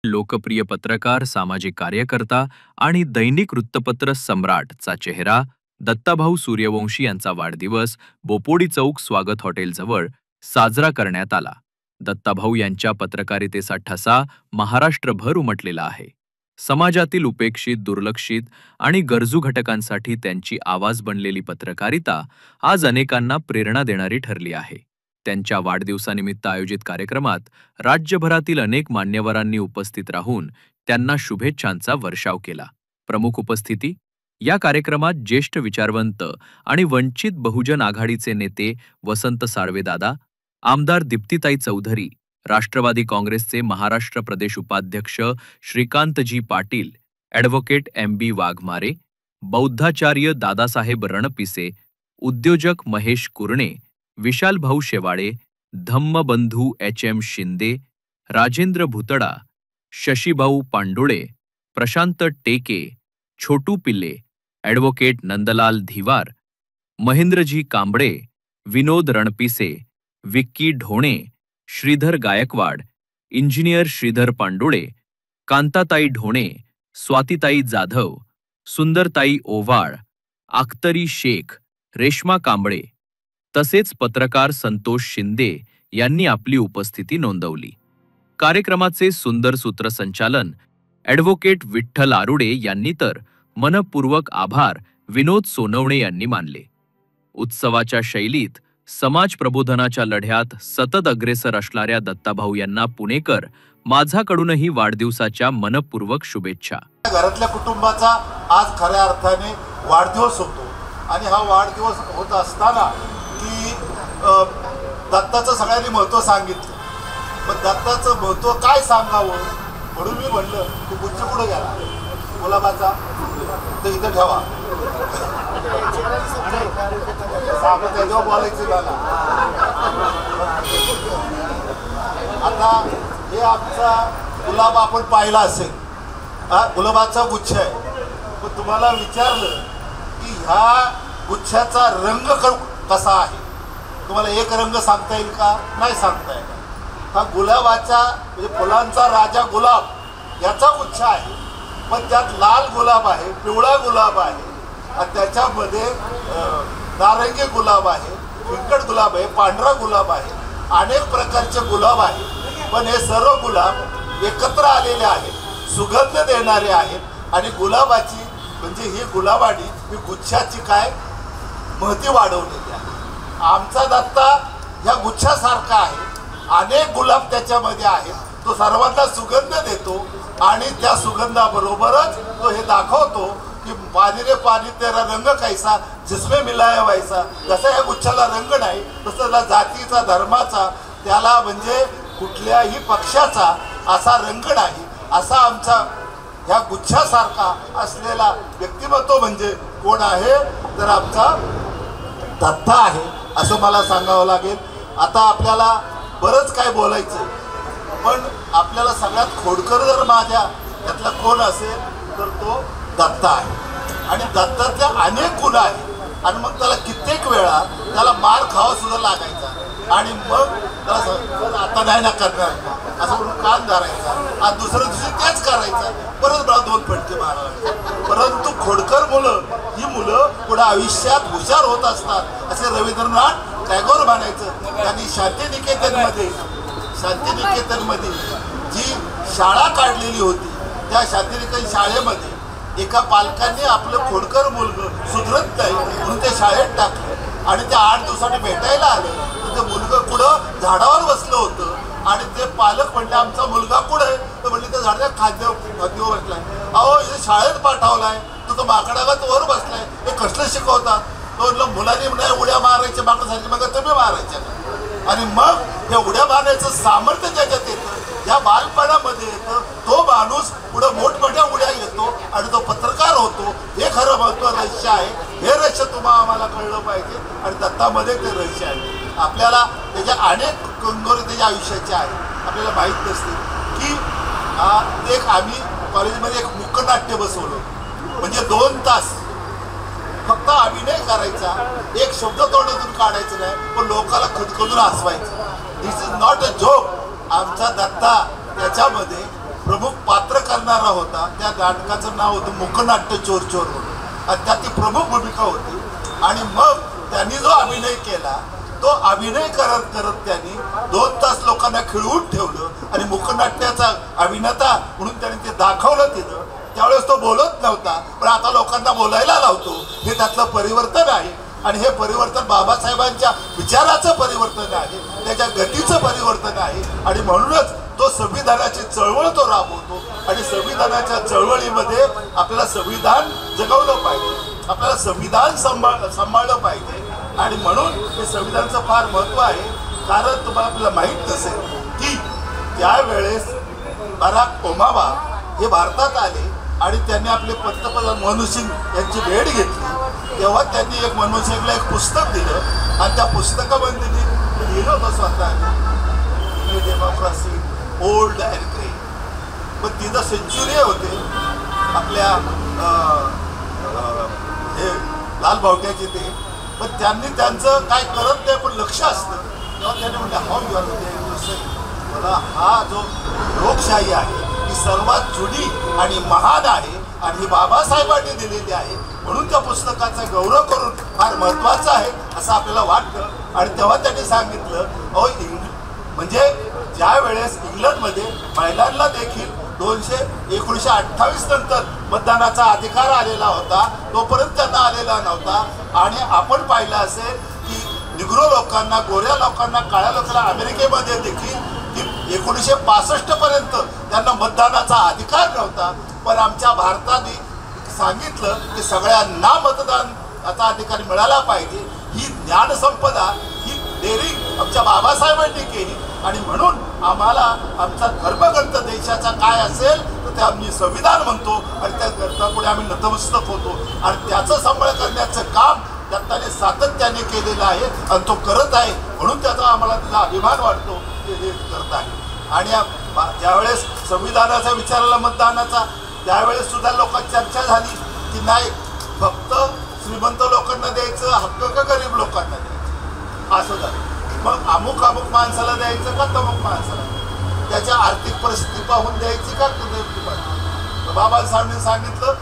लोकप्रिय पत्रकार, सामाजिक कार्यकर्ता आणि दैनिक वृत्तपत्र सम्राटचा चेहरा दत्ताभाऊ सूर्यवंशी यांचा वाढदिवस बोपोडी चौक स्वागत हॉटेलजवळ साजरा करण्यात आला. दत्ताभाऊ यांच्या पत्रकारितेचा ठसा महाराष्ट्रभर उमटलेला आहे. समाजातील उपेक्षित, दुर्लक्षित आणि गरजू घटकांसाठी त्यांची आवाज बनलेली पत्रकारिता आज अनेकांना प्रेरणा देणारी ठरली आहे. त्यांच्या वाढदिवसानिमित्त आयोजित कार्यक्रमात राज्यभरातील अनेक मान्यवरांनी उपस्थित राहून त्यांना शुभेच्छांचा वर्षाव केला. प्रमुख उपस्थिती या कार्यक्रमात ज्येष्ठ विचारवंत आणि वंचित बहुजन आघाडीचे नेते वसंत साळवेदादा, आमदार दीप्तीताई चौधरी, राष्ट्रवादी काँग्रेसचे महाराष्ट्र प्रदेश उपाध्यक्ष श्रीकांतजी पाटील, ॲडव्होकेट एम.बी. वाघमारे, बौद्धाचार्य दादासाहेब रणपिसे, उद्योजक महेश कुरणे, विशालभाऊ शेवाळे, धम्मबंधू एच.एम. शिंदे, राजेंद्र भुतडा, शशीभाऊ पांडुळे, प्रशांत टेके, छोटू पिल्ले, ॲडव्होकेट नंदलाल धिवार, महेंद्रजी कांबळे, विनोद रणपिसे, विक्की ढोणे, श्रीधर गायकवाड, इंजिनियर श्रीधर पांडुळे, कांताताई ढोणे, स्वातीताई जाधव, सुंदरताई ओवाळ, आख्तरी शेख, रेश्मा कांबळे तसेच पत्रकार संतोष शिंदे यांनी आपली उपस्थिती नोंदवली. कार्यक्रमाचे सुंदर सूत्रसंचालन ॲडव्होकेट विठ्ठल आरुडे यांनी तर मनपूर्वक आभार विनोद सोनवणे यांनी मानले. उत्सवाच्या शैलीत समाज प्रबोधनाच्या लढ्यात सतत अग्रेसर असणाऱ्या दत्ताभाऊ यांना पुणेकर माझ्याकडूनही वाढदिवसाच्या मनपूर्वक शुभेच्छा. घरातल्या कुटुंबाचा आज खऱ्या अर्थाने वाढदिवस होतो आणि हा वाढदिवस होत असताना की दत्ताचं सगळ्यांनी महत्त्व सांगितलं, पण दत्ताचं महत्त्व काय सांगावं म्हणून मी म्हणलं की गुच्छ पुढे गेला गुलाबाचा तर इथं ठेवा त्याच्यावर बोलायचं झालं. आता हे आमचा गुलाब आपण पाहिला असेल, हा गुलाबाचा गुच्छ आहे, पण तुम्हाला विचारलं की ह्या गुच्छाचा रंग कसा आहे, तुम्हाला एक रंग सांगता येईल का? नाही सांगता येईल. हा गुलाबाचा म्हणजे फुलांचा राजा गुलाब याचा गुच्छ आहे, पण त्यात लाल गुलाब आहे, पिवळा गुलाब आहे आणि त्याच्यामध्ये नारंगी गुलाब आहे, फिकट गुलाब आहे, पांढरा गुलाब आहे, अनेक प्रकारचे गुलाब आहेत. पण हे सर्व गुलाब एकत्र आलेले आहेत, सुगंध देणारे आहेत आणि गुलाबाची म्हणजे ही गुलाबाडी ही गुच्छाची काय महती वाढवलेली आहे. आमचा दत्ता ह्या गुच्छासारखा आहे, अनेक गुलाब त्याच्यामध्ये आहेत, तो सर्वांना सुगंध देतो आणि त्या सुगंधाबरोबरच तो हे दाखवतो की पानी रे पानी तेरा रंग कैसा जिसमें मिलाया वैसा. जसा या गुच्छाला रंग नाही तसं जातीचा, धर्माचा, त्याला म्हणजे कुठल्याही पक्षाचा असा रंग नाही. असा आमचा ह्या गुच्छासारखा असलेला व्यक्तिमत्व म्हणजे कोण आहे तर आमचा दत्ता आहे असं मला सांगावं लागेल. आता आपल्याला बरंच काय बोलायचं, पण आपल्याला सगळ्यात खोडकर जर माझ्या त्यातला कोण असेल तर तो दत्ता आहे आणि दत्ताचे अनेक गुण आहेत आणि मग त्याला कित्येक वेळा त्याला मार खावा सुद्धा लागायचा आणि मग त्याला आता नाही ना करणार असं म्हणून कान धरायचा आणि दुसऱ्या दिवशी तेच करायचं, परत मला 2 फटके मारायचे. परंतु खोडकर ही मुलं पुढे आयुष्यात हुशार होत असतात असे रवींद्रनाथ टागोर म्हणायचं. त्यांनी शांतिनिकेतनमध्ये जी शाळा काढलेली होती त्या शांतिनिकेतन शाळेमध्ये एका पालकांनी आपलं खोडकर मुलगं सुधरत नाही म्हणून ते शाळेत टाकलं आणि ते 8 दिवसांनी भेटायला आलं तर ते मुलगं कुठं झाडावर बसलं होतं आणि ते पालक म्हणले आमचा मुलगा कुठं आहे तर म्हणले त्या झाडाच्या खाद्यावर बसलाय. अहो इथे शाळेत पाठवलाय, तो माकडागत वर बसलाय, हे कसलं शिकवतात? तो म्हटलं मुलांनी नाही उड्या मारायच्या माकडासारखी, मग तुम्ही मारायच्या. आणि मग हे उड्या मारण्याचं सामर्थ्य ज्याच्यात येतं, ज्या बालपणामध्ये येतं, तो माणूस पुढे मोठमोठ्या उड्या घेतो आणि तो पत्रकार होतो. हे खरं महत्त्व रहस्य आहे. हे रहस्य तुम्हाला आम्हाला कळलं पाहिजे आणि दत्तामध्ये ते रहस्य आहे. आपल्याला त्याच्या अनेक कंगोरे त्याच्या आयुष्याचे आहेत, आपल्याला माहीत नसते की एक आम्ही कॉलेजमध्ये एक मुकनाट्य बसवलं, म्हणजे 2 तास फक्त अभिनय करायचा, एक शब्द तोंडातून काढायचं नाही, पण लोकांना खदखदून हसवायचं. दिस इज नॉट अ जोक. आमचा दत्ता त्याच्यामध्ये प्रमुख पात्र करणारा होता. त्या नाटकाचं नाव होतं मुकनाट्य चोर चोर म्हणून आणि त्यात ती प्रमुख भूमिका होती. आणि मग त्यांनी जो अभिनय केला तो अभिनय करत करत त्यांनी 2 तास लोकांना खिळवून ठेवलं आणि मुकनाट्याचा अभिनेता म्हणून त्यांनी ते दाखवलं तिथं. त्यावेळेस तो बोलत नव्हता, पण आता लोकांना बोलायला लावतो. हे त्यातलं परिवर्तन आहे आणि हे परिवर्तन बाबासाहेबांच्या विचाराचं परिवर्तन आहे, त्याच्या गतीचं परिवर्तन आहे. आणि म्हणूनच तो संविधानाची चळवळ तो राबवतो आणि संविधानाच्या चळवळीमध्ये आपल्याला संविधान जगवलं पाहिजे, आपल्याला संविधान सांभाळलं पाहिजे. आणि म्हणून हे संविधानाचं फार महत्त्व आहे. कारण तुम्हाला आपल्याला माहीत नसेल की त्यावेळेस बराक ओबामा हे भारतात आले आणि त्यांनी आपले पंतप्रधान मनमोहन सिंग यांची भेट घेतली. तेव्हा त्यांनी एक मनमोहन सिंगला एक पुस्तक दिलं आणि त्या पुस्तकामध्ये त्यांनी लिहिलं होतं स्वतः डेमोक्रेसी ओल्ड अँड ग्रे. पण तिथं सेंच्युरी होते आपल्या हे लालबावट्याचे ते. पण त्यांनी त्यांचं काय करत नाही पण लक्ष असतं. तेव्हा त्यांनी म्हटलं हाऊ यू आर मला हा जो लोकशाही आहे ही सर्वात जुनी आणि महान आहे आणि ही बाबासाहेबांनी दिलेली आहे. म्हणून त्या पुस्तकाचा गौरव करून फार महत्त्वाचं आहे असं आपल्याला वाटतं. आणि तेव्हा त्यांनी सांगितलं म्हणजे ज्या वेळेस इंग्लंडमध्ये महिलांना देखील 1928 नंतर मतदानाचा अधिकार आलेला होता, तोपर्यंत त्यांना आलेला नव्हता. आणि आपण पाहिलं असेल की निग्रो लोकांना, गोऱ्या लोकांना, काळ्या लोकांना अमेरिकेमध्ये देखील 1965 पर्यंत त्यांना मतदानाचा अधिकार नव्हता. पण आमच्या भारताने सांगितलं की सगळ्यांना मतदानाचा अधिकार मिळाला पाहिजे. ही ज्ञानसंपदा, ही डेअरिंग आमच्या बाबासाहेबांनी केली. आणि म्हणून आम्हाला आमचा धर्मग्रंथ देशाचा काय असेल तर ते आम्ही संविधान म्हणतो आणि त्या ग्रंथापुढे आम्ही नतमस्तक होतो. आणि त्याचं सांभाळ करण्याचं काम दत्ताने सातत्याने केलेलं आहे आणि तो करत आहे. म्हणून त्याचा आम्हाला त्याचा अभिमान वाटतो की हे करत आहे. आणि ज्यावेळेस संविधानाचा विचाराला मतदानाचा त्यावेळेस सुद्धा लोकांची चर्चा झाली की नाही फक्त श्रीमंत लोकांना द्यायचं हक्क का गरीब लोकांना द्यायचं असं झालं. मग अमुक माणसाला द्यायचं का तमुक माणसाला, त्याच्या आर्थिक परिस्थिती पाहून द्यायची का बाबासाहेबांनी सांगितलं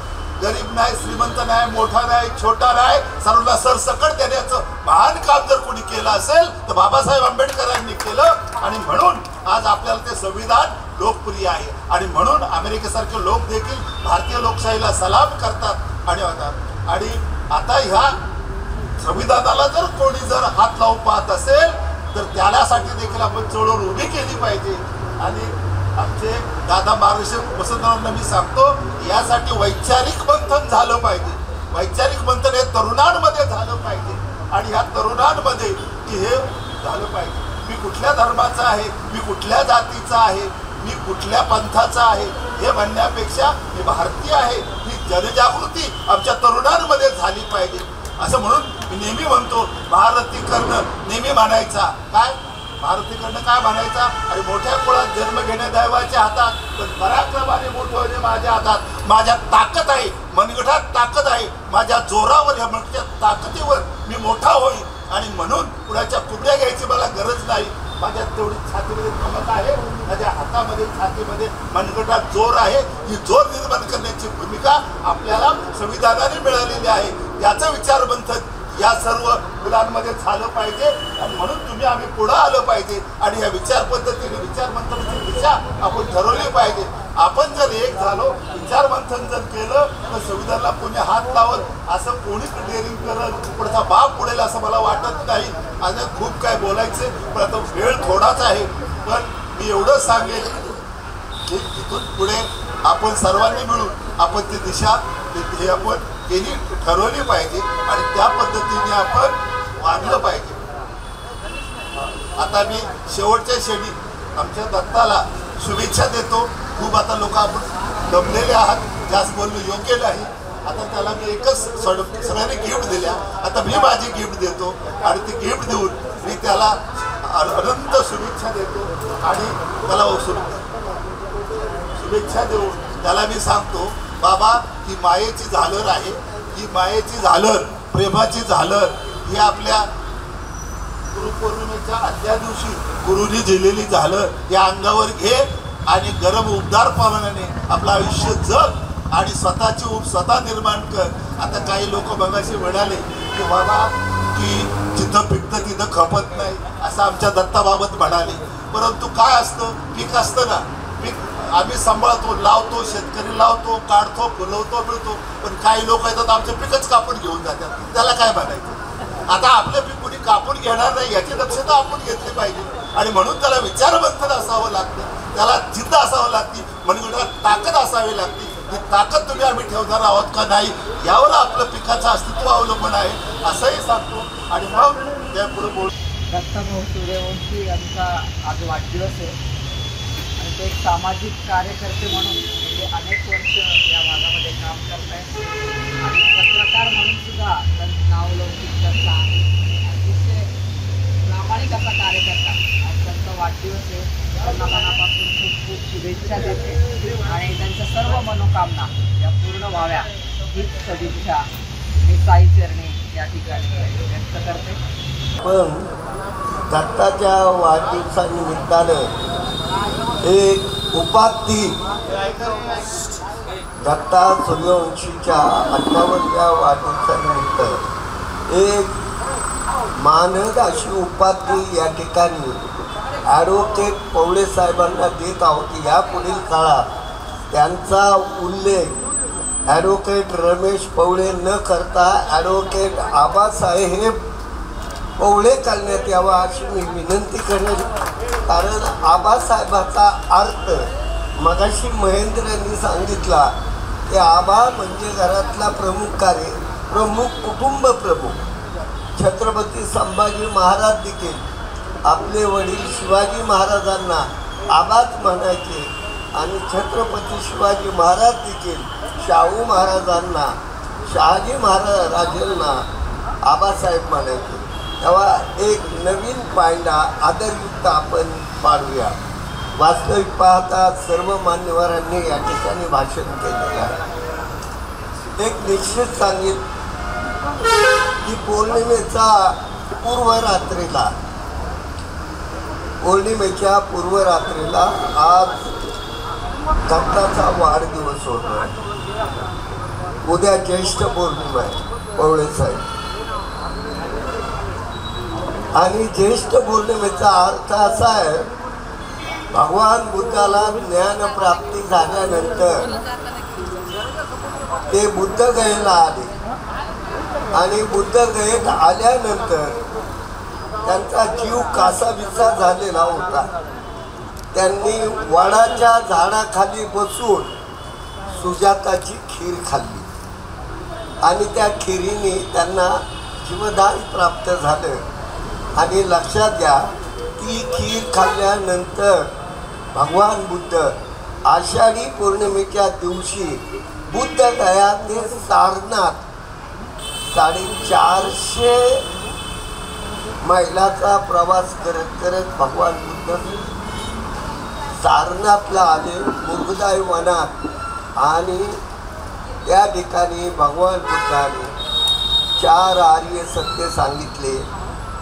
गरीब नाही, श्रीमंत नाही, मोठा नाही, छोटा नाही, सर्वांना सरसकट देण्याचं महान काम जर कोणी केलं असेल तर बाबासाहेब आंबेडकरांनी केलं. आणि म्हणून आज आपल्याला ते संविधान लोकप्रिय आहे. आणि म्हणून अमेरिकेसारखे लोक देखील भारतीय लोकशाहीला सलाम करतात. आणि आता ह्या संविधानाला जर कोणी जर हात लावून पाहत असेल तर त्यासाठी देखील आपण चळवळ उभी केली पाहिजे. आणि आमचे दादा मार्गदर्शक वसंतरावांना मी सांगतो यासाठी वैचारिक मंथन झालं पाहिजे. वैचारिक मंथन हे तरुणांमध्ये झालं पाहिजे आणि ह्या तरुणांमध्ये की हे झालं पाहिजे मी कुठल्या धर्माचा आहे, मी कुठल्या जातीचा आहे, मी कुठल्या पंथाचा आहे हे म्हणण्यापेक्षा मी भारतीय आहे ही जनजागृती आमच्या तरुणांमध्ये झाली पाहिजे. असं म्हणून मी नेहमी म्हणतो भारतीकरण नेहमी म्हणायचा. काय भारतीकरण काय म्हणायचा? आणि मोठ्या कुळात जन्म घेण्या दैवाच्या हातात पण पराक्रमाने मोठं होणे माझ्या हातात. माझ्यात ताकद आहे, मनगटात ताकद आहे, माझ्या जोरावर या मनगटाच्या ताकदीवर मी मोठा होईल. आणि म्हणून कुणाच्या कुबड्या घ्यायची मला गरज नाही. माझ्यात तेवढी छातीमध्ये क्षमता आहे, माझ्या हातामध्ये छातीमध्ये मनगटात जोर आहे. ही जोर निर्माण करण्याची भूमिका आपल्याला संविधानाने मिळालेली आहे. याचा विचार मंथन या सर्व मुलांमध्ये झालं पाहिजे. आणि म्हणून तुम्ही आम्ही पुढं आलं पाहिजे आणि या विचार पद्धतीने विचार मंथनाची दिशा आपण ठरवली पाहिजे. आपण जर एक झालो, विचार मंथन जर केलं तर संविधानाला कोणी हात लावत असं कोणीच डेअरिंग करत पुढचा बाप पुढेल असं मला वाटत नाही. आणि खूप काय बोलायचे पण आता वेळ थोडाच आहे. पण मी एवढं सांगेन की इथून पुढे आपण सर्वांनी मिळून आपण ती दिशा हे आपण केली ठरवली पाहिजे आणि त्या पद्धतीने आपण वागलं पाहिजे. आता मी शेवटच्या शेवटी आमच्या दत्ताला शुभेच्छा देतो. खूप आता लोक आपण दमलेले आहात, जास्त बोलणं योग्य नाही. आता त्याला मी एकच सगळ्यांनी गिफ्ट दिल्या. आता मी माझी गिफ्ट देतो आणि ती गिफ्ट देऊन मी त्याला अनंत शुभेच्छा देतो. आणि त्याला शुभेच्छा देऊन त्याला मी सांगतो बाबा ही मायेची झालर आहे, ही मायेची झालर, प्रेमाची झालर ही आपल्या गुरुपौर्णिमेच्या आदल्या दिवशी गुरुनी दिलेली झालर या अंगावर घे. आणि गरम उबदार पावनाने आपलं आयुष्य जग आणि स्वतःची ऊब स्वतः निर्माण कर. आता काही लोक मगाशी म्हणाले की बाबा की जिथं पिकतं तिथं खपत नाही असं आमच्या दत्ताबाबत म्हणाले. परंतु काय असतं, पीक असतं ना, पीक आम्ही सांभाळतो, लावतो, शेतकरी लावतो, काढतो, फुलवतो, मिळतो. पण काही लोक येतात आमचं पिकच कापून घेऊन जातात. त्याला काय म्हणायचं? आता आपलं पीक कुणी कापून घेणार नाही याची दक्षता आपण घेतली पाहिजे. आणि म्हणून त्याला विचारमंथन असावं लागतं, त्याला जिद्द असावं लागते, म्हणून त्याला ताकद असावी लागते. ही ताकद तुम्ही आम्ही ठेवणार आहोत का नाही यावर आपलं पिकाचं अस्तित्व अवलंबून आहे असंही सांगतो. आणि मग त्या पुढे बोल. दत्ताभाऊ सूर्यवंशी यांचा आज वाढदिवस आहे आणि ते एक सामाजिक कार्यकर्ते म्हणून म्हणजे अनेक वर्ष या भागामध्ये काम करत आहेत आणि पत्रकार म्हणून सुद्धा त्यांचं नावलौकिक त्यांचा आहे. अतिशय प्रामाणिक असा कार्यकर्ता. आज त्यांचा वाढदिवस आहे. त्यांना मनापासून खूप खूप शुभेच्छा देते आणि त्यांच्या सर्व मनोकामना या पूर्ण व्हाव्या हीच सदिच्छा मी साई चरणी या ठिकाणी व्यक्त करते. पण दत्ताच्या वाढदिवसानिमित्तानं एक उपाधी दत्ता सूर्यवंशीच्या 58व्या वाढदिवसानिमित्त एक मानद अशी उपाधी या ठिकाणी ॲडव्होकेट पवळे साहेबांना देत आहोत. यापुढील काळात त्यांचा उल्लेख ॲडव्होकेट रमेश पवळे न करता ॲडव्होकेट आबासाहेब पवळे करण्यात यावा अशी मी विनंती करेन. कारण आबासाहेबाचा अर्थ मगाशी महेंद्रांनी सांगितला की आबा म्हणजे घरातला प्रमुख प्रमुख कुटुंब प्रमुख. छत्रपती संभाजी महाराज देखील आपले वडील शिवाजी महाराजांना आबाच म्हणायचे आणि छत्रपती शिवाजी महाराज देखील शाहू महाराजांना शहाजी महाराजांना आबासाहेब म्हणायचे. तेव्हा एक नवीन पायंडा आदरयुक्त आपण पाडूया. वास्तविक पाहता सर्व मान्यवरांनी या ठिकाणी भाषण केलेलं आहे. एक निश्चित सांगेल की पौर्णिमेच्या पूर्वरात्रीला आज दत्ताचा वाढदिवस होतो. उद्या ज्येष्ठ पौर्णिमा आहे पवळे साहेब. आणि ज्येष्ठ पौर्णिमेचा अर्थ असा आहे, भगवान बुद्धाला ज्ञानप्राप्ती झाल्यानंतर ते बुद्धगयेला आले आणि बुद्धगयेत आल्यानंतर त्यांचा जीव कासाविसा झालेला होता. त्यांनी वडाच्या झाडाखाली बसून सुजाताची खीर खाल्ली आणि त्या खिरीने त्यांना जीवदान प्राप्त झालं. आणि लक्षात घ्या, ती खीर खाल्ल्यानंतर भगवान बुद्ध आषाढी पौर्णिमेच्या दिवशी बुद्धगयाने सारनाथ 450 मैलाचा प्रवास करत करत भगवान बुद्ध सारनाथला आले मुगदाई वनात. आणि त्या ठिकाणी भगवान बुद्धाने 4 आर्य सत्य सांगितले.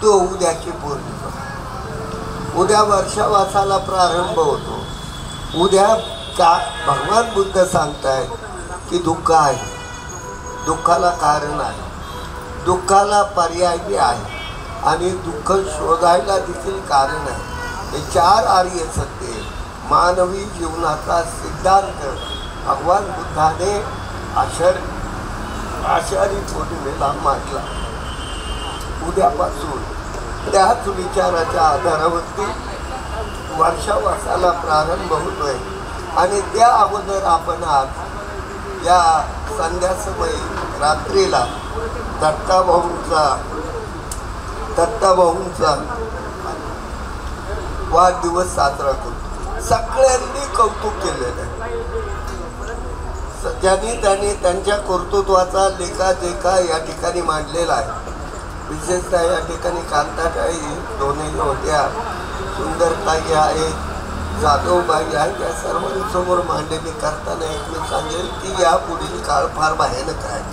तो उद्याची पौर्णिमा. उद्या वर्षावासाला प्रारंभ होतो. उद्या का भगवान बुद्ध सांगतायत की दुःख आहे, दुःखाला कारण आहे, दुःखाला पर्यायी आहे आणि दुःख शोधायला देखील कारण आहे. हे 4 आर्य सत्य मानवी जीवनाचा सिद्धांत भगवान बुद्धाने आषाढी पौर्णिमेला मांडला. उद्यापासून त्याच विचाराच्या आधारावरती वर्षावासाला प्रारंभ होतोय. आणि त्या अगोदर आपण आज या संध्यासमयी रात्रीला दत्ताभाऊंचा वाढदिवस साजरा करतो. सगळ्यांनी कौतुक केलेलं आहे. ज्यांनी त्यांच्या कर्तृत्वाचा लेखाजोखा या ठिकाणी मांडलेला आहे. विशेषतः या ठिकाणी कांताताई दोन्ही होत्या, सुंदरताई आहेत, जाधवबाई आहेत. या सर्वांसमोर मांडणी करताना एक मी सांगेल की या पुढील काळ फार भयानक आहे.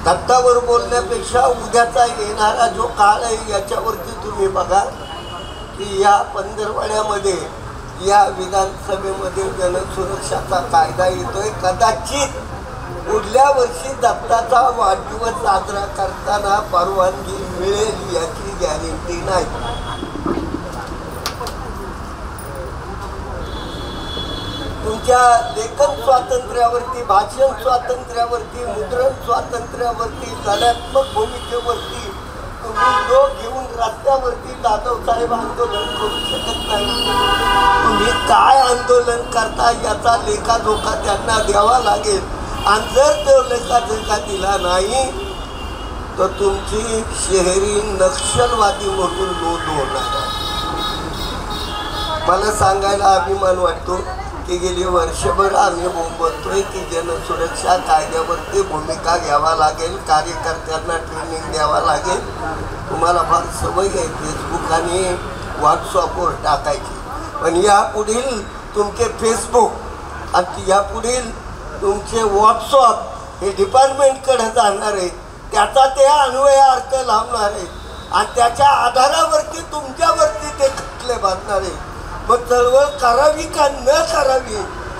दत्तावर बोलण्यापेक्षा उद्याचा येणारा जो काळ आहे याच्यावरती तुम्ही बघा. की या पंधरवड्यामध्ये या विधानसभेमध्ये जनसुरक्षाचा कायदा येतोय. कदाचित पुढल्या वर्षी दत्ताचा वाढदिवस साजरा करताना परवानगी मिळेल याची गॅरंटी नाही. तुमच्या लेखन स्वातंत्र्यावरती, भाषण स्वातंत्र्यावरती, मुद्रण स्वातंत्र्यावरती, कलात्मक भूमिकेवरती तुम्ही लोक घेऊन रस्त्यावरती जाधव साहेब आंदोलन करू शकत नाही. तुम्ही काय आंदोलन करता याचा लेखाजोखा त्यांना द्यावा लागेल. आणि जर तो लेखाजोखा दिला नाही तर तुमची शहरी नक्षलवादी म्हणून नोंद होणार आहे. मला सांगायला अभिमान वाटतो की गेली वर्षभर आम्ही बोलतोय की जनसुरक्षा कायद्यावरती भूमिका घ्यावा लागेल, कार्यकर्त्यांना ट्रेनिंग द्यावा लागेल. तुम्हाला फार सवय आहे फेसबुक आणि व्हॉट्सअपवर टाकायची, पण यापुढील तुमचे फेसबुक आणि यापुढील तुमचे व्हॉट्सअप हे डिपार्टमेंटकडे जाणार आहे. त्याचा ते अन्वय अर्थ लावणार आहे आणि त्याच्या आधारावरती तुमच्यावरती ते खटले बांधणार आहे. मग चळवळ करावी का न करावी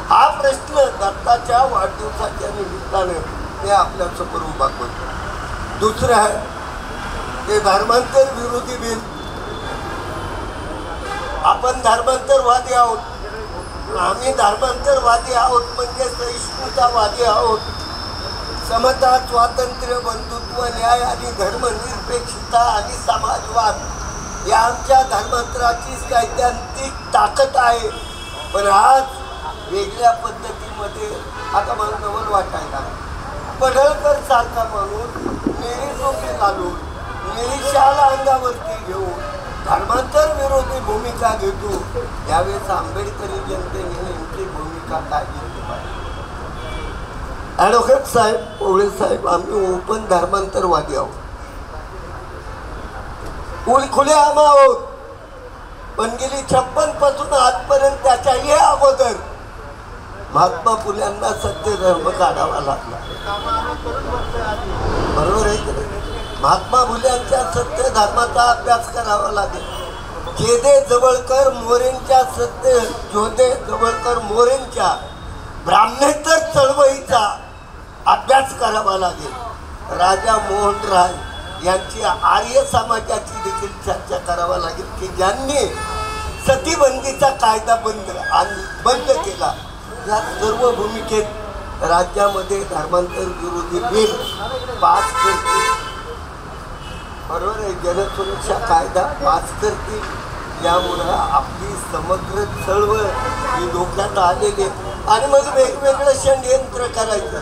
हा प्रश्न दत्ताच्या वाढदिवसाच्या निमित्ताने ते आपल्यासमोर उभा करतो. दुसरं आहे ते धर्मांतर विरोधी बिल. आपण धर्मांतरवादी आहोत. आम्ही धर्मांतरवादी आहोत म्हणजे सहिष्णुतावादी आहोत. समता, स्वातंत्र्य, बंधुत्व, न्याय आणि धर्मनिरपेक्षता आणि समाजवाद या आमच्या धर्मांतराची सैद्धांतिक ताकद आहे. पण आज वेगळ्या पद्धतीमध्ये आता मला नवल वाटायला पडळकर सारखा माणूस निळी टोपी घालून निळी शाल अंगावरती घेऊन धर्मांतर विरोधी भूमिका घेतो. यावेळेस आंबेडकरी जनतेने नेमकी भूमिका काय घेतली पाहिजे? ॲडव्होकेट साहेब, पोळे साहेब, आम्ही ओपन धर्मांतरवादी आहोत, खुले आम आहोत. पण गेली 56 पासून आजपर्यंत त्याच्याही अगोदर महात्मा फुल्यांना सत्य धर्म काढावा लागला. बरोबर आहे की नाही? महात्मा फुल्यांच्या सत्य धर्माचा अभ्यास करावा लागेल. जेदे जवळकर मोरेंच्या सत्य जोदे जवळकर मोरेंच्या ब्राह्मणेतर चळवळीचा अभ्यास करावा लागेल. राजा मोहन राय यांची आर्य समाजाची देखील चर्चा करावा लागेल की ज्यांनी सतीबंदीचा कायदा बंद केला. या सर्व भूमिकेत राज्यामध्ये धर्मांतर विरोधी बिल पास करतील. बरोबर आहे, जनसुरक्षा कायदा पास करतील. यामुळे आपली समग्र चळवळ ही धोक्यात आलेली आणि मग वेगवेगळं षडयंत्र करायचं.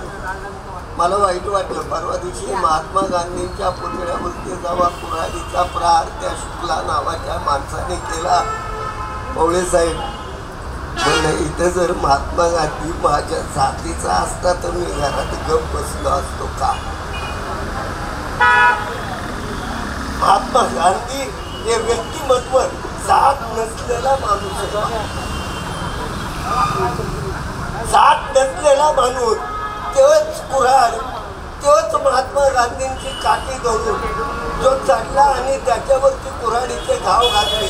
मला वाईट वाटलं परवा दिवशी महात्मा गांधींच्या पुतळ्यावरती जेव्हा कुऱ्हाडीचा प्रहार त्या शुक्ला नावाच्या माणसाने केला. पोळे साहेब म्हणलं इथे जर महात्मा गांधी माझ्या जातीचा असता तर मी घरात गप बसलो असतो का? महात्मा गांधी हे व्यक्तिमत्व जात नसलेला माणूस, जात नसलेला माणूस, तेव्हाच कुऱ्हाड, तेव्हाच महात्मा गांधींची काठी धरून जो चढला आणि त्याच्यावरती कुऱ्हाडीचे घाव घातले.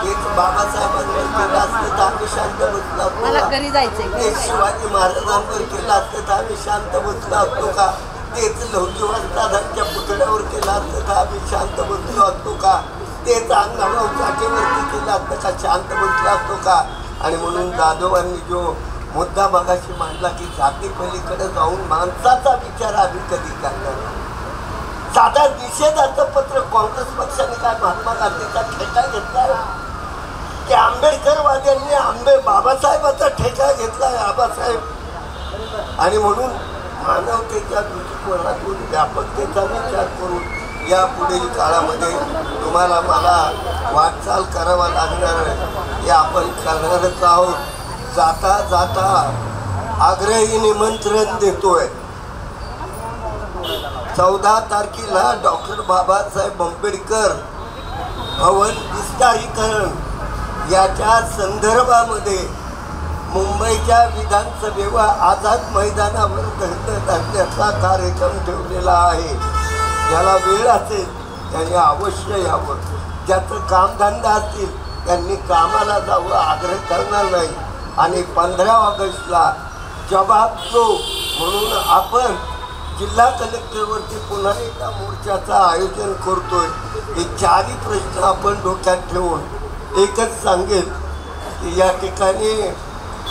एक बाबासाहेबांवर केलं असतं तर आम्ही शांत बसलो असतो. ते शिवाजी महाराजांवर केलं असतं तर आम्ही शांत बसलो असतो का? तेच लवजीवादांच्या पुतळ्यावर केलं असतं तर आम्ही शांत बसलो असतो का? तेच अण्णाभाऊ साठेवरती केलं असतं का शांत बसलो असतो का? आणि म्हणून जाधवांनी जो मुद्दा मागाशी मांडला की जाती पलीकडे जाऊन माणसाचा विचार आम्ही कधी करणार. साधा निषेधाचं पत्र काँग्रेस पक्षाने काय महात्मा गांधीचा ठेका घेतला की आंबेडकरवाद्यांनी बाबासाहेबाचा ठेका घेतला आबासाहेब. आणि म्हणून मानवतेच्या दृष्टिकोनातून व्यापकतेचा विचार करून या पुढील काळामध्ये तुम्हाला मला वाटचाल करावा लागणार आहे. हे आपण करणारच आहोत. जाता जाता आग्रही निमंत्रण देतोय. 14 तारखेला डॉक्टर बाबासाहेब आंबेडकर भवन विस्तारीकरण याच्या संदर्भामध्ये मुंबईच्या विधानसभेवर आझाद मैदानावर धरण्याचा कार्यक्रम ठेवलेला आहे. ज्याला वेळ असेल त्याने अवश्य यावं. ज्याचं कामधंदा असतील त्यांनी कामाला जावं आग्रह करणार नाही. आणि 15 ऑगस्टला जवाब दो म्हणून आपण जिल्हा कलेक्टरवरती पुन्हा एकदा मोर्चाचं आयोजन करतोय. हे 4ही प्रश्न आपण डोक्यात ठेवून एकच सांगेल की या ठिकाणी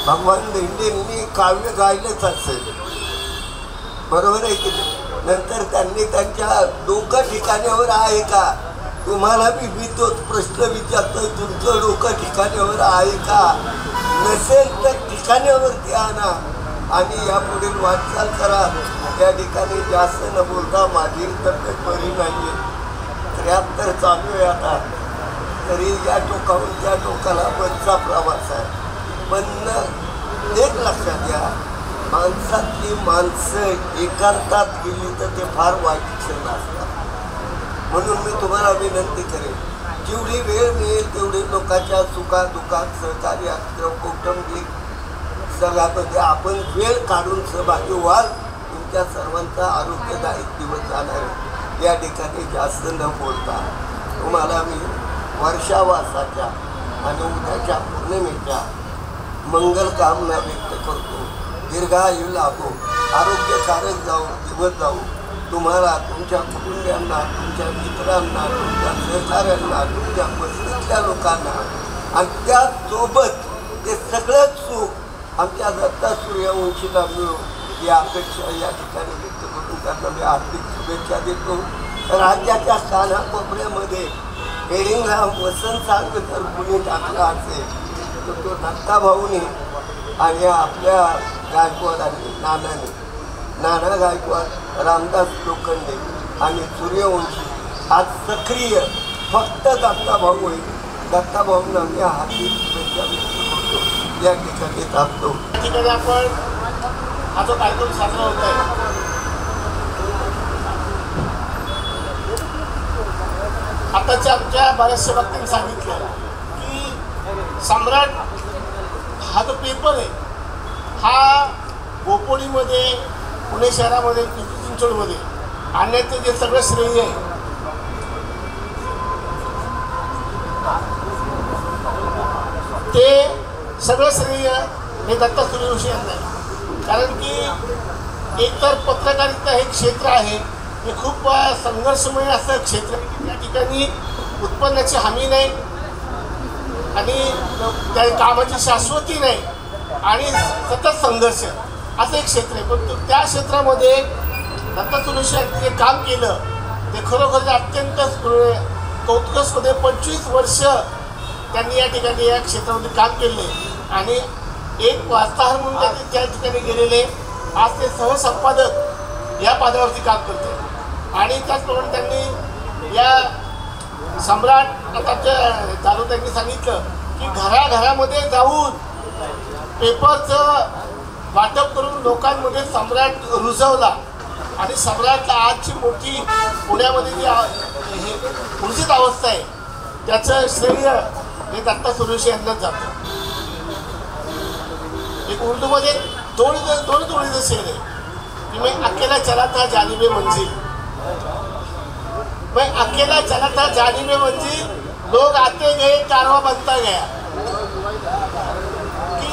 भगवान लेंडेंनी काव्य गायलंच असेल, बरोबर आहे की नाही? नंतर त्यांनी त्यांच्या डोकं ठिकाण्यावर आहे का? तुम्हाला मी तोच प्रश्न विचारतो, तुमचं डोकं ठिकाण्यावर आहे का? नसेल तर ठिकाण्यावरती आणा आणि यापुढील वाटचाल करा. या ठिकाणी जास्त न बोलता माझी तब्येत बरी नाही आहे, 73 चालू आहे आता, तरी या टोकाहून त्या टोकाला बसचा प्रवास आहे. पण एक लक्षात घ्या, माणसातली माणसं एकांतात गेली तर ते फार वाईट क्षण असतात. म्हणून मी तुम्हाला विनंती करेन, जेवढी वेळ मिळेल तेवढी लोकांच्या सुखादुखात सहकार्य कौटुंबिक सगळ्यामध्ये आपण वेळ काढून सहभागी व्हाल. तुमच्या सर्वांचा आरोग्यदायक दिवस जाणार आहे. या ठिकाणी जास्त न बोलता तुम्हाला मी वर्षावासाच्या आणि उद्याच्या पौर्णिमेच्या मंगलकामना व्यक्त करतो. दीर्घायु लाभो, आरोग्यकारक दिवस जाऊ तुम्हाला, तुमच्या कुटुंबियांना, तुमच्या मित्रांना, तुमच्या सहकाऱ्यांना, तुमच्या बस्तीतल्या लोकांना, आणि त्यासोबत ते सगळंच सुख आमच्या दत्ता सूर्यवंशीला मिळो ही अपेक्षा या ठिकाणी व्यक्त करून त्यांना मी हार्दिक शुभेच्छा देतो. राज्याच्या कानाकोपऱ्यामध्ये हेडिंगला वसंत सांग जर कुणी टाकला असेल तर तो दत्ता भाऊने आणि आपल्या गायकवाडांनी, नाना गायकवाड, रामदास लोखंडे आणि सूर्यवंशी आज सक्रिय फक्त दत्ता भाऊ होईल. दत्ता भाऊंना मी हार्दिक शुभेच्छा व्यक्त करतो. या ठिकाणी थांबतो. ठिकाणी आपण हा जो कार्यक्रम साजरा होत आहे, आताच्या आमच्या बऱ्याचशा व्यक्तींनी सांगितलं की सम्राट हा जो पेपर आहे हा बोपोडीमध्ये, पुणे शहरामध्ये, पिंपरी चिंचवडमध्ये आणण्याचं जे सगळं श्रेय आहे ते सगळं श्रेय हे दत्ता सूर्यवंशी यांना आहे. कारण की एकतर पत्रकारिता हे क्षेत्र आहे, हे खूप संघर्षमय असं क्षेत्र आहे की त्या ठिकाणी उत्पन्नाची हमी नाही आणि त्या कामाची शाश्वती नाही आणि सतत संघर्ष असं एक क्षेत्र आहे. पण त्या क्षेत्रामध्ये दत्ता सूर्यवंशी यांनी जे काम केलं ते खरोखर अत्यंत कौतुकास्पद. 25 वर्ष त्यांनी या ठिकाणी या क्षेत्रामध्ये काम केले आणि एक वार्ताहर म्हणून त्या ठिकाणी गेलेले आज ते सहसंपादक या पदावरती काम करते. आणि त्याचप्रमाणे त्यांनी या सम्राट आताच्या चालू त्यांनी सांगितलं की घराघरामध्ये जाऊन पेपरचं वाटप करून लोकांमध्ये सम्राट रुजवला आणि सम्राटला आजची मोठी पुण्यामध्ये जी ऊर्जित अवस्था आहे त्याचं श्रेय हे दत्ता सूर्यवंशी यांनाच जातं. एक उर्दूमध्ये दोन जोडीचं शेर आहे कि मैं अकेला चला था जानिबे मंजिल, मैं अकेला चला था जानिबे मंजिल, लोग आते गए कारवा बनता गया. की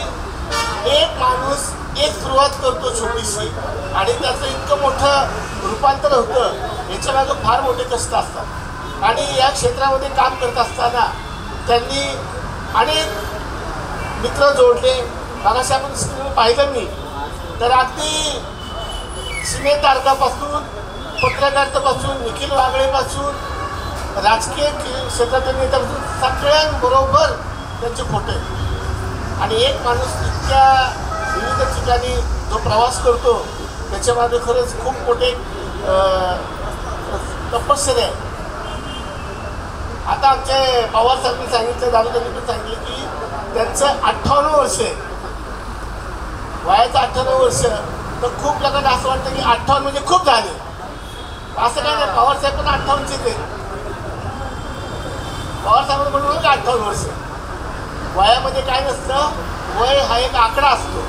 एक माणूस एक सुरुवात करतो छोटीशी आणि त्याचं इतकं मोठं रूपांतर होतं याच्या मागे फार मोठे कष्ट असतात. आणि या क्षेत्रामध्ये काम करत असताना त्यांनी अनेक मित्र जोडले. मागाशी आपण स्क्रीन पाहिलं मी तर अगदी सिनेतारकापासून, पत्रकारितेपासून, निखिल वागळेपासून, राजकीय क्षेत्रातील नेत्यापासून सगळ्यांबरोबर त्यांचे फोटो आहेत. आणि एक माणूस इतक्या विविध ठिकाणी जो प्रवास करतो त्याच्यामागे खरंच खूप मोठे तपश्चर्या आहे. आता आमचे पवार साहेबांनी सांगितलं, दादा त्यांनी पण सांगितलं की त्यांचं 58 वर्ष आहे, वयाचं 58 वर्ष. तर खूप लोकांना असं वाटतं की 58 म्हणजे खूप झाले. असं काय नाही, पवार साहेब पण 58चे ते. पवार साहेब म्हणून 58 वर्ष. वयामध्ये काय नसतं, वय हा एक आकडा असतो,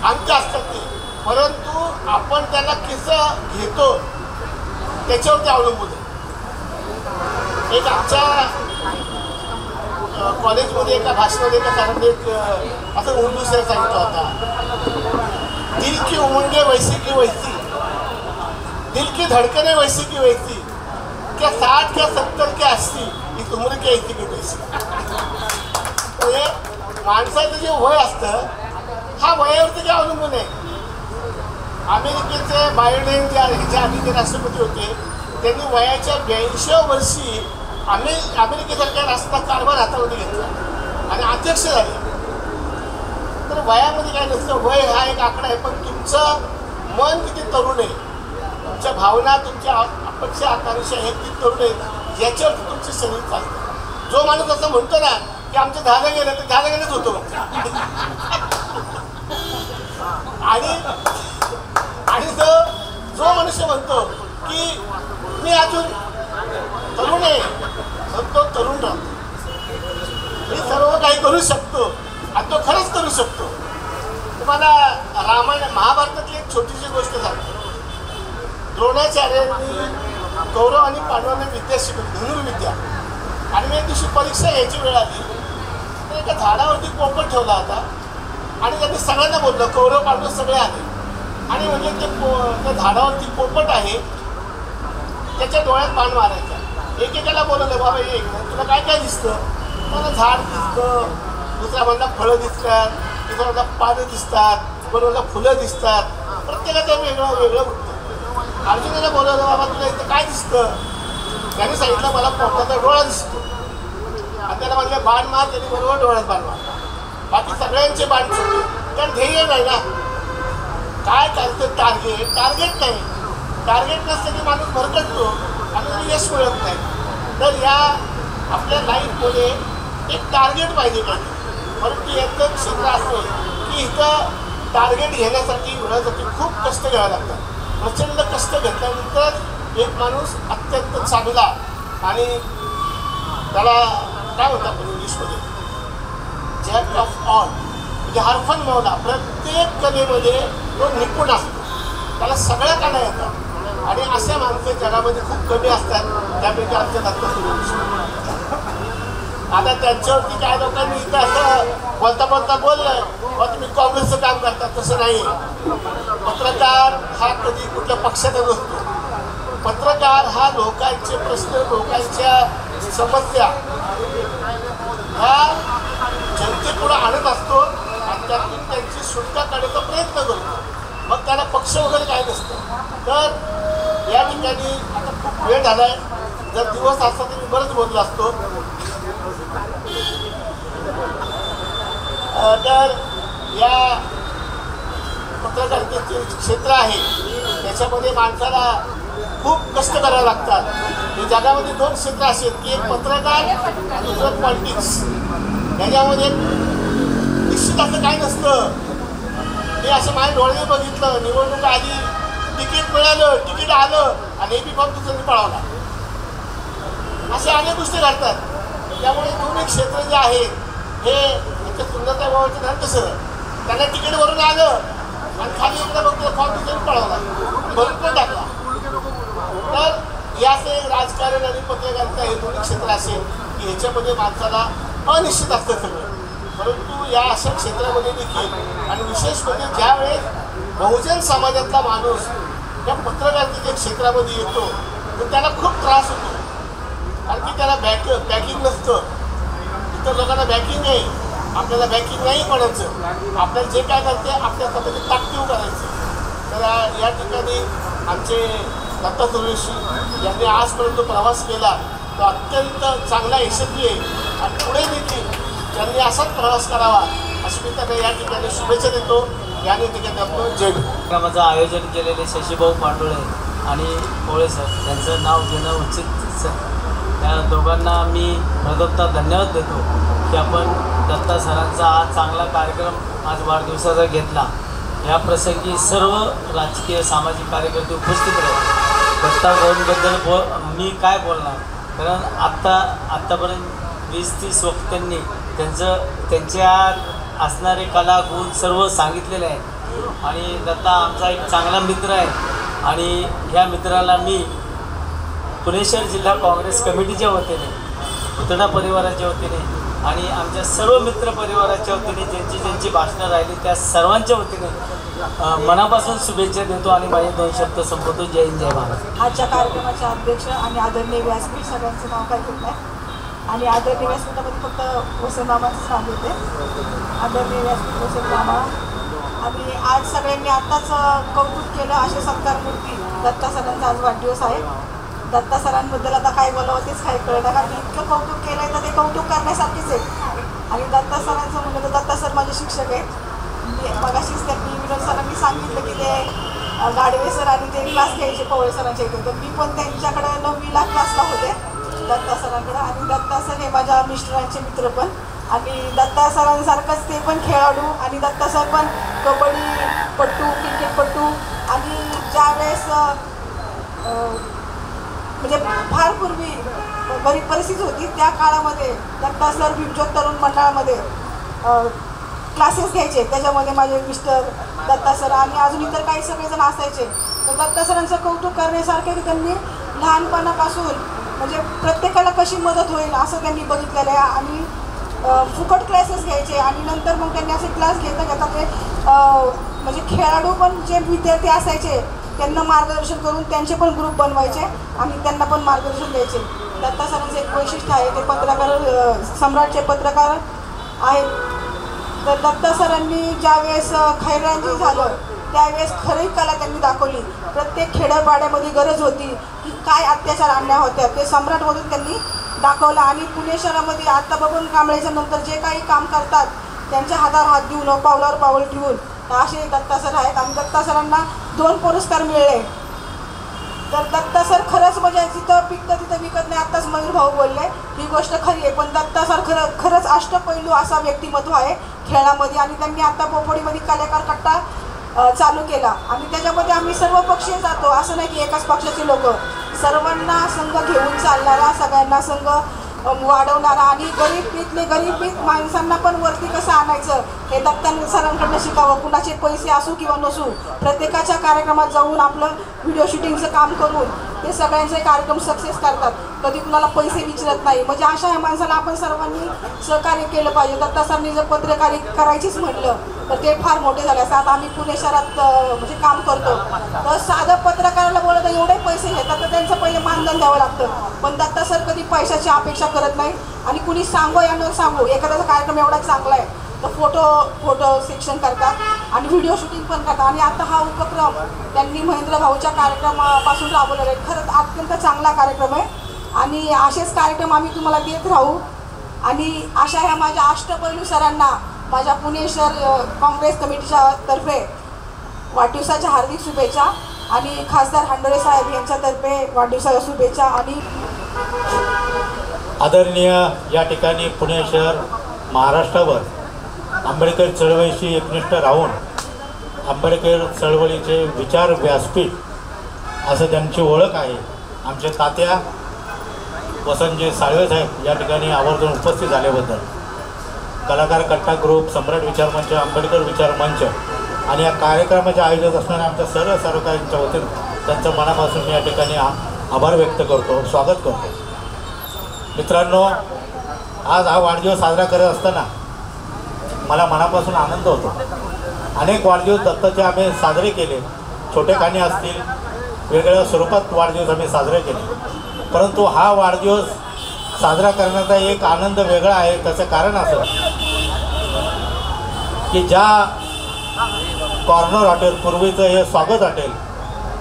अंक असतात ते, परंतु आपण त्याला कसं घेतो त्याच्यावरती अवलंबून आहे. एक आमच्या कॉलेजमध्ये एका भाषणामध्ये एका सरांनी एक असं उर्दू सर सांगितलं होता, दिल की उमंगे वैसी की वैसी, दिल की धडकने वैसी की वैसी, क्या 60 क्या 70 क्या 80, इस उम्र की ऐसी की तैसी. म्हणजे माणसाचं जे वय असतं हा वयावरती काय अवलंबून आहे. अमेरिकेचे बायडेन जे ह्याच्या आधी जे राष्ट्रपती होते त्यांनी वयाच्या 82व्या वर्षी अमेरिकेसारख्या राष्ट्राचा कारभार हातामध्ये घेतला आणि अध्यक्ष झाले. तर वयामध्ये काय नसतं, वय हा एक आकडा आहे, पण तुमचं मन किती तरुण आहे, तुमच्या भावना, तुमच्या अपेक्षा आकांक्षा हे किती तरुण आहेत याच्यावर तुमचं शरीर चालतं. जो माणूस असं म्हणतो ना की आमचं झालं गेलं तर झालं गेलंच होतं आणि जो मनुष्य म्हणतो की मी अजून तरुण आहे, तो तरुण राहतो. मी सर्व काही करू शकतो आणि तो खरंच करू शकतो. तुम्हाला रामायण महाभारतातली एक छोटीशी गोष्ट सांगतो. द्रोणाचार्यांनी कौरव आणि पांडवांना विद्या शिकवली, धनुर्विद्या. आणि मी एक दिवशी परीक्षा घ्यायची वेळ आली तर एका झाडावरती पोपट ठेवला होता आणि त्यांनी सगळ्यांना बोललं, कौरव पांडव सगळे आले आणि म्हणजे त्या झाडावरती पोपट आहे त्याच्या डोळ्यात बाण मारायचा. एकेकाला बोलवलं, बाबा एक तुला काय काय दिसतं? मला झाड दिसतं, दुसरा म्हणला फळं दिसतात, तिसरा म्हणला पानं दिसतात, बरोबर फुलं दिसतात. प्रत्येकाचं वेगळं वेगळं उठतं. अर्जुनाला बोलवलं, बाबा तुला इथं काय दिसतं? त्याने सांगितलं मला पोपटाचा डोळा दिसतो. आणि त्याला म्हणलं बाण मार, त्यांनी बरोबर डोळ्यात बाण मारला. बाकी सगळ्यांचे बाण छोटे, कारण ध्येय नाही ना. काय चालतं टार्गेट नाही. टार्गेट नसतं की माणूस भरकटतो आणि यश मिळत नाही. तर या आपल्या लाईफमध्ये एक टार्गेट पाहिजे का, परंतु याचं क्षेत्र असं की इथं टार्गेट घेण्यासाठी मिळण्यासाठी खूप कष्ट घ्यावे लागतात. प्रचंड कष्ट घेतल्यानंतर एक माणूस अत्यंत चांगला आणि त्याला काय म्हणतात आपण इंग्लिशमध्ये जॅक ऑफ ऑल, म्हणजे हरफन मौला, प्रत्येक कलेमध्ये तो निपुण असतो, त्याला सगळ्या कला येतात. आणि अशा माणसं जगामध्ये खूप कमी असतात, त्यापैकी आमच्या दत्त सूर्यवंशी. आता त्यांच्यावरती काय लोकांनी इथं असं बोलता बोललं, तुम्ही काँग्रेसचं काम करता, तसं नाही. पत्रकार हा कधी कुठल्या पक्षाचा नसतो. पत्रकार हा लोकांचे प्रश्न, लोकांच्या समस्या ह्या जनतेपुढे आणत असतो आणि त्यातून त्यांची सुटका काढण्याचा प्रयत्न करतो. मग त्याला पक्ष वगैरे काय नसतं. तर या ठिकाणी आता खूप वेळ झाला आहे. जर दिवस असता तर मी बरंच बोललो असतो. तर या पत्रकारितेचे क्षेत्र आहे त्याच्यामध्ये माणसाला खूप कष्ट करावे लागतात. हे जगामध्ये 2 क्षेत्र असे आहेत की एक पत्रकार आणि दुसरं पॉलिटिक्स. याच्यामध्ये निश्चित असं काही नसतं. मी असं माझ्या डोळ्याने बघितलं, निवडणूक आधी तिकीट मिळालं, तिकीट आलं आणि हे बी फक्त दुसऱ्यांनी पळवला. अशा अनेक गोष्टी घडतात. त्यामुळे दोन्ही क्षेत्र जे आहेत हे याच्या सुंदरता बाबाचं झालं कसं त्यांना तिकीट वरून आलं आणि खाली एकदा बघतो फॉर्म दुसऱ्यांनी पळवला, भरून पण टाकला. तर याचं एक राजकारण आणि पत्रकारिता हे दोन्ही क्षेत्र असेल की ह्याच्यामध्ये माणसाला अनिश्चित असतं सगळं. परंतु या अशा क्षेत्रामध्ये देखील आणि विशेष म्हणजे ज्यावेळेस बहुजन समाजातला माणूस या पत्रकारितेच्या क्षेत्रामध्ये येतो तर त्याला खूप त्रास होतो. कारण की त्याला बॅकिंग नसतं. इतर लोकांना बॅकिंग आहे, आपल्याला बॅकिंग नाही कोणाचं. आपल्याला जे काय करते आपल्या स्वतःची ताकदीव करायचं. तर या ठिकाणी आमचे दत्त सूर्यवंशी यांनी आजपर्यंत प्रवास केला तो अत्यंत चांगला यशस्वी आहे आणि पुढे देखील त्यांनी असाच प्रवास करावा अशी मी त्यांना या ठिकाणी शुभेच्छा देतो. या ठिकाणी आपण जय कार्यक्रमाचं आयोजन केलेले शशीभाऊ पांडुळे आणि कोळे सर यांचं नाव घेणं उचित सर. त्या दोघांना मी प्रथमतः धन्यवाद देतो की आपण दत्ता सरांचा हा चांगला कार्यक्रम आज वाढदिवसाचा घेतला. या प्रसंगी सर्व राजकीय सामाजिक कार्यकर्ते उपस्थित राहिले. दत्ता भाऊंबद्दल मी काय बोलणार, कारण आत्तापर्यंत 20-30 वक्त्यांनी त्यांच्या असणारे कला गुण सर्व सांगितलेले आहेत. आणि दत्ता आमचा एक चांगला मित्र आहे आणि ह्या मित्राला मी पुणे शहर जिल्हा काँग्रेस कमिटीच्या वतीने, पुतळा परिवाराच्या वतीने आणि आमच्या सर्व मित्रपरिवाराच्या वतीने ज्यांची भाषणं राहिली त्या सर्वांच्या वतीने मनापासून शुभेच्छा देतो आणि माझे 2 शब्द संपवतो. जय हिंद, जय महाराष्ट्र. आजच्या कार्यक्रमाचे अध्यक्ष आणि आदरणीय व्यासपीठ सगळ्यांचं नाव काय घेत आहे आणि आदरणीय व्यासपीठामध्ये फक्त वसंतमामाचंच नाव घेते. आदरणीय व्यासपीठ वसंतमामा आणि आज सगळ्यांनी आत्ताच कौतुक केलं असे सत्कारमूर्ती दत्ता सरांचा आज वाढदिवस आहे. दत्ता सरांबद्दल आता काय बोलावं तेच काही कळलं, कारण इतकं कौतुक केलं आहे तर ते कौतुक करण्यासारखीच आहे. आणि दत्ता सरांचं म्हणलं तर दत्ता सर माझे शिक्षक आहेत. मगाशीच त्यांनी विनोद सरांनी सांगितलं की ते गाडवे सर आणि ते क्लास घ्यायचे पवळे सरांच्या इथे, तर मी पण त्यांच्याकडे 9वीला क्लासला होते दत्ता सरांकडे. आणि दत्ता सर हे माझ्या मिस्टरांचे मित्र पण, आणि दत्ता सरांसारखंच ते पण खेळाडू आणि दत्ता सर पण कबड्डीपट्टू, क्रिकेटपट्टू. आणि ज्यावेळेस म्हणजे फार पूर्वी बरी परिस्थिती होती त्या काळामध्ये दत्ता सर भीमज्योत तरुण मंडळामध्ये क्लासेस घ्यायचे. त्याच्यामध्ये माझे मिस्टर, दत्ता सर आणि अजून इतर काही सगळेजण असायचे. तर दत्ता सरांचं कौतुक करण्यासारखे की त्यांनी लहानपणापासून म्हणजे प्रत्येकाला कशी मदत होईल असं त्यांनी बघितलेलं आहे. आणि फुकट क्लासेस घ्यायचे आणि नंतर मग त्यांनी असे क्लास घेता ते म्हणजे खेळाडू पण जे विद्यार्थी असायचे त्यांना मार्गदर्शन करून त्यांचे पण ग्रुप बनवायचे आणि त्यांना पण मार्गदर्शन द्यायचे. दत्ता सरांचं एक वैशिष्ट्य आहे, ते पत्रकार, सम्राटचे पत्रकार आहेत. तर दत्ता सरांनी ज्यावेळेस खैरांजी झालं त्यावेळेस खरी कला त्यांनी दाखवली. प्रत्येक खेड्यापाड्यामध्ये गरज होती की काय अत्याचार अन्याय होत्या ते सम्राटमधून त्यांनी दाखवलं. आणि पुणे शहरामध्ये आत्ता बबन कांबळेच्या नंतर जे काही काम करतात त्यांच्या हातावर हात देऊन पावलावर पाऊल ठेवून असे दत्ता सर आहेत. आणि दत्ता सरांना 2 पुरस्कार मिळले. तर दत्ता सर खरंच म्हणजे जिथं पिकतं तिथं विकत नाही. आत्ताच मयूर भाऊ बोलले ही गोष्ट खरी आहे, पण दत्ता सर खरंच अष्टपैलू असा व्यक्तिमत्व आहे खेळामध्ये. आणि त्यांनी आता बोपोडीमध्ये कलाकार कट्टा चालू केला आणि त्याच्यामध्ये आम्ही सर्व पक्षीय जातो, असं नाही की एकाच पक्षाचे लोक, सर्वांना संघ घेऊन चालणारा, सगळ्यांना संघ वाढवणारा आणि गरीब माणसांना पण वरती कसं आणायचं हे दत्ता सरांकडनं शिकावं. कुणाचे पैसे असू किंवा नसू प्रत्येकाच्या कार्यक्रमात जाऊन आपलं व्हिडिओ शूटिंगचं काम करून ते सगळ्यांचे कार्यक्रम सक्सेस करतात. कधी कुणाला पैसे विचारत नाही. म्हणजे अशा ह्या माणसाला आपण सर्वांनी सहकार्य केलं पाहिजे. दत्ता सरांनी जर पत्रकारी करायचीच म्हटलं तर ते फार मोठे झाले असतात. आम्ही पुणे शहरात म्हणजे काम करतो तर साधं पत्रकाराला बोलत एवढे पैसे घेतात तर त्यांचं पहिले मानधन द्यावं लागतं. पण दत्ता सर कधी पैशाची अपेक्षा करत नाही. आणि कुणी सांगो या न सांगो एखाद्याचा कार्यक्रम एवढा चांगला आहे तर फोटो सेक्शन करतात आणि व्हिडिओ शूटिंग पण करतात. आणि आता हा उपक्रम त्यांनी महेंद्र भाऊच्या कार्यक्रमापासून राबवलेला आहे. खरंच अत्यंत चांगला कार्यक्रम आहे आणि असेच कार्यक्रम आम्ही तुम्हाला देत राहू. आणि अशा ह्या माझ्या अष्टपैलू सरांना माझ्या पुणे शहर काँग्रेस कमिटीच्या तर्फे वाढदिवसाच्या हार्दिक शुभेच्छा आणि खासदार हांडोळे साहेब यांच्यातर्फे वाढदिवसाच्या शुभेच्छा. आणि आदरणीय या ठिकाणी पुणे शहर महाराष्ट्रावर आंबेडकर चळवळीशी एकनिष्ठ राहून आंबेडकर चळवळीचे विचार व्यासपीठ असं त्यांची ओळख आहे. आमचे तात्या वसंतजी साळवे साहेब या ठिकाणी आवर्जून उपस्थित झाल्याबद्दल, कलाकार कट्टा ग्रुप, सम्राट विचार मंच, आंबेडकर विचार मंच आणि या कार्यक्रमाचे आयोजक असणाऱ्या आमच्या सर्व सहकाऱ्यांच्या वतीने त्यांचं मनापासून मी या ठिकाणी आभार व्यक्त करतो, स्वागत करतो. मित्रांनो, आज हा वाढदिवस साजरा करत असताना मला मनापासून आनंद होतो. अनेक वाढदिवस दत्ताचे आम्ही साजरे केले, छोटेखानी असतील, वेगवेगळ्या स्वरूपात वाढदिवस आम्ही साजरे केले. परंतु हा वाढदिवस साजरा करण्याचा एक आनंद वेगळा आहे. त्याचं कारण असं की ज्या कॉर्नर हॉटेल, पूर्वीचं हे स्वागत हॉटेल,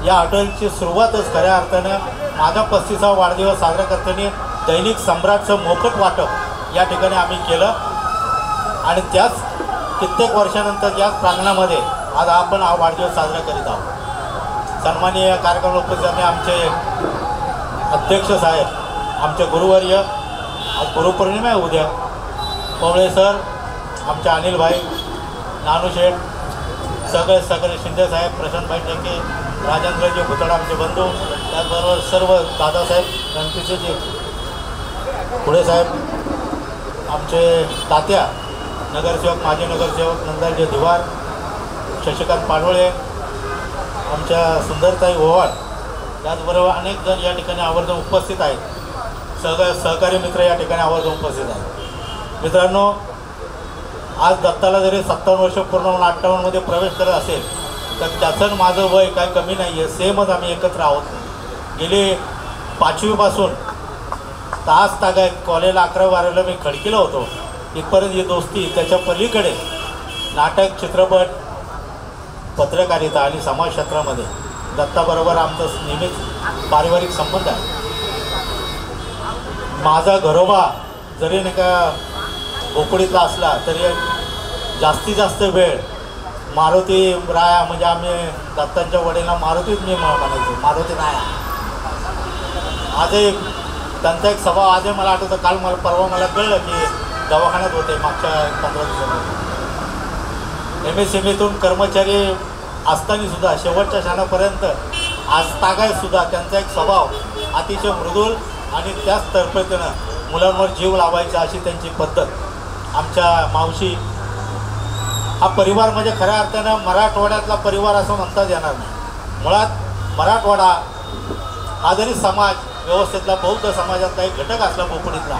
या हॉटेलची सुरुवातच खऱ्या अर्थानं माझा 35वा वाढदिवस साजरा करताना दैनिक सम्राटचं मोफत वाटप या ठिकाणी आम्ही केलं. आणि त्याच कित्येक वर्षानंतर याच प्रांगणामध्ये आज आपण हा वाढदिवस साजरा करीत आहोत. सन्माननीय कार्यक्रम उपस्थित आमचे अध्यक्ष साहेब, आमचे गुरुवर्य, आज गुरुपौर्णिमा आहे उद्या, पवळे सर, आमचे अनिलभाई, नानूशेठ, सगळे शिंदेसाहेब, प्रशांतभाई टेके, राजेंद्रजी भुतडा आमचे बंधू, त्याचबरोबर सर्व दादासाहेब रणपिसेजी पुढे साहेब, आमचे तात्या नगरसेवक, माजी नगरसेवक नंदाजी दिवार, शशिकांत पाडोळे, आमच्या सुंदरताई ओवाळ, त्याचबरोबर अनेक जण या ठिकाणी आवर्जून उपस्थित आहेत. सहकारी मित्र या ठिकाणी आवर्जून उपस्थित आहेत. मित्रांनो, आज दत्ताला जरी 57 वर्ष पूर्ण होऊन 58मध्ये प्रवेश करत असेल तर त्याचं माझं वय काय कमी नाही आहे. सेमच आम्ही एकत्र आहोत. गेले 5वीपासून तास तागायत कॉलेजला 11-12ला मी खडकीला होतो. इथपर्यंत ही दोस्ती, त्याच्या पलीकडे नाटक, चित्रपट, पत्रकारिता आणि समाज क्षेत्रामध्ये दत्ताबरोबर आमचं नेहमीच पारिवारिक संबंध आहे. माझा घरोबा जरी नाही का बोकडीतला असला तरी जास्तीत जास्त वेळ मारुती राया, म्हणजे आम्ही दत्तांच्या वडीलला मारुतीच मी म्हणायचो, मारुती राया. आजही त्यांचा एक स्वभाव आजही मला आठवतं. काल परवा मला कळलं की दवाखान्यात होते मागच्या 15 दिवसांमध्ये. MSMEतून कर्मचारी असतानासुद्धा शेवटच्या क्षणापर्यंत आज तागायतसुद्धा त्यांचा एक स्वभाव अतिशय मृदूल आणि त्याच तर्फेनं मुलांवर जीव लावायचा अशी त्यांची पद्धत. आमच्या मावशी हा परिवार म्हणजे खऱ्या अर्थानं मराठवाड्यातला परिवार असं म्हणताच येणार नाही. मुळात मराठवाडा हा जरी समाज व्यवस्थेतला बौद्ध समाजातला एक घटक असला बोकडीतला,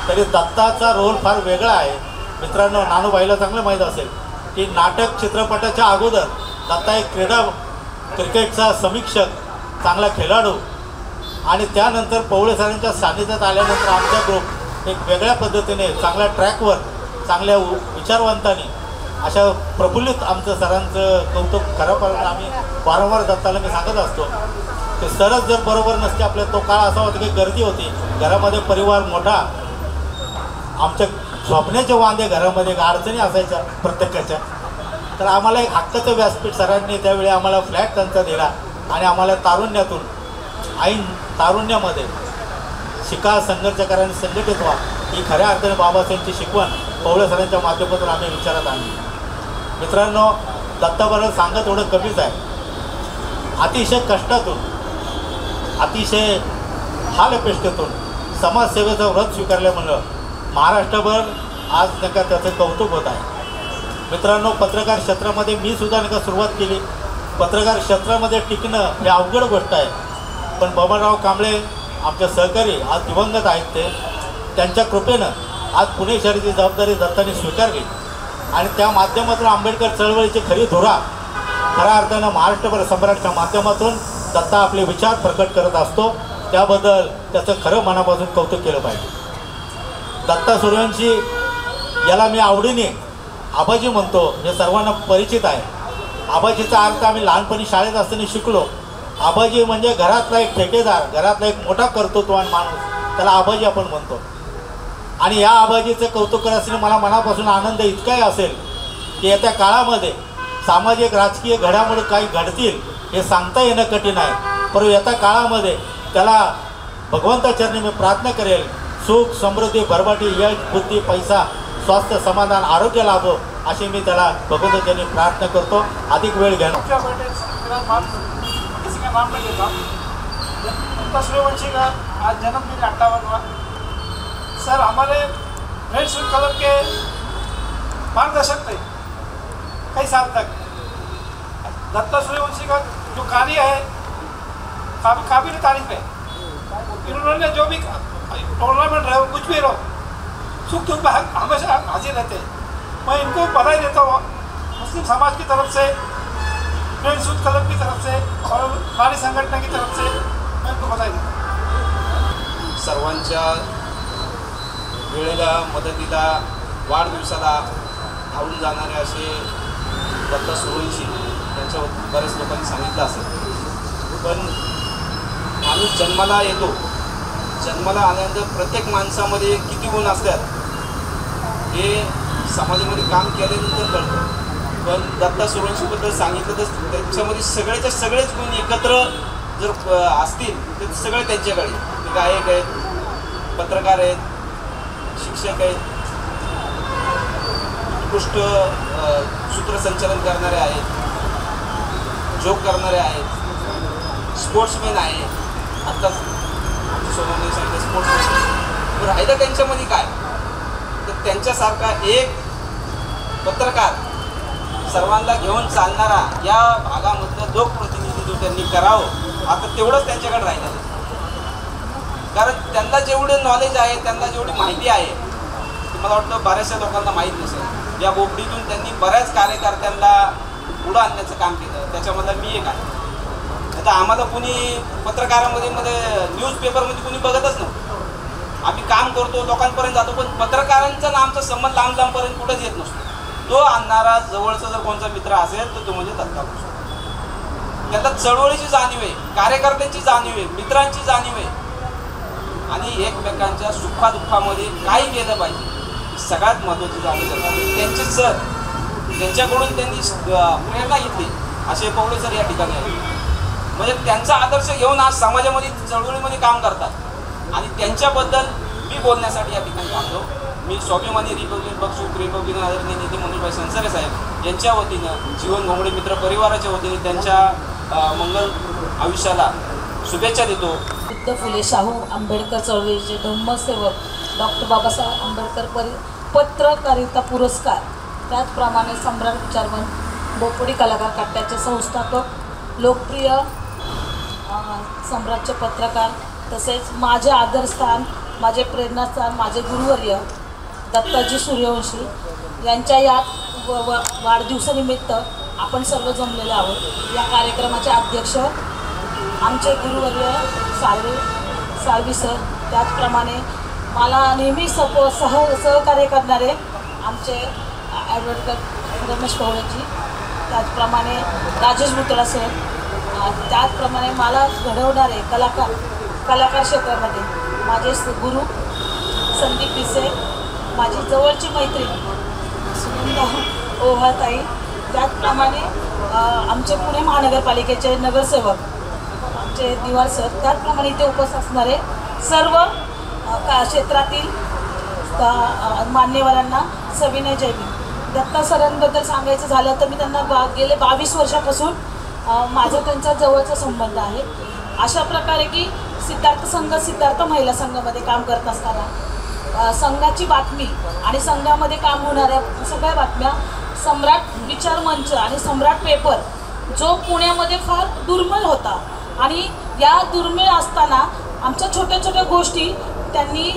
तरी दत्ताचा रोल फार वेगळा आहे. मित्रांनो, नानूबाईला चांगलं माहीत असेल की नाटक चित्रपटाच्या अगोदर दत्ता एक क्रिकेटचा समीक्षक, चांगला खेळाडू, आणि त्यानंतर पवळे सरांच्या सान्निध्यात आल्यानंतर आमचा ग्रुप एक वेगळ्या पद्धतीने चांगल्या ट्रॅकवर, चांगल्या विचारवंतांनी अशा प्रफुल्लित आमचं सरांचं कौतुक करापर्यंत आम्ही वारंवार दत्ताला मी सांगत असतो की सरच जर बरोबर नसते आपल्या, तो काळ असा होता की गर्दी होती घरामध्ये, परिवार मोठा, आमच्या झोपण्याचे वांदे घरामध्ये, अडचणी असायच्या प्रत्येकाच्या. तर आम्हाला एक हक्काचं व्यासपीठ सरांनी त्यावेळी आम्हाला फ्लॅट त्यांचा दिला आणि आम्हाला तारुण्यातून ऐन तारुण्यामध्ये शिका, संघर्ष करा आणि संघटित व्हा ही खऱ्या अर्थाने बाबासाहेबांची शिकवण पवळे सरांच्या माध्यमातून आम्ही विचारात आणली. मित्रांनो, दत्ताबरोबर सांगत एवढं कमीच आहे. अतिशय कष्टातून, अतिशय हालअपेष्टेतून समाजसेवेचं व्रत स्वीकारल्यामुळं महाराष्ट्रभर आज नका त्याचं कौतुक होत आहे. मित्रांनो, पत्रकार क्षेत्रामध्ये मी सुद्धा नका सुरुवात केली. पत्रकार क्षेत्रामध्ये टिकणं ही अवघड गोष्ट आहे. पण बबनराव कांबळे आमचे सहकारी आज दिवंगत आहेत, त्यांच्या कृपेनं आज पुणे शहराची जबाबदारी दत्ताने स्वीकारली आणि त्या माध्यमातून आंबेडकर चळवळीची खरी धुरा खऱ्या अर्थानं महाराष्ट्रभर सम्राटच्या माध्यमातून दत्ता आपले विचार प्रकट करत असतो. त्याबद्दल त्याचं खरं मनापासून कौतुक केलं पाहिजे. दत्ता सूर्यवंशी याला मी आवडीने आबाजी म्हणतो, हे सर्वांना परिचित आहे. आबाजीचा अर्थ आम्ही लहानपणी शाळेत असताना शिकलो. आबाजी म्हणजे घरातला एक ठेकेदार, घरातला एक मोठा कर्तृत्ववान माणूस, त्याला आबाजी आपण म्हणतो. आणि या आबाजीचं कौतुक करत असताना मला मनापासून आनंद इतकाही असेल की येत्या काळामध्ये सामाजिक राजकीय घडामोडी काही घडतील हे सांगता येणं कठीण आहे. परंतु येत्या काळामध्ये त्याला भगवंताचरणी मी प्रार्थना करेल, सुख, समृद्धी, भरभराटी, यश, बुद्धी, पैसा, स्वास्थ्य, समाधान, आरोग्य लाभो अशी मी त्याला भगवंताचरणी प्रार्थना करतो. अधिक वेळ घेणं नाम नहीं लेता, दत्ता सूर्यवंशी का आज जन्मदिन 58वां। सर हमारे फ्रेंड्स क्लब के मार्गदर्शक थे कई साल तक। दत्ता सूर्यवंशी का जो कार्य है काबिल तारीफ है। इन्होंने जो भी टूर्नामेंट रहे, कुछ भी रहो, सुख दुख में हमेशा हाजिर रहते हैं। मैं इनको बधाई देता हूँ मुस्लिम समाज की तरफ से, फ्रेंड्स क्लब की तरफ से और हमारी संघटना की तरफ से मैं इनको बधाई देता हूँ। सर्वांच्या वेळेला, मदतीला, वाढदिवसाला धावून जाणारे असे दत्ता सूर्यवंशी यांच्या बरेच लोकांनी सांगितलं असेल. पण माणूस जन्माला येतो, जन्माला आल्यानंतर प्रत्येक माणसामध्ये किती गुण असतात हे समाजामध्ये काम केल्यानंतर कळतं. पण दत्ता सूर्यवंशीबद्दल सांगितलं तर त्यांच्यामध्ये सगळेच्या सगळेच गुण एकत्र जर असतील तर सगळे त्यांच्याकडे. ते गायक आहेत, पत्रकार आहेत, शिक्षक आहेत, उत्कृष्ट सूत्रसंचालन करणारे आहेत, जोक करणारे आहेत, स्पोर्ट्समॅन आहे. आत्ताच सोनवणे सांगितलं स्पोर्ट्समॅन. राहिलं त्यांच्यामध्ये काय तर त्यांच्यासारखा एक पत्रकार, सर्वांना घेऊन चालणारा, या भागामधलं लोकप्रतिनिधित्व त्यांनी करावं आता तेवढंच त्यांच्याकडे राहिलं. कारण त्यांना जेवढे नॉलेज आहे, त्यांना जेवढी माहिती आहे मला वाटतं बऱ्याचशा लोकांना माहीत नसेल, या बोबडीतून त्यांनी बऱ्याच कार्यकर्त्यांना पुढं आणण्याचं काम केलं, त्याच्यामधला मी एक आहे. आता आम्हाला कुणी पत्रकारामध्ये न्यूजपेपरमध्ये कुणी बघतच नव्हतं. आम्ही काम करतो, लोकांपर्यंत जातो, पण पत्रकारांचा आणि आमचा संबंध लांब लांबपर्यंत कुठंच येत नसतो. तो आणणारा जवळचा जर कोणता मित्र असेल तर तो म्हणजे दत्ता भाऊ. त्यांना चळवळीची जाणीव आहे, कार्यकर्त्यांची जाणीव आहे, मित्रांची जाणीव आहे आणि एकमेकांच्या सुखादुःखामध्ये काय केलं पाहिजे सगळ्यात महत्त्वाची जाणीव देतात. त्यांचे सर, त्यांच्याकडून त्यांनी प्रेरणा घेतली असे पवळे सर या ठिकाणी आहेत. म्हणजे त्यांचा आदर्श घेऊन आज समाजामध्ये चळवळीमध्ये काम करतात आणि त्यांच्याबद्दल मी बोलण्यासाठी या ठिकाणी थांबलो. मी स्वाभिमानी रिपब्लिक पक्ष रिपब्लिकन आदरणीय नेते मनोजभाई संसारे साहेब यांच्या वतीनं, जीवन घोंगडे मित्र परिवाराच्या वतीने त्यांच्या मंगल आयुष्याला शुभेच्छा देतो. बुद्ध फुले शाहू आंबेडकर चळवळीचे धम्मसेवक डॉक्टर बाबासाहेब आंबेडकर पत्रकारिता पुरस्कार, त्याचप्रमाणे सम्राट विचारवंत बोपोडी कलाकार कट्ट्याचे संस्थापक, लोकप्रिय सम्राटचे पत्रकार, तसेच माझे आदरस्थान, माझे प्रेरणास्थान, माझे गुरुवर्य दत्ताजी सूर्यवंशी यांच्या या वाढदिवसानिमित्त आपण सर्व जमलेले आहोत. या कार्यक्रमाचे अध्यक्ष आमचे गुरुवर्य साळवी सर, त्याचप्रमाणे मला नेहमी सहकार्य करणारे आमचे ॲडव्होकेट रमेश पवळेजी, त्याचप्रमाणे राजेश बुतळा सर, त्याचप्रमाणे मला घडवणारे कलाकार क्षेत्रामध्ये माझे गुरु संदीप पिसे, माझी जवळची मैत्रीण सुनंदा ओव्हाताई, त्याचप्रमाणे आमचे पुणे महानगरपालिकेचे नगरसेवक आमचे दिवार सर, त्याचप्रमाणे इथे उपस्थित असणारे सर्व क्षेत्रातील मान्यवरांना सविनय जय भीम. दत्ता सरांबद्दल सांगायचं झालं तर मी त्यांना गेले 22 वर्षापासून माझा त्यांचा जवळचा संबंध आहे. अशा प्रकारे की सिद्धार्थ महिला संघामध्ये काम करत असताना संघाची बातमी आणि संघामध्ये काम होणाऱ्या सगळ्या बातम्या सम्राट विचार मंच आणि सम्राट पेपर जो पुण्यामध्ये फार दुर्मिळ होता आणि या दुर्मिळ असताना आमच्या छोट्या छोट्या गोष्टी त्यांनी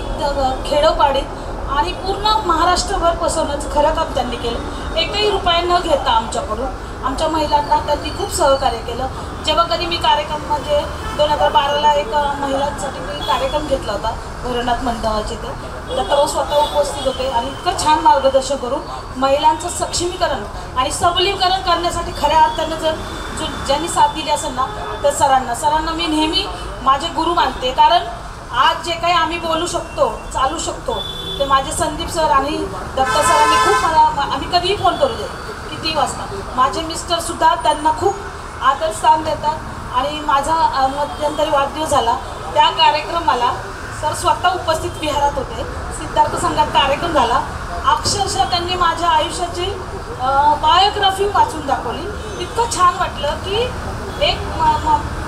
खेडोपाडीत आणि पूर्ण महाराष्ट्रभर पसरवण्याचं खरं काम त्यांनी केलं. एकही रुपया न घेता आमच्याकडून आमच्या महिलांना त्यांनी खूप सहकार्य केलं. जेव्हा कधी मी कार्यक्रम म्हणजे 2012ला एक महिलांसाठी मी कार्यक्रम घेतला होता भैरवनाथ मंडळाचे, ते दत्ताभाऊ स्वतः उपस्थित होते आणि इतकं छान मार्गदर्शन करून महिलांचं सक्षमीकरण आणि सबलीकरण करण्यासाठी खऱ्या अर्थानं ज्यांनी साथ दिली असेल ना तर सरांना मी नेहमी माझे गुरु मानते. कारण आज जे काही आम्ही बोलू शकतो, चालू शकतो, ते माझे संदीप सर आणि दत्ता सरांनी खूप आम्ही कधीही फोन करू दे किती वाजता. माझे मिस्टरसुद्धा त्यांना खूप आदरस्थान देतात आणि माझा मध्यंतरी वाढदिवस झाला त्या कार्यक्रमाला सर स्वतः उपस्थित विहारात होते. सिद्धार्थ संघात कार्यक्रम झाला. अक्षरशः त्यांनी माझ्या आयुष्याची बायोग्राफी वाचून दाखवली. इतकं छान वाटलं की एक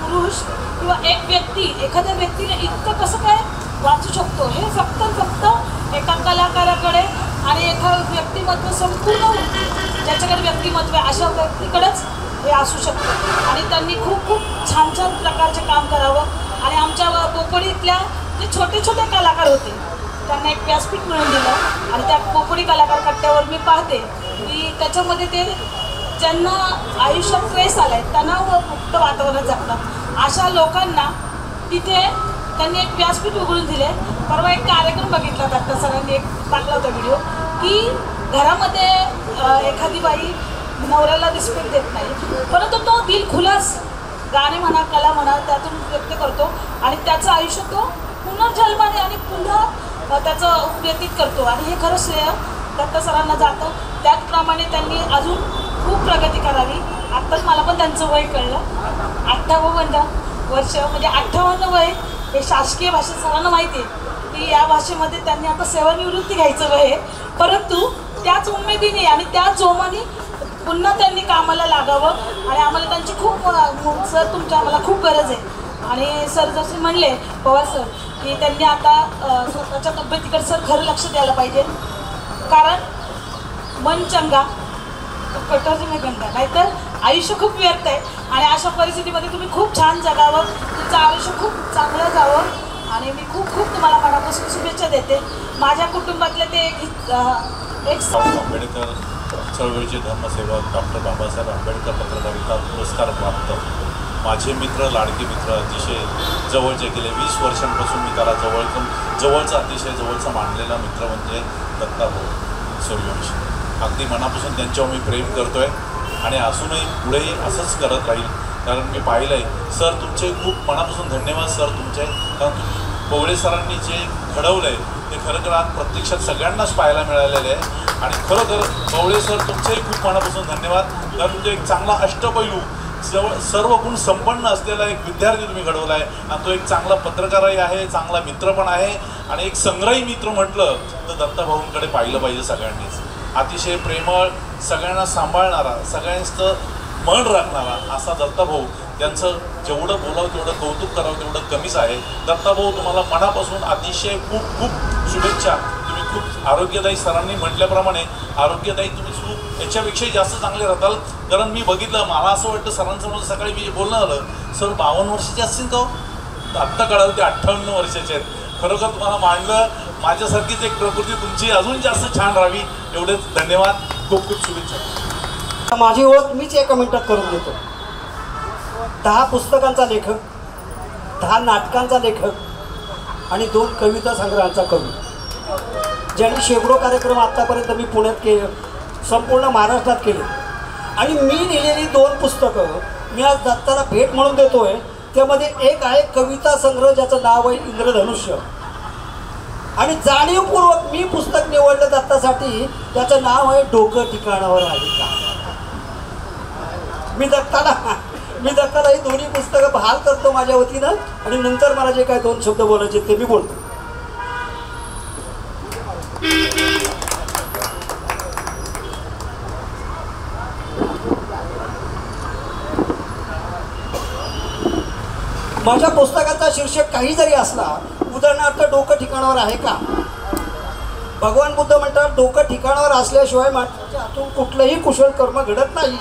पुरुष किंवा एक व्यक्ती, एखाद्या व्यक्तीने इतकं कसं काय वाचू शकतो, हे फक्त एका कलाकाराकडे आणि एका व्यक्तिमत्व संपूर्ण ज्याच्याकडे व्यक्तिमत्व आहे अशा व्यक्तीकडेच हे असू शकतं. आणि त्यांनी खूप छान प्रकारचे काम करावं आणि आमच्या बोपोडीतल्या जे छोटे कलाकार होते त्यांना एक व्यासपीठ मिळवून दिलं. आणि त्या बोपोडी कलाकार कट्ट्यावर मी पाहते की त्याच्यामध्ये ते ज्यांना आयुष्यात ट्रेस आला आहे, तणावमुक्त वातावरणात जगतात अशा लोकांना तिथे त्यांनी एक व्यासपीठ उघडून दिले. परवा एक कार्यक्रम बघितला दत्ता सरांनी एक टाकला होता व्हिडिओ की घरामध्ये एखादी बाई नवऱ्याला रिस्पेक्ट देत नाही, परंतु तो दिलखुलास गाणे म्हणा, कला म्हणा त्यातून व्यक्त करतो आणि त्याचं आयुष्य तो पुनर्जन्माने आणि पुन्हा त्याचं व्यतीत करतो आणि हे खरं श्रेय दत्ता सरांना जातं. त्याचप्रमाणे त्यांनी अजून खूप प्रगती करावी. आत्ताच मला पण त्यांचं वय कळलं, 58 वर्ष, म्हणजे 58 वय हे शासकीय भाषेत सरांना माहिती आहे की या भाषेमध्ये त्यांनी आता सेवानिवृत्ती घ्यायचं वय आहे. परंतु त्याच उमेदीने आणि त्याच जोमाने पुन्हा त्यांनी कामाला लागावं आणि आम्हाला त्यांची खूप सर तुमची आम्हाला खूप गरज आहे. आणि सर जसे म्हणले पवार सर की त्यांनी आता स्वतःच्या तब्येतीकडे सर खरं लक्ष द्यायला पाहिजे. कारण मन चंगा कटोरी में गंगा, नाहीतर आयुष्य खूप व्यर्थ आहे. आणि अशा परिस्थितीमध्ये तुम्ही खूप छान जगावं, तुमचं आयुष्य खूप चांगलं जावं आणि मी खूप खूप तुम्हाला मनापासून शुभेच्छा देते. माझ्या कुटुंबातले ते एक आंबेडकर चळवळीचे धर्मसेवक डॉक्टर बाबासाहेब आंबेडकर पत्रकारिता पुरस्कार प्राप्त माझे मित्र, लाडके मित्र, अतिशय जवळचे, गेले 20 वर्षांपासून मी त्याला जवळचा अतिशय जवळचा मानलेला मित्र म्हणजे दत्ताभाऊ सूर्यवंशी. अगदी मनापासून त्यांच्यावर मी प्रेम करतो आहे आणि असूनही पुढेही असंच करत राहील. कारण मी पाहिलं आहे सर, तुमचे खूप मनापासून धन्यवाद सर तुमचे. कारण पवळे सरांनी जे घडवलं आहे ते खरंखर आज प्रत्यक्षात सगळ्यांनाच पाहायला मिळालेलं आहे. आणि खरोखर पवळे सर तुमचेही खूप मनापासून धन्यवाद. कारण तुमचे एक चांगला अष्टपैलू सर्व गुण संपन्न असलेला एक विद्यार्थी तुम्ही घडवला आहे. आणि तो एक चांगला पत्रकारही आहे, चांगला मित्र पण आहे. आणि एक संग्रही मित्र म्हटलं तर दत्ताभाऊंकडे पाहिलं पाहिजे सगळ्यांनीच. अतिशय प्रेमळ, सगळ्यांना सांभाळणारा, सगळ्यांचं मन राखणारा असा दत्ताभाऊ. त्यांचं जेवढं बोलावं तेवढं कौतुक करावं तेवढं कमीच आहे. दत्ताभाऊ तुम्हाला मनापासून अतिशय खूप खूप शुभेच्छा. तुम्ही खूप आरोग्यदायी, सरांनी म्हटल्याप्रमाणे आरोग्यदायी तुम्ही खूप याच्यापेक्षाही जास्त चांगले राहताल. कारण मी बघितलं, मला असं वाटतं सरांसमोर सकाळी मी बोलणं आलं, सर 52 वर्षाचे असतील का? आत्ता कळालं ते 58 वर्षाचे आहेत. खरोखर तुम्हाला मांडलं. माझ्यासारखीच एक प्रकृती तुमची अजून जास्त छान राहावी एवढेच धन्यवाद. खूप खूप शुभेच्छा. माझी ओळख मीच एका मिनिटात करून देतो. 10 पुस्तकांचा लेखक, 10 नाटकांचा लेखक आणि 2 कविता संग्रहांचा कवी, ज्यांनी शेकडो कार्यक्रम आत्तापर्यंत मी पुण्यात केले, संपूर्ण महाराष्ट्रात केले. आणि मी लिहिलेली 2 पुस्तकं मी आज दत्ताला भेट म्हणून देतोय. त्यामध्ये एक आहे कविता संग्रह ज्याचं नाव आहे इंद्रधनुष्य. आणि जाणीवपूर्वक मी पुस्तक निवडलं दत्तासाठी, त्याचं नाव आहे डोकं ठिकाणावर आहे का. मी दत्ताला ही दोन्ही पुस्तकं बहाल करतो माझ्या वतीनं. आणि नंतर मला जे काय 2 शब्द बोलायचे ते मी बोलतो. माझ्या पुस्तकाचा शीर्षक काही जरी असला, उदाहरणार्थ डोकं ठिकाणावर आहे का. भगवान बुद्ध म्हणतात डोकं ठिकाणावर असल्याशिवाय माणसाच्या हातून कुठलंही कुशल कर्म घडत नाही.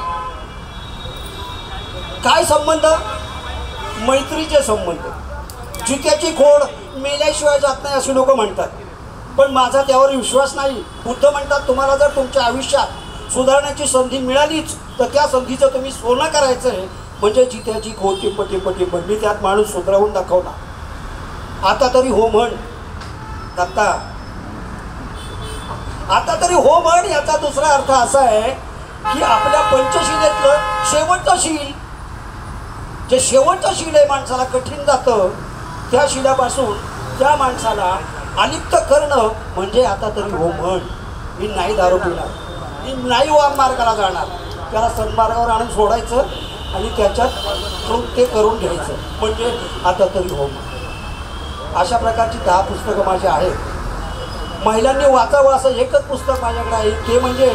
काय संबंध? मैत्रीचे संबंध. जित्याची खोड मेल्याशिवाय जात नाही असे लोक म्हणतात, पण माझा त्यावर विश्वास नाही. बुद्ध म्हणतात तुम्हाला जर तुमच्या आयुष्यात सुधारण्याची संधी मिळालीच तर त्या संधीचं तुम्ही सोनं करायचं आहे. म्हणजे जित्याची खोड टिप्पटी मी त्यात माणूस सुधारवून दाखवला. आता तरी हो म्हण दत्ता, आता तरी हो म्हण. याचा दुसरा अर्थ असा आहे की आपल्या पंचशिलेतलं शेवटचं शील, जे शेवटचं शील आहे माणसाला कठीण जातं, त्या शिलापासून त्या माणसाला अलिप्त करणं म्हणजे आता तरी हो म्हण. मी नाही दारू पिणार, मी नाही वाम मार्गाला जाणार. त्याला सन्मार्गावर आणून सोडायचं आणि त्याच्यात ते करून घ्यायचं म्हणजे आता तरी हो म्हण. अशा प्रकारची 10 पुस्तकं माझी आहेत. महिलांनी वाचावं असं एकच पुस्तक माझ्याकडे आहे, ते म्हणजे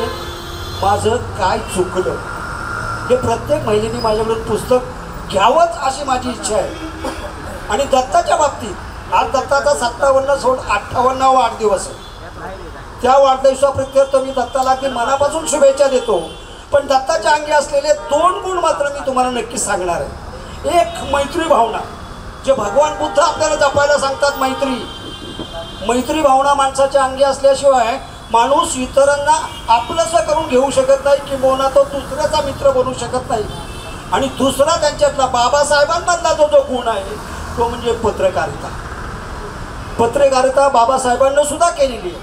माझं काय चुकलं. हे प्रत्येक महिलेने माझ्याकडून पुस्तक घ्यावंच अशी माझी इच्छा आहे. आणि दत्ताच्या बाबतीत आज दत्ताचा 57 वाढदिवस आहे. त्या वाढदिवसाप्रित्यर्थ मी दत्ताला अगदी मनापासून शुभेच्छा देतो. पण दत्ताच्या अंगी असलेले 2 गुण मात्र मी तुम्हाला नक्कीच सांगणार आहे. एक मैत्री भावना, जे भगवान बुद्ध आपल्याला जपायला सांगतात. मैत्री भावना माणसाच्या अंगी असल्याशिवाय माणूस इतरांना आपलंसं करून घेऊ शकत नाही, किंबहुना तो दुसऱ्याचा मित्र बनू शकत नाही. आणि दुसरा त्यांच्यातला बाबासाहेबांमधला जो गुण आहे तो म्हणजे पत्रकारिता बाबासाहेबांना सुद्धा केलेली आहे.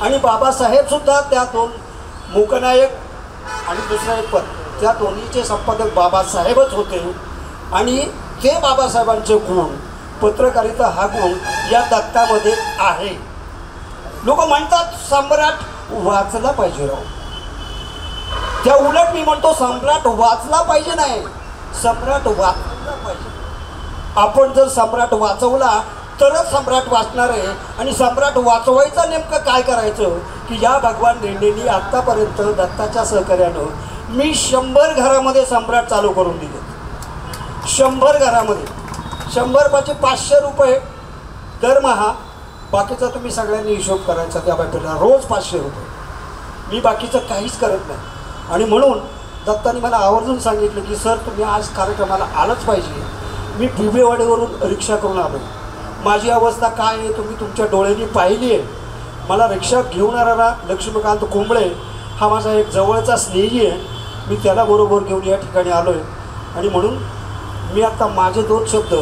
आणि बाबासाहेब सुद्धा त्या 2 मूकनायक आणि दुसरा एक पद, त्या दोन्हीचे संपादक बाबासाहेबच होते. आणि ते बाबासाहेबांचे गुण, पत्रकारिता हा गुण या दत्तामध्ये आहे. लोक म्हणतात सम्राट वाचला पाहिजे राव. त्या उलट मी म्हणतो सम्राट वाचला पाहिजे नाही, सम्राट वाचला पाहिजे. आपण जर सम्राट वाचवला तरच सम्राट वाचणार आहे. आणि सम्राट वाचवायचं नेमकं काय करायचं की या भगवान लेंडेंनी आत्तापर्यंत दत्ताच्या सहकार्यानं मी 100 घरामध्ये सम्राट चालू करून दिले. 100 घरामध्ये 100 500 रुपये दरमहा. बाकीचा तुम्ही सगळ्यांनी हिशोब करायचा त्या बाबतीला. रोज 500 रुपये. मी बाकीचं काहीच करत नाही. आणि म्हणून दत्ताने मला आवर्जून सांगितलं की सर तुम्ही आज कार्यक्रमाला आलंच पाहिजे. मी बिबेवाडीवरून रिक्षा करून आलो. माझी अवस्था काय आहे तुम्ही तुमच्या डोळ्यांनी पाहिली आहे. मला रिक्षा घेऊन येणारा लक्ष्मीकांत कुंबळे हा माझा एक जवळचा स्नेही आहे. मी त्याला बरोबर घेऊन या ठिकाणी आलो आहे आणि म्हणून मी आता माझे 2 शब्द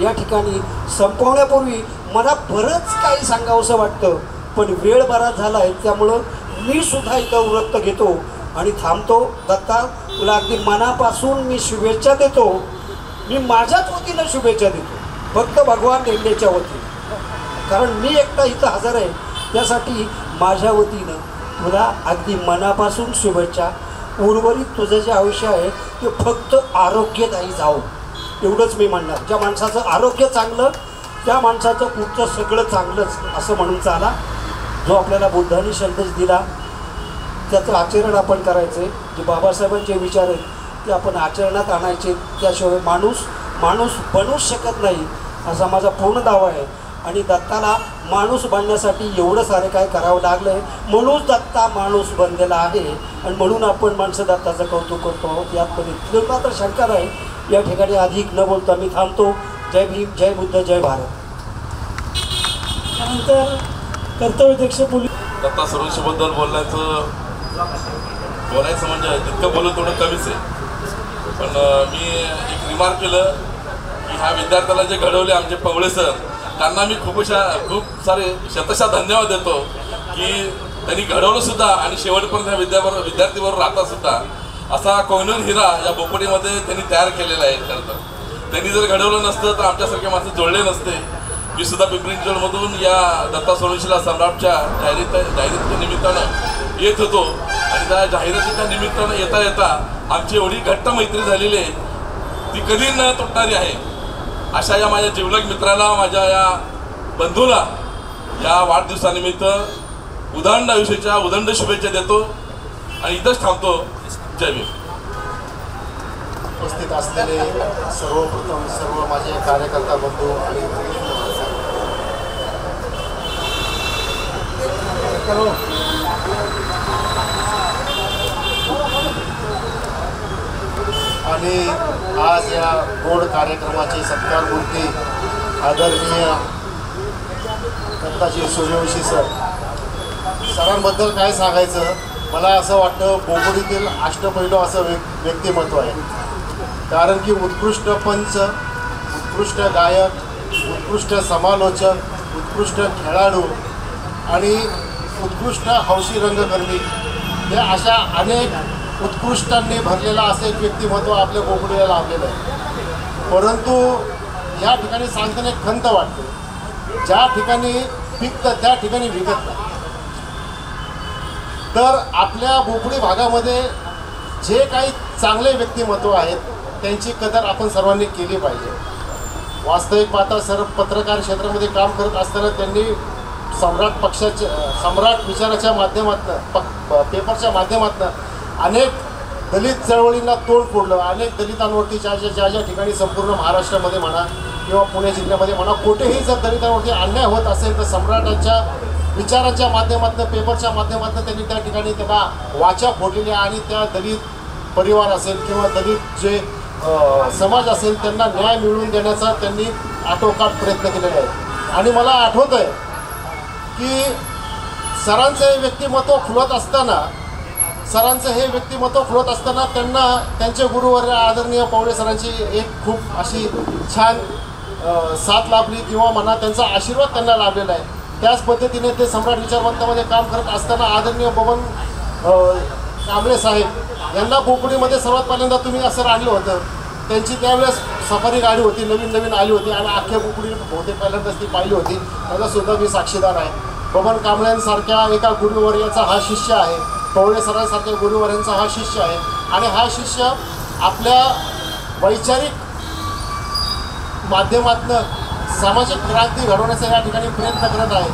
या ठिकाणी संपवण्यापूर्वी मला बरंच काही सांगावंसं वाटतं, पण वेळ बराच झाला आहे त्यामुळं मी सुद्धा इथं व्रत घेतो आणि थांबतो. दत्ता, तुला अगदी मनापासून मी शुभेच्छा देतो. मी माझ्याच वतीनं शुभेच्छा देतो, फक्त भगवान देंडेच्या वतीनं, कारण मी एकटा इथं हजर आहे. त्यासाठी माझ्या वतीनं तुला अगदी मनापासून शुभेच्छा. उर्वरित तुझं जे आयुष्य आहे ते फक्त आरोग्यदायी जावं एवढंच मी म्हणणार. ज्या माणसाचं आरोग्य चांगलं त्या माणसाचं पुढचं सगळं चांगलंच असं म्हणून चाला. जो आपल्याला बुद्धांनी संदेश दिला त्याचं आचरण आपण करायचं आहे. जे बाबासाहेबांचे विचार आहेत ते आपण आचरणात आणायचे. त्याशिवाय माणूस बनूच शकत नाही असा माझा पूर्ण दावा आहे. आणि दत्ताला माणूस बनण्यासाठी एवढं सारे काय करावं लागलं आहे, म्हणून दत्ता माणूस बनलेला आहे आणि म्हणून आपण माणसं दत्ताचं कौतुक करतो आहोत. यामध्ये तुला तर शंका नाही. या ठिकाणी अधिक न बोलता मी थांबतो. जय भीम, जय बुद्ध, जय भारत. त्यानंतर कर्तव्यदक्ष पोलीस दत्ता सुरवंशीबद्दल बोलायचं म्हणजे जितकं बोललं तेवढं कमीच आहे. पण मी एक रिमार्क केलं की ह्या विद्यार्थ्याला जे घडवले आमचे पवळे सर, त्यांना मी खूप सारे शतशः धन्यवाद देतो की त्यांनी घडवलं सुद्धा आणि शेवटपर्यंत ह्या विद्यार्थीबरोबर राहता सुद्धा असा कोहिनूर हिरा या बोपडीमध्ये त्यांनी तयार केलेला आहे. खरं तर त्यांनी जर घडवलं नसतं तर आमच्यासारखे माणसं जोडले नसते. मी सुद्धा पिंपरी चिंचवडमधून या दत्ता सोनवंशीला सम्राटच्या जाहिरातीच्या निमित्तानं येत होतो आणि त्या जाहिरातीच्या निमित्तानं येता येता आमची एवढी घट्ट मैत्री झालेली आहे ती कधी न तुटणारी आहे. अशा या माझ्या जिवलग मित्राला, माझ्या या बंधूला या वाढदिवसानिमित्त उदंड आयुष्याच्या उदंड शुभेच्छा देतो आणि इथंच थांबतो. जय भीम. उपस्थित असलेले सर्वप्रथम सर्व माझे कार्यकर्ता बंधू आणि आज या गोड कार्यक्रमाची सत्कारमूर्ती आदरणीय दत्ताजी सूर्यवंशी सरांबद्दल काय सांगायचं. मला असं वाटतं बोबडीतील अष्टपैलू असं व्यक्तिमत्व आहे. कारण की उत्कृष्ट पंच, उत्कृष्ट गायक, उत्कृष्ट समालोचक, उत्कृष्ट खेळाडू आणि उत्कृष्ट हौशी रंगकर्मी हे अशा अनेक उत्कृष्टांनी भरलेला असं एक व्यक्तिमत्व आपल्या बोबडीला लाभलेलं आहे. परंतु या ठिकाणी सांगताना एक खंत वाटते, ज्या ठिकाणी पिकतं त्या ठिकाणी विकत नाही. तर आपल्या बोपडी भागामध्ये जे काही चांगले व्यक्तिमत्व आहेत त्यांची कदर आपण सर्वांनी केली पाहिजे. वास्तविक पाहता पत्रकार क्षेत्रामध्ये काम करत असताना त्यांनी सम्राट विचाराच्या माध्यमातून पेपरच्या माध्यमातून अनेक दलित चळवळींना तोंड फोडलं. अनेक दलितांवरती ज्या ठिकाणी संपूर्ण महाराष्ट्रामध्ये म्हणा किंवा पुणे जिल्ह्यामध्ये म्हणा कुठेही जर दलितांवरती अन्याय होत असेल तर सम्राटांच्या विचारांच्या माध्यमातून, पेपरच्या माध्यमातून त्यांनी त्या ठिकाणी त्यांना वाचा फोडलेली आणि त्या दलित परिवार असेल किंवा दलित जे समाज असेल त्यांना न्याय मिळवून देण्याचा त्यांनी आटोकाट प्रयत्न केलेले आहेत. आणि मला आठवतं आहे की सरांचं हे व्यक्तिमत्व फुलत असताना त्यांना त्यांचे गुरुवर्य आदरणीय पवळे सरांची एक खूप अशी छान साथ लाभली किंवा म्हणा त्यांचा आशीर्वाद त्यांना लाभलेला आहे. त्याच पद्धतीने ते सम्राट विचारवंतामध्ये काम करत असताना आदरणीय बबन कांबळे साहेब यांना बोपडीमध्ये सर्वात पहिल्यांदा तुम्ही असं आणलं होतं. त्यांची त्यावेळेस सफारी गाडी होती, नवीन आली होती आणि अख्ख्या बोपडी बहुतेक पहिल्यांदाच ती पाहिली होती. त्याचासुद्धा मी साक्षीदार आहे. बबन कांबळ्यांसारख्या एका गुरुवर्याचा हा शिष्य आहे, पवळे सरांसारख्या गुरुवर्यांचा हा शिष्य आहे आणि हा शिष्य आपल्या वैचारिक माध्यमातून सामाजिक क्रांती घडवण्याचा या ठिकाणी प्रयत्न करत आहे.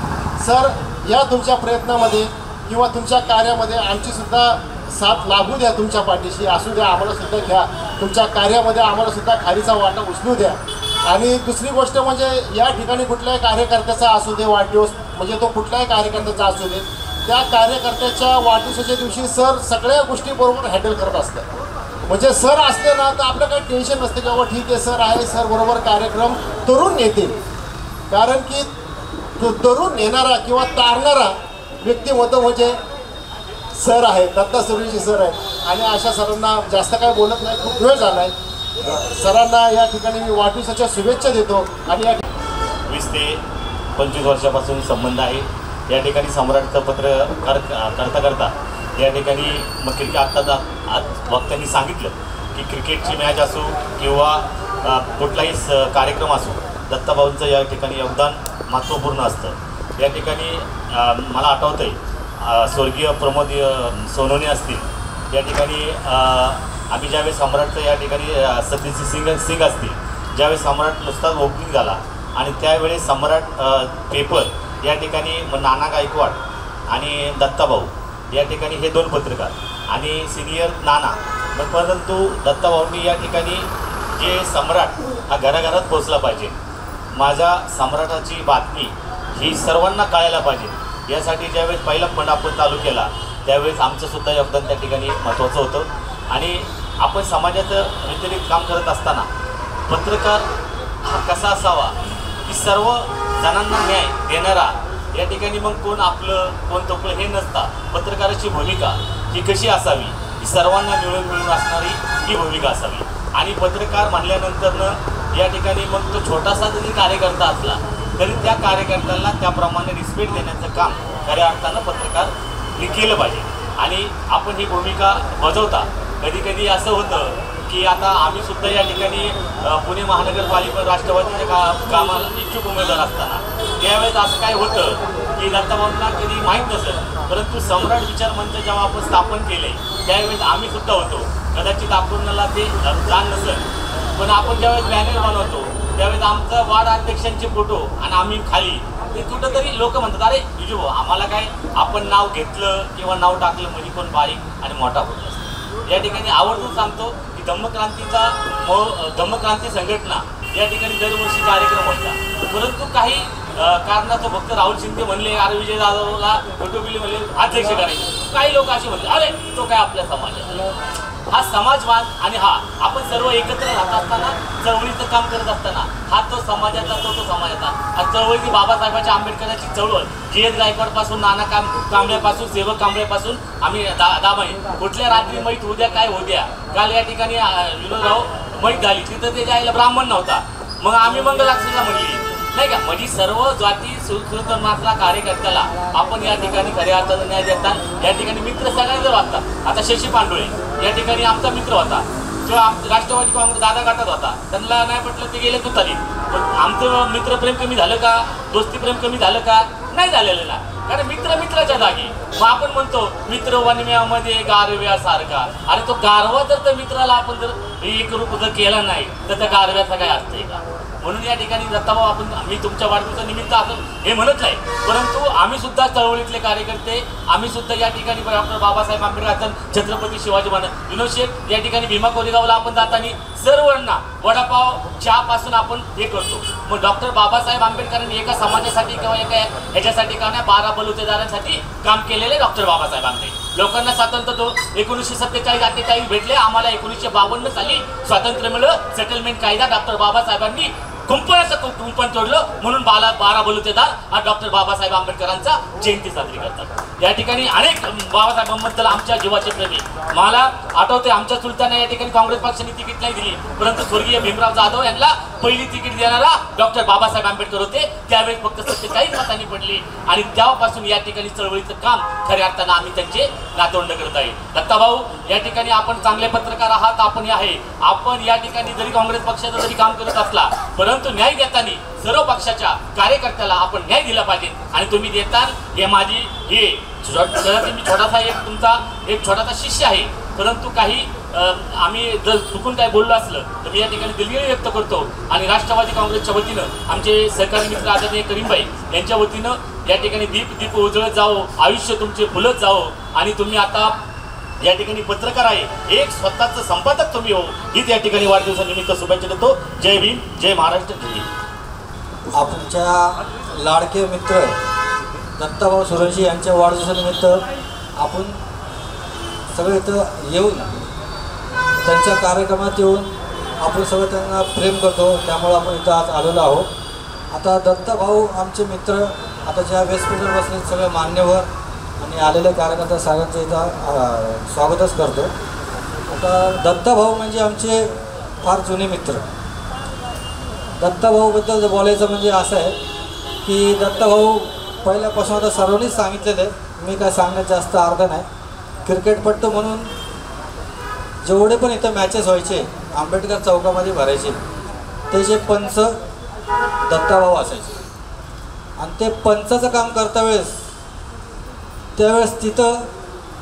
सर, या तुमच्या प्रयत्नामध्ये किंवा तुमच्या कार्यामध्ये आमचीसुद्धा साथ लाभू द्या, तुमच्या पाठीशी असू द्या, आम्हालासुद्धा घ्या, तुमच्या कार्यामध्ये आम्हालासुद्धा खारीचा वाटा उचलू द्या. आणि दुसरी गोष्ट म्हणजे या ठिकाणी कुठल्याही कार्यकर्त्याचा असू दे वाढदिवस, म्हणजे तो कुठल्याही कार्यकर्त्याचा असू दे, त्या कार्यकर्त्याच्या वाढदिवसाच्या दिवशी सर सगळ्या गोष्टी बरोबर हँडल करत असतात. म्हणजे सर असले ना तर आपलं काही टेन्शन नसते की बाबा ठीक आहे सर आहे, सर बरोबर कार्यक्रम तरुण नेते कारण की तरुण नेणारा किंवा तारणारा व्यक्तिमत्व म्हणजे सर आहे, दत्ता सुरेवंशी सर आहेत. आणि अशा सरांना जास्त काय बोलत नाही, खूप वेळ झाला आहे. सरांना या ठिकाणी मी वाढदिवसाच्या शुभेच्छा देतो. आणि या 20 ते 25 वर्षापासून संबंध आहे. या ठिकाणी सम्राटचं पत्रकार करता या ठिकाणी मग क्रिकेट आज वक्त्यांनी सांगितलं की क्रिकेटची मॅच असो किंवा कुठलाही कार्यक्रम असो, दत्ताभाऊंचं या ठिकाणी योगदान महत्त्वपूर्ण असतं. या ठिकाणी मला आठवतं आहे स्वर्गीय प्रमोद सोनवणे असतील, या ठिकाणी आम्ही ज्यावेळेस सम्राटचं या ठिकाणी सतीश सिंग असतील, ज्यावेळेस सम्राट नुसताच ओपनिंग झाला आणि त्यावेळेस सम्राट पेपर या ठिकाणी नाना गायकवाड आणि दत्ताभाऊ या ठिकाणी हे 2 पत्रकार आणि सिनियर नाना. परंतु दत्ताभाऊंनी या ठिकाणी जे सम्राट हा घराघरात पोचला पाहिजे, माझ्या सम्राटाची बातमी ही सर्वांना कळायला पाहिजे, यासाठी ज्यावेळेस पहिला फंड आपण चालू केला त्यावेळेस आमचंसुद्धा योगदान त्या ठिकाणी महत्त्वाचं होतं. आणि आपण समाजाचं व्यतिरिक्त काम करत असताना पत्रकार हा कसा असावा की सर्व जणांना न्याय देणारा, या ठिकाणी मग कोण आपलं कोण तोपलं हे नसता. पत्रकाराची भूमिका ही कशी असावी, ही सर्वांना मिळून असणारी ही भूमिका असावी. आणि पत्रकार म्हणल्यानंतरनं या ठिकाणी मग तो छोटासा जरी कार्यकर्ता असला तरी त्या कार्यकर्त्याला त्याप्रमाणे रिस्पेक्ट देण्याचं काम खऱ्या अर्थानं पत्रकार केलं पाहिजे. आणि आपण ही भूमिका बजावता कधी असं होतं की आता आम्ही सुद्धा या ठिकाणी पुणे महानगरपालिका राष्ट्रवादीच्या कामाला इच्छुक उमेदवार असताना त्यावेळेस असं काय होतं की दत्ताभाऊंना कधी माहीत नसेल, परंतु सम्राट विचार मंच जेव्हा आपण स्थापन केले त्यावेळेस आम्ही सुद्धा होतो. कदाचित आपल्याला ते जाण नसेल, पण आपण ज्यावेळेस बॅनर बनवतो त्यावेळेस आमचा वार्ड अध्यक्षांचे फोटो आणि आम्ही खाली ते कुठंतरी लोक म्हणतात अरे विजू आम्हाला काय आपण नाव घेतलं किंवा नाव टाकलं म्हणजे कोण बारीक आणि मोठा होत असतो. या ठिकाणी आवर्जून सांगतो की धम्मक्रांती संघटना या ठिकाणी दरवर्षी कार्यक्रम होता, परंतु काही कारणाचं फक्त राहुल शिंदे म्हणले अरे विजय जाधवला फोटोबिली म्हणले अध्यक्ष करायचे. काही लोक असे म्हणले अरे तो काय आपल्या समाजाला, हा समाजवाद आणि हा आपण सर्व एकत्र राहत असताना चळवळीचं काम करत असताना हा तो समाजाचा तो समाजाचा. आज चळवळी बाबासाहेबांच्या आंबेडकरांची चळवळ जी.एस. गायकवाडपासून नाना कांबळेपासून सेवक कांबळेपासून आम्ही दामाई कुठल्या रात्री मैत उद्या काय होत्या. काल या ठिकाणी विनोदराव मैत झाली तिथं ते जायला ब्राह्मण नव्हता, मग आम्ही मंगलाक्षीला म्हणली नाही का. म्हणजे सर्व जाती सुधर्मातला कार्यकर्त्याला आपण या ठिकाणी खऱ्या अर्थानं न्याय देतात. या ठिकाणी मित्र सगळ्यांना वाटतात. आता शशी पांडुळे या ठिकाणी आमचा मित्र होता, जो राष्ट्रवादी काँग्रेस दादा गटात होता, त्यांना नाही पटलं ते गेले तुतारी. पण आमचं मित्रप्रेम कमी झालं का, दोस्तीप्रेम कमी झालं का, नाही झालेलं ना. कारण मित्राच्या जागी मग आपण म्हणतो मित्र वनम्यामध्ये गारव्यासारखा. अरे तो गारवा जर त्या मित्राला आपण जर एक रूप जर केला नाही तर त्या गारव्याचा काय अर्थ आहे का. म्हणून या ठिकाणी दत्ताभाऊ आपण मी तुमच्या वाढदिवसानिमित्त असं हे म्हणत नाही, परंतु आम्ही सुद्धा चळवळीतले कार्यकर्ते, आम्ही सुद्धा या ठिकाणी डॉक्टर बाबासाहेब आंबेडकर, छत्रपती शिवाजी महाराज, विनोद शेठ या ठिकाणी भीमा कोरेगावला आपण जाताना सर्वांना वडापाव चहापासून आपण हे करतो. मग डॉक्टर बाबासाहेब आंबेडकरांनी एका समाजासाठी किंवा एका ह्याच्यासाठी का नाही 12 बलुतेदारांसाठी काम केलेले डॉक्टर बाबासाहेब आंबेडकर. लोकांना स्वातंत्र्य 1947-48 भेटले, आम्हाला 1952 साली स्वातंत्र्य मिळालं. सेटलमेंट कायदा डॉक्टर बाबासाहेबांनी कुंपण तोडलं, म्हणून 12 बलुतेदार हा डॉक्टर बाबासाहेब आंबेडकरांचा जयंती साजरी करतात. या ठिकाणी अनेक बाबासाहेबांबद्दल आमच्या जीवाचे प्रेमी. मला आठवते आमच्या चुलत्यांना या ठिकाणी काँग्रेस पक्षाने तिकीट नाही दिली, परंतु स्वर्गीय भीमराव जाधव यांना पहिली तिकीट देणारा डॉक्टर बाबासाहेब आंबेडकर होते. त्यावेळेस फक्त 47 मतांनी पडली आणि तेव्हापासून या ठिकाणी चळवळीचं काम खऱ्या अर्थानं आम्ही त्यांचे नातवंड करत आहे. दत्ताभाऊ या ठिकाणी आपण चांगले पत्रकार आहात, आपण आहे. आपण या ठिकाणी जरी काँग्रेस पक्षाचं जरी काम करत असला, परंतु न्याय देताना सर्व पक्षाच्या कार्यकर्त्याला आपण न्याय दिला पाहिजे. आणि तुम्ही देताल हे माझी हे मी छोटासा तुमचा एक छोटासा शिष्य आहे, परंतु काही आम्ही जर चुकून काय बोललो असलं तर मी या ठिकाणी दिलगिरी व्यक्त करतो. आणि राष्ट्रवादी काँग्रेसच्या वतीनं आमचे सहकारी मित्र आदरणीय करीमभाई यांच्या वतीनं या ठिकाणी दीप उजळत जावो, आयुष्य तुमचे फुलत जावो. आणि तुम्ही आता या ठिकाणी पत्रकार आहे, एक स्वतःचं संपादक तुम्ही हो, हीच या ठिकाणी वाढदिवसानिमित्त शुभेच्छा देतो. जय भीम, जय महाराष्ट्र, जय हिंद. आमच्या लाडके मित्र दत्ताभाऊ सुरेवंशी यांच्या वाढदिवसानिमित्त आपण सगळे इथं येऊन त्यांच्या कार्यक्रमात येऊन आपण सगळं त्यांना प्रेम करतो, त्यामुळे आपण इथं आज आलेलो आहोत. आता दत्ताभाऊ आमचे मित्र, आता ज्या व्यासपीठावर बसले सगळे मान्यवर आणि आलेले कार्यकर्ते सगळ्यांचं इथं स्वागतच करतो. आता दत्ताभाऊ म्हणजे आमचे फार जुने मित्र. दत्ताभाऊबद्दल बोलायचं म्हणजे असं आहे की दत्ताभाऊ पहिल्यापासून आता सर्वांनीच सांगितलेलं आहे, मी काय सांगण्यात जास्त अर्थ नाही. क्रिकेटपट्टू म्हणून जेवढे पण इथं मॅचेस व्हायचे आंबेडकर चौकामध्ये भरायचे ते जे पंच दत्ताभाऊ असायचे. आणि ते पंचाचं काम करता वेळेस त्यावेळेस तिथं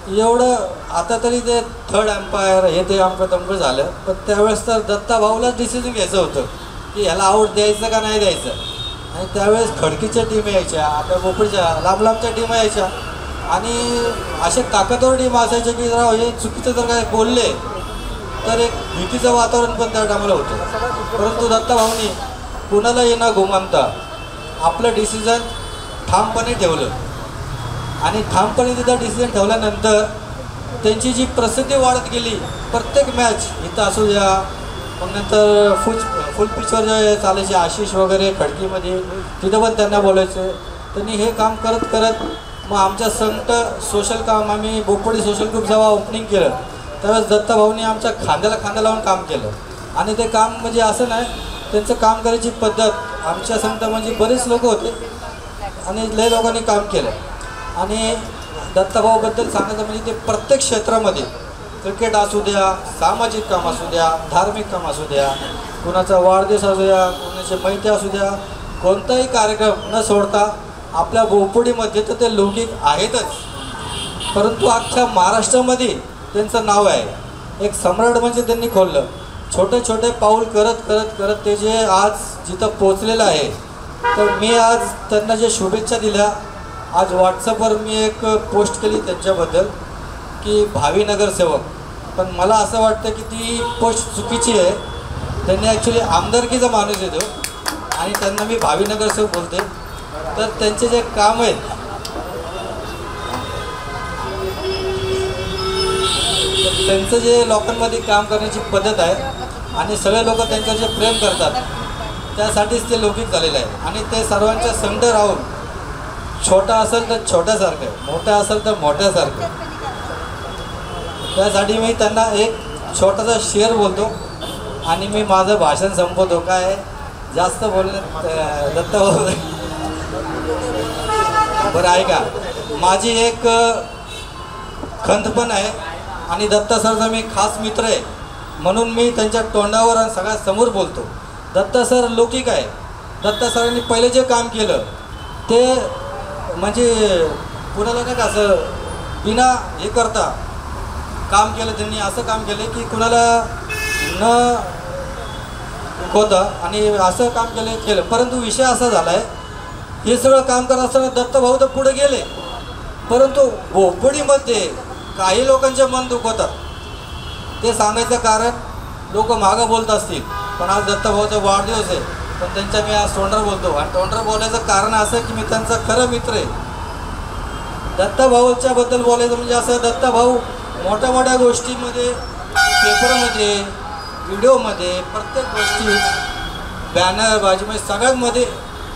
एवढं, आता तरी ते थर्ड अम्पायर हे ते आमचं तंबळ झालं, पण त्यावेळेस तर दत्ताभाऊलाच डिसिजन घ्यायचं होतं की ह्याला आऊट द्यायचं का नाही द्यायचं. आणि त्यावेळेस खडकीच्या टीम यायच्या, आपल्या बोपडीच्या लांब लांबच्या टीम यायच्या आणि असे ताकदवर टीम असायचे की राव हे चुकीचं जर काय बोलले तर एक भीतीचं वातावरण पण त्या टायमाला होतं. परंतु दत्ताभाऊनी कुणालाही न घुमानता आपलं डिसिजन ठामपणे ठेवलं आणि ठामपणे तिथं डिसिजन ठेवल्यानंतर त्यांची जी प्रसिद्धी वाढत गेली. प्रत्येक मॅच इथं असू द्या, मग नंतर फुल पिचवर जे चालायचे आशिष वगैरे खडकीमध्ये तिथं पण त्यांना बोलायचं. त्यांनी हे काम करत करत मग आमच्या संत सोशल काम, आम्ही बोपडी सोशल ग्रुप जेव्हा ओपनिंग केलं त्यावेळेस दत्ताभाऊनी आमच्या खांद्याला खांदा लावून काम केलं. आणि ते काम म्हणजे असं नाही, त्यांचं काम करायची पद्धत, आमच्या संत म्हणजे बरेच लोक होते आणि लय लोकांनी काम केलं. आणि दत्ताभाऊबद्दल सांगायचं म्हणजे ते प्रत्येक क्षेत्रामध्ये, क्रिकेट असू द्या, सामाजिक काम असू द्या, धार्मिक काम असू द्या, कुणाचा वाढदिवस असू द्या, कुणाचे मैत्री असू द्या, कोणताही कार्यक्रम न सोडता आपल्या बोपोडीमध्ये तर ते लौकिक आहेतच, परंतु अख्ख्या महाराष्ट्रामध्ये त्यांचं नाव आहे. एक सम्राट म्हणजे त्यांनी खोललं. छोटे छोटे पाऊल करत करत करत ते जे आज जिथं पोचलेलं आहे. तर मी आज त्यांना जे शुभेच्छा दिल्या, आज व्हॉट्सअपवर मी एक पोस्ट केली त्यांच्याबद्दल की भावी नगरसेवक, पण मला असं वाटतं की ती पोस्ट चुकीची आहे. त्यांनी ॲक्च्युली आमदारकीचा माणूस येतो आणि त्यांना मी भावी नगरसेवक बोलते. तर त्यांचे जे काम आहेत त्यांचं जे लोकांमध्ये काम करण्याची पद्धत आहे आणि सगळे लोक त्यांच्यावर जे प्रेम करतात त्यासाठीच ते लौकिक झालेलं आहे. आणि ते सर्वांच्या संग राहून, छोटा असेल तर छोट्यासारखं, मोठा असेल तर मोठ्यासारखं, त्यासाठी मी त्यांना एक छोटासा शेअर बोलतो आणि मी माझं भाषण संपवतो. काय जास्त बोलण्यात दत्ताभाऊ बरं आहे का, माझी एक खंत पण आहे आणि दत्ता सरचा मी खास मित्र आहे म्हणून मी त्यांच्या तोंडावर आणि सगळ्यात समोर बोलतो. दत्ता सर लौकिक आहे. दत्ता सरांनी पहिले जे काम केलं ते म्हणजे कुणाला नाही का असं बिना हे करता काम केलं. त्यांनी असं काम केलं की कुणाला न होता आणि असं काम केलं. परंतु विषय असा झाला आहे, हे सगळं काम करत असताना दत्ताभाऊ तर पुढे गेले, परंतु बोपडीमध्ये काही लोकांचे मन दुखवतात. ते सांगायचं कारण लोक मागं बोलत असतील, पण आज दत्ताभाऊचा वाढदिवस आहे पण त्यांच्या मी आज तोंडावर बोलतो. आणि तोंडावर बोलायचं कारण असं की मी त्यांचा खरं मित्र आहे. दत्ताभाऊच्या बद्दल बोलायचं म्हणजे असं, दत्ताभाऊ मोठ्या मोठ्या गोष्टीमध्ये, पेपरमध्ये, व्हिडिओमध्ये, प्रत्येक गोष्टी, बॅनर बाजीमध्ये सगळ्यांमध्ये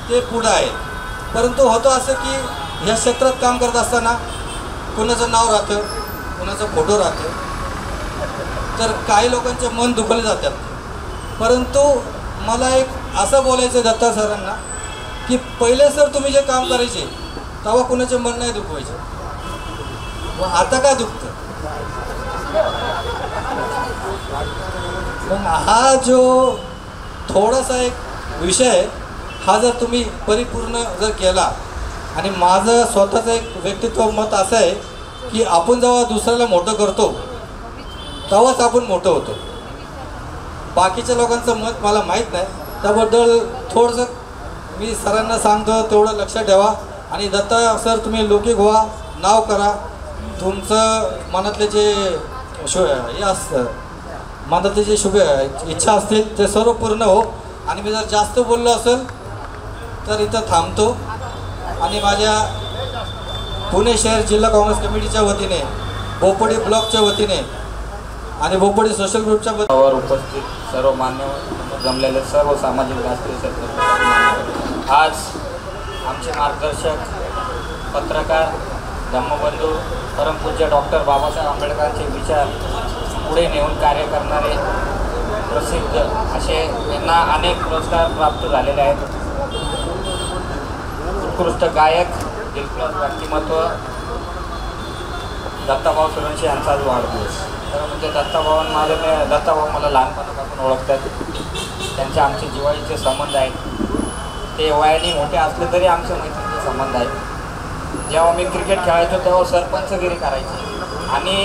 ते पुढं आहे. परंतु होतं असं की ह्या क्षेत्रात काम करत असताना कोणाचं नाव राहतं, कोणाचा फोटो राहतं, तर काही लोकांचे मन दुखले जातात. परंतु मला एक असं बोलायचं आहे दत्ता सरांना की पहिले सर तुम्ही जे काम करायचे तेव्हा कोणाचे मन नाही दुखवायचे, मग आता काय दुखतं. पण हा जो थोडासा एक विषय हा जर तुम्ही परिपूर्ण जर केला, आणि माझं स्वतःचं एक व्यक्तित्व मत असं आहे की आपण जेव्हा दुसऱ्याला मोठं करतो तेव्हाच आपण मोठं होतो. बाकीच्या लोकांचं मत मला माहीत नाही, त्याबद्दल थोडंसं मी सरांना सांगतो तेवढं लक्षात ठेवा. आणि दत्ता सर तुम्ही लौकिक व्हा, नाव करा, तुमचं मनातले जे हे असतं, मनातले जे शुभ इच्छा असतील ते सर्व पूर्ण हो. आणि मी जर जास्त बोललो असेल तर इथं थांबतो. आणि माझ्या पुणे शहर जिल्हा काँग्रेस कमिटीच्या वतीने, बोपोडी ब्लॉकच्या वतीने आणि बोपोडी सोशल ग्रुपच्या वतीने उपस्थित सर्व मान्यवर, जमलेले सर्व सामाजिक राजकीय क्षेत्रात आज आमचे मार्गदर्शक पत्रकार धम्मबंधू परमपूज्य डॉक्टर बाबासाहेब आंबेडकरांचे विचार पुढे नेऊन कार्य करणारे प्रसिद्ध असे यांना अनेक पुरस्कार प्राप्त झालेले आहेत. उत्कृष्ट गायक, दिलखुलास व्यक्तिमत्व दत्ताभाऊ सुरवंशी यांचा आज वाढदिवस. तर म्हणजे दत्ताभाऊ मला लहानपणापासून ओळखतात. त्यांचे आमचे जिव्हाळीचे संबंध आहेत. ते वयाने मोठे असले तरी आमचे मैत्रीचे संबंध आहेत. जेव्हा मी क्रिकेट खेळायचो तेव्हा सरपंचगिरी करायची आणि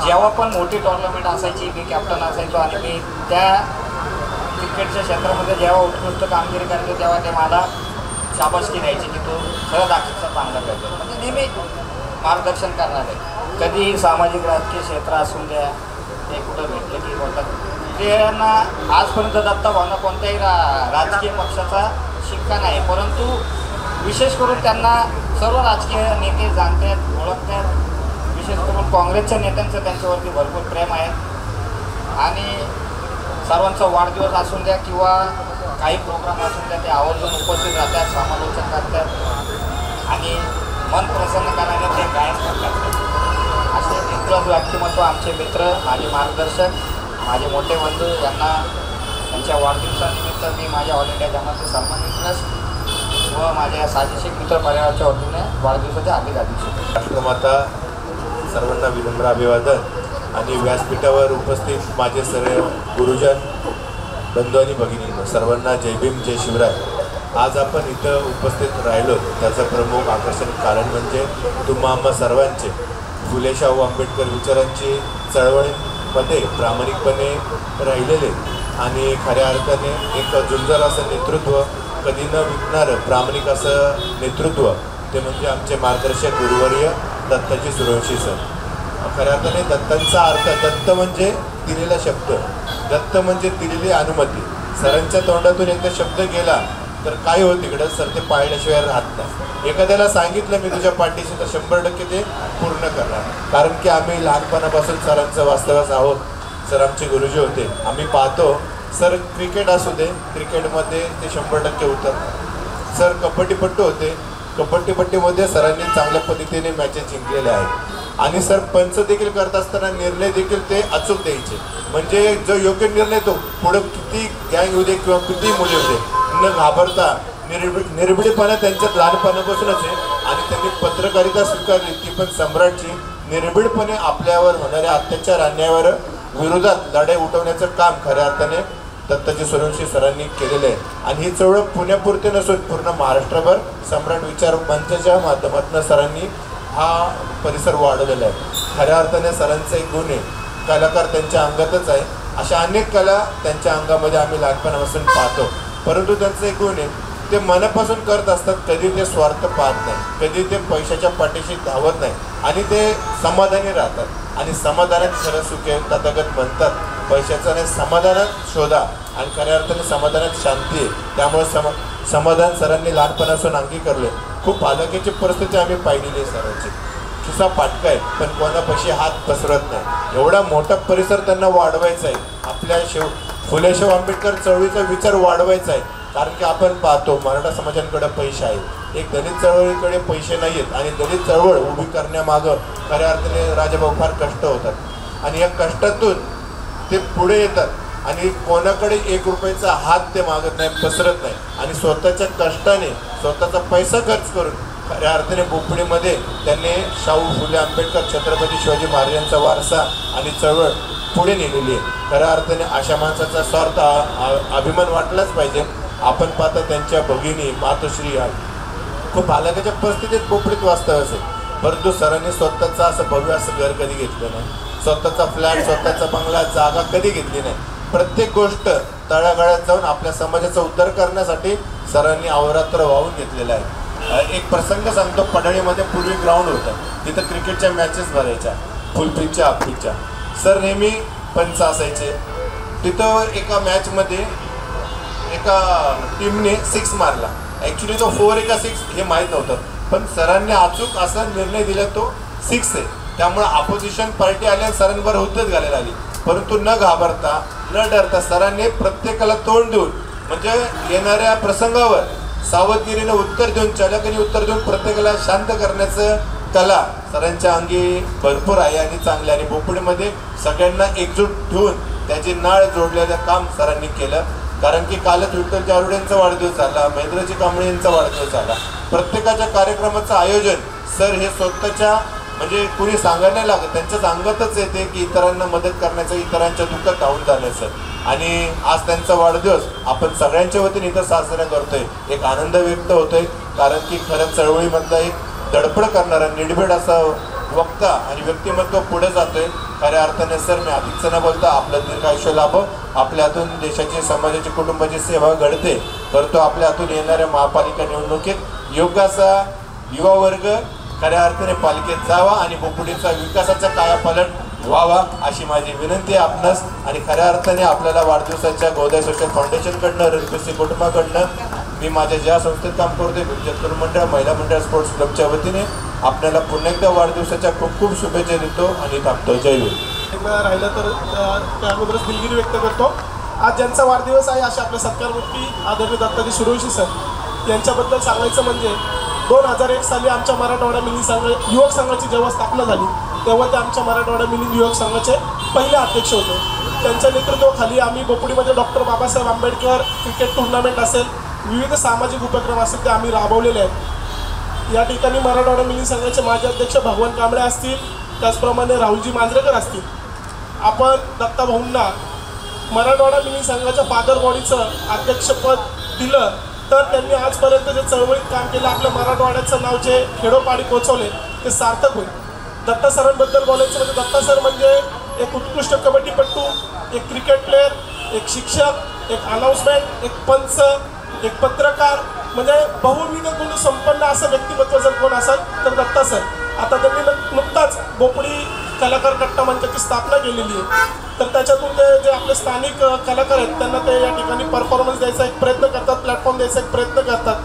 जेव्हा पण मोठी टुर्नामेंट असायची मी कॅप्टन असायचो आणि मी त्या क्रिकेटच्या क्षेत्रामध्ये जेव्हा उत्कृष्ट कामगिरी करायचो तेव्हा ते मला शाबासकी द्यायची की तो खरंच अक्षरशः चांगला करतो. म्हणजे नेहमी मार्गदर्शन करणार आहे. कधीही सामाजिक राजकीय क्षेत्र असून द्या, ते कुठं भेटले की बोलतात. त्यांना आजपर्यंत दत्ताभाऊंना कोणत्याही राजकीय पक्षाचा शिक्का नाही, परंतु विशेष करून त्यांना सर्व राजकीय नेते जाणतात, ओळखतात. विशेष करून काँग्रेसच्या नेत्यांचं त्यांच्यावरती भरपूर प्रेम आहे आणि सर्वांचा वाढदिवस असून द्या किंवा काही प्रोग्राम असून द्या ते आवर्जून उपस्थित राहतात, समालोचन करतात आणि मन प्रसन्न करण्याने ते गायन करतात. असे दिलखुलास व्यक्तिमत्व आमचे मित्र, माझे मार्गदर्शक, माझे मोठे बंधू यांना त्यांच्या वाढदिवसानिमित्त मी माझ्या ऑल इंडिया जमाती सन्मानित ट्रस्ट व माझ्या साजेशी मित्र परिवाराच्या वतीने वाढदिवसाच्या हार्दिक राष्ट्रमाता सर्वांना विनम्र अभिवादन आणि व्यासपीठावर उपस्थित माझे सर्व गुरुजन बंधू आणि भगिनी सर्वांना जय भीम जय शिवराय. आज आपण इथं उपस्थित राहिलो त्याचं प्रमुख आकर्षण कारण म्हणजे तुम्हा आम्हा सर्वांचे फुले शाहू आंबेडकर विचारांची चळवळीमध्ये प्रामाणिकपणे राहिलेले आणि खऱ्या अर्थाने एक झुंजार असं नेतृत्व, कधी न विकणारं प्रामाणिक असं नेतृत्व ते म्हणजे आमचे मार्गदर्शक गुरुवर्य दत्ताजी सुरवंशी सर. खऱ्या अर्थाने दत्तांचा अर्थ, दत्त म्हणजे दिलेला शब्द, दत्त म्हणजे दिलेली अनुमती. सरांच्या तोंडातून एकदा शब्द गेला तर काय होतं तिकडं सर ते पाळल्याशिवाय राहत नाही. एखाद्याला सांगितलं मी तुझ्या पाठीशी तर 100% ते पूर्ण करणार, कारण की आम्ही लहानपणापासून सरांचं वास्तव्यास आहोत. सर आमचे गुरुजी होते. आम्ही पाहतो सर क्रिकेट असू दे, क्रिकेटमध्ये ते 100% उतरतात. सर कबड्डीपट्टू होते, कबड्डीपट्टीमध्ये सरांनी चांगल्या पद्धतीने मॅचेस जिंकलेल्या आहेत आणि सर पंच देखील करत असताना निर्णय देखील ते अचूक द्यायचे. म्हणजे जो योग्य निर्णय तो पुढं किती गँग येऊ दे किंवा किती मुले येऊ दे न घाबरता निर्भीडपणा त्यांच्यात लहानपणापासूनच आहे आणि त्यांनी पत्रकारिता स्वीकारली ती पण सम्राटची. निर्भीडपणे आपल्यावर होणाऱ्या अत्याचार अन्यायावर विरोधात लढाई उठवण्याचं काम खऱ्या अर्थाने दत्ताजी सुरवंशी सरांनी केलेलं आहे. आणि ही चळवळ पुण्यापुरते नसून पूर्ण महाराष्ट्रभर सम्राट विचार मंचाच्या माध्यमातून सरांनी हा परिसर वाढवलेला आहे. खऱ्या अर्थाने सरांचा एक गुण आहे, कलाकार त्यांच्या अंगातच आहे. अशा अनेक कला त्यांच्या अंगामध्ये आम्ही लहानपणापासून पाहतो, परंतु त्यांचं एक गुण आहे ते मनापासून करत असतात. कधी ते स्वार्थ पाहत नाही, कधी ते पैशाच्या पाठीशी धावत नाही आणि ते समाधानी राहतात. आणि समाधानात खरं सुख आहे. तथागत म्हणतात पैशाचं नाही, समाधानात शोधा आणि खऱ्या अर्थाने समाधानात शांती आहे. त्यामुळे समाधान सरांनी लहानपणापासून अंगीकारले. खूप हालाकीची परिस्थिती आम्ही पाहिलेली आहे सरांची. खिसा फाटका आहे पण कोणापाशी हात पसरत नाही. एवढा मोठा परिसर त्यांना वाढवायचा आहे. आपल्या फुले शाहू आंबेडकर चळवळीचा विचार वाढवायचा आहे. कारण की आपण पाहतो मराठा समाजांकडे पैसे आहेत, एक दलित चळवळीकडे पैसे नाही आहेत आणि दलित चळवळ उभी करण्यामागं खऱ्या अर्थाने राजाभाऊ फार कष्ट होतात आणि या कष्टातून ते पुढे येतात आणि कोणाकडे 1 रुपयाचा हात ते मागत नाही, पसरत नाही आणि स्वतःच्या कष्टाने स्वतःचा पैसा खर्च करून खऱ्या अर्थाने बोपडीमध्ये त्यांनी शाहू फुले आंबेडकर छत्रपती शिवाजी महाराजांचा वारसा आणि चळवळ पुढे नेलेली आहे. खऱ्या अर्थाने अशा माणसाचा स्वार्थ अभिमान वाटलाच पाहिजे. आपण पाहता त्यांच्या भगिनी मातोश्री खूप हालाकीच्या परिस्थितीत बोपडीत वास्तव्य असेल, परंतु सरांनी स्वतःचा असं भव्य असं घर कधी घेतलं नाही, स्वतःचा फ्लॅट स्वतःचा बंगला जागा कधी घेतली नाही. प्रत्येक गोष्ट तळागाळात जाऊन आपल्या समाजाचा उद्धार करण्यासाठी सरांनी अहोरात्र वाहून घेतलेला आहे. एक प्रसंग सांगतो. पडळीमध्ये पूर्वी ग्राउंड होतं, तिथं क्रिकेटच्या मॅचेस भरायच्या, फुल पिचच्या हाफ पिचच्या. सर नेहमी पंच असायचे. तिथं एका मॅचमध्ये एका टीमने 6 मारला. ॲक्च्युली तो 4 का 6 हे माहीत नव्हतं, पण सरांनी अचूक असा निर्णय दिला तो 6 आहे. त्यामुळे अपोजिशन पार्टी आल्या सरांवर हुद्दत घालायला आली, परंतु न घाबरता न डरता सरांनी प्रत्येकाला तोंड देऊन म्हणजे येणाऱ्या प्रसंगावर सावधगिरीनं उत्तर देऊन, चलाकीने उत्तर देऊन प्रत्येकाला शांत करण्याचं कला सरांच्या अंगी भरपूर आहे आणि चांगले. आणि बोपडीमध्ये सगळ्यांना एकजूट ठेवून त्याची नाळ जोडलेलं काम सरांनी केलं. कारण की कालच विठ्ठल जारुडे यांचा वाढदिवस झाला, महेंद्रजी कांबळे यांचा वाढदिवस झाला. प्रत्येकाच्या कार्यक्रमाचं आयोजन सर हे स्वतःच्या म्हणजे कुणी सांगायला नाही लागत, त्यांच्याच अंगातच येते की इतरांना मदत करण्याचं, इतरांच्या दुःखात धावून जाण्याचं. आणि आज त्यांचा वाढदिवस आपण सगळ्यांच्या वतीने इथं साजरा करतोय. एक आनंद व्यक्त होतोय कारण की खरं चळवळीमधला एक धडपड करणारा निर्भीड असा वक्ता आणि व्यक्तिमत्व पुढे जातोय. खऱ्या अर्थाने सर मी अधिकच न बोलता आपलं दीर्घ आयुष्य लाभो. आपल्या हातून देशाची, समाजाची, कुटुंबाची सेवा घडते, परंतु आपल्या हातून येणाऱ्या महापालिका निवडणुकीत योग्य असा युवा वर्ग खऱ्या अर्थाने पालिकेत जावा आणि बोपडीचा विकासाचा कायापालट व्हावा अशी माझी विनंती आहे आपणास. आणि खऱ्या अर्थाने आपल्याला वाढदिवसाच्या गोदाय सोशल फाउंडेशनकडनं, रणपीसी कुटुंबाकडनं, मी माझ्या ज्या संस्थेत काम करतोय तरुण मंडळ, महिला मंडळ, स्पोर्ट्स क्लबच्या वतीने आपल्याला पुन्हा एकदा वाढदिवसाच्या खूप खूप शुभेच्छा देतो आणि थांबतो. जय हिंद. राहिलं तर त्या अगोदरच दिलगिरी व्यक्त करतो. आज ज्यांचा वाढदिवस आहे अशा आपल्या सत्कारमूर्ती आदरणीय दत्ताजी सूर्यवंशी सर यांच्याबद्दल सांगायचं म्हणजे 2001 साली आमच्या मराठवाडा मिनी संघ युवक संघाची जेव्हा स्थापना झाली तेव्हा ते आमच्या मराठवाडा मिनी युवक संघाचे पहिले अध्यक्ष होते. त्यांच्या नेतृत्वाखाली आम्ही बोपडीमध्ये doctor Babasaheb Ambedkar cricket tournament असेल, विविध सामाजिक उपक्रम असेल ते आम्ही राबवलेले आहेत. या ठिकाणी मराठवाडा मिनी संघाचे माजी अध्यक्ष भगवान कांबळे असतील, त्याचप्रमाणे राहुलजी मांजरेकर असतील. आपण दत्ताभाऊंना मराठवाडा मिनी संघाच्या फादर बॉडीचं अध्यक्षपद दिलं तर त्यांनी आजपर्यंत जे चळवळीत काम केलं, आपल्या मराठवाड्याचं नाव जे खेडोपाडी पोचवले ते सार्थक होईल. दत्ता सरांबद्दल बोलायचं म्हणजे दत्ता सर म्हणजे एक उत्कृष्ट कबड्डीपटू, एक क्रिकेट प्लेयर, एक शिक्षक, एक अनाऊन्समेंट, एक पंच, एक पत्रकार, म्हणजे बहुविध गुण संपन्न असं व्यक्तिमत्व जर कोण असेल तर दत्ता सर. आता त्यांनी नुकताच बोपडी कलाकार कट्टा मंचाची स्थापना केलेली आहे. तर त्याच्यातून ते जे आपले स्थानिक कलाकार आहेत त्यांना ते या ठिकाणी परफॉर्मन्स द्यायचा एक प्रयत्न करतात, प्लॅटफॉर्म द्यायचा एक प्रयत्न करतात.